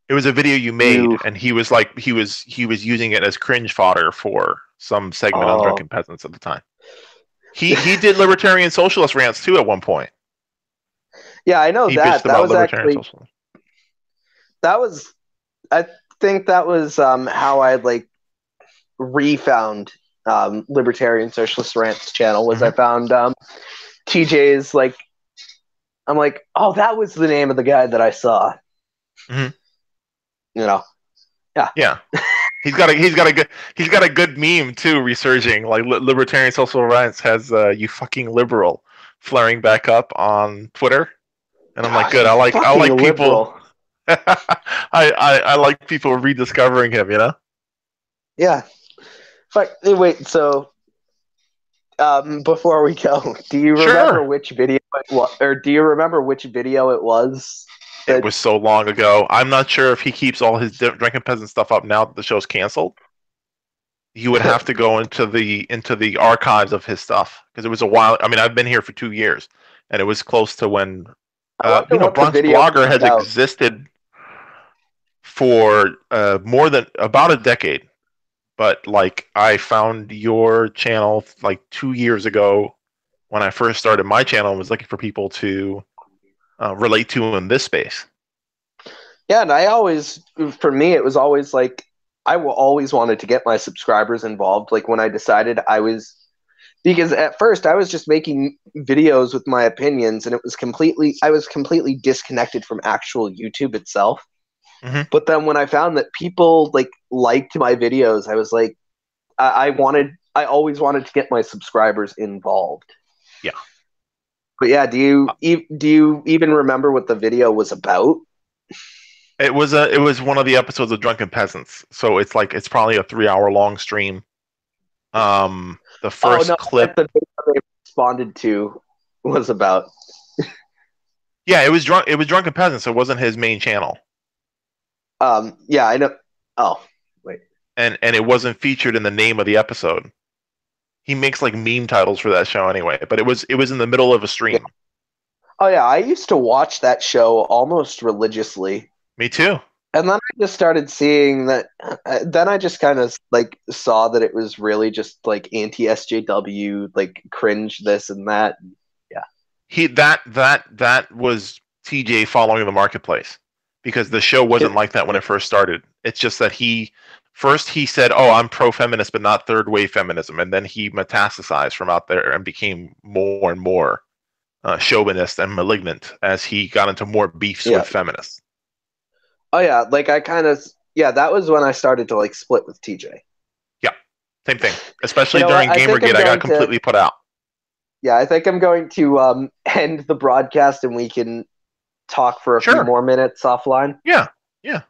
it was a video you made, you? and he was like he was using it as cringe fodder for some segment on Oh, Drunken Peasants at the time. He did libertarian socialist rants too at one point. yeah, I know He bitched that. That about was libertarian actually socialism. that was. I think that was how I like refound Libertarian Socialist Rants channel. Was I Mm-hmm. found TJ's like. I'm like, oh, that was the name of the guy that I saw. Mm-hmm. You know, yeah. Yeah. He's got a good meme too resurging, like libertarian social rights has you fucking liberal flaring back up on Twitter, and I'm like, God, good. you I fucking like people. liberal. I like people rediscovering him. Yeah. But wait, so before we go, do you remember Sure. which video What, or do you remember which video it was? It That was so long ago. I'm not sure if he keeps all his Drunken Peasant stuff up now that the show's canceled. You would have to go into the archives of his stuff because it was a while. I mean, I've been here for 2 years, and it was close to when I wonder what the Bronx video Blogger was has about. existed for more than about a decade. But like, I found your channel like 2 years ago when I first started my channel and was looking for people to relate to in this space. Yeah, and I always, for me, it was always like always wanted to get my subscribers involved. Like when I decided I was, because at first I was just making videos with my opinions, and I was completely disconnected from actual YouTube itself. Mm-hmm. But then when I found that people like liked my videos, I was like, I always wanted to get my subscribers involved. Yeah. But yeah, do you even remember what the video was about? It was one of the episodes of Drunken Peasants. So it's probably a 3 hour long stream. The Oh first no, like clip, the video they responded to was about. yeah, it was Drunken Peasants. So it wasn't his main channel, Yeah, I know. Oh, wait. and it wasn't featured in the name of the episode. He makes like meme titles for that show anyway, but it was in the middle of a Yeah. stream. Oh yeah, I used to watch that show almost religiously. Me too. And then I just started seeing that. Then I just kind of like saw that it was really just like anti SJW, like cringe this and that. Yeah, He that was TJ following the marketplace because the show wasn't it, like that when it first started. It's just that he said, "Oh, I'm pro-feminist, but not third-wave feminism," and then he metastasized from out there and became more and more chauvinist and malignant as he got into more beefs yeah. with feminists. Oh yeah, like I kind of yeah. That was when I started to like split with TJ. Yeah, same thing. You Especially know what? during Gamergate, I got completely put out. Yeah, I think I'm going to end the broadcast and we can talk for a few Sure. more minutes offline. Yeah. Yeah.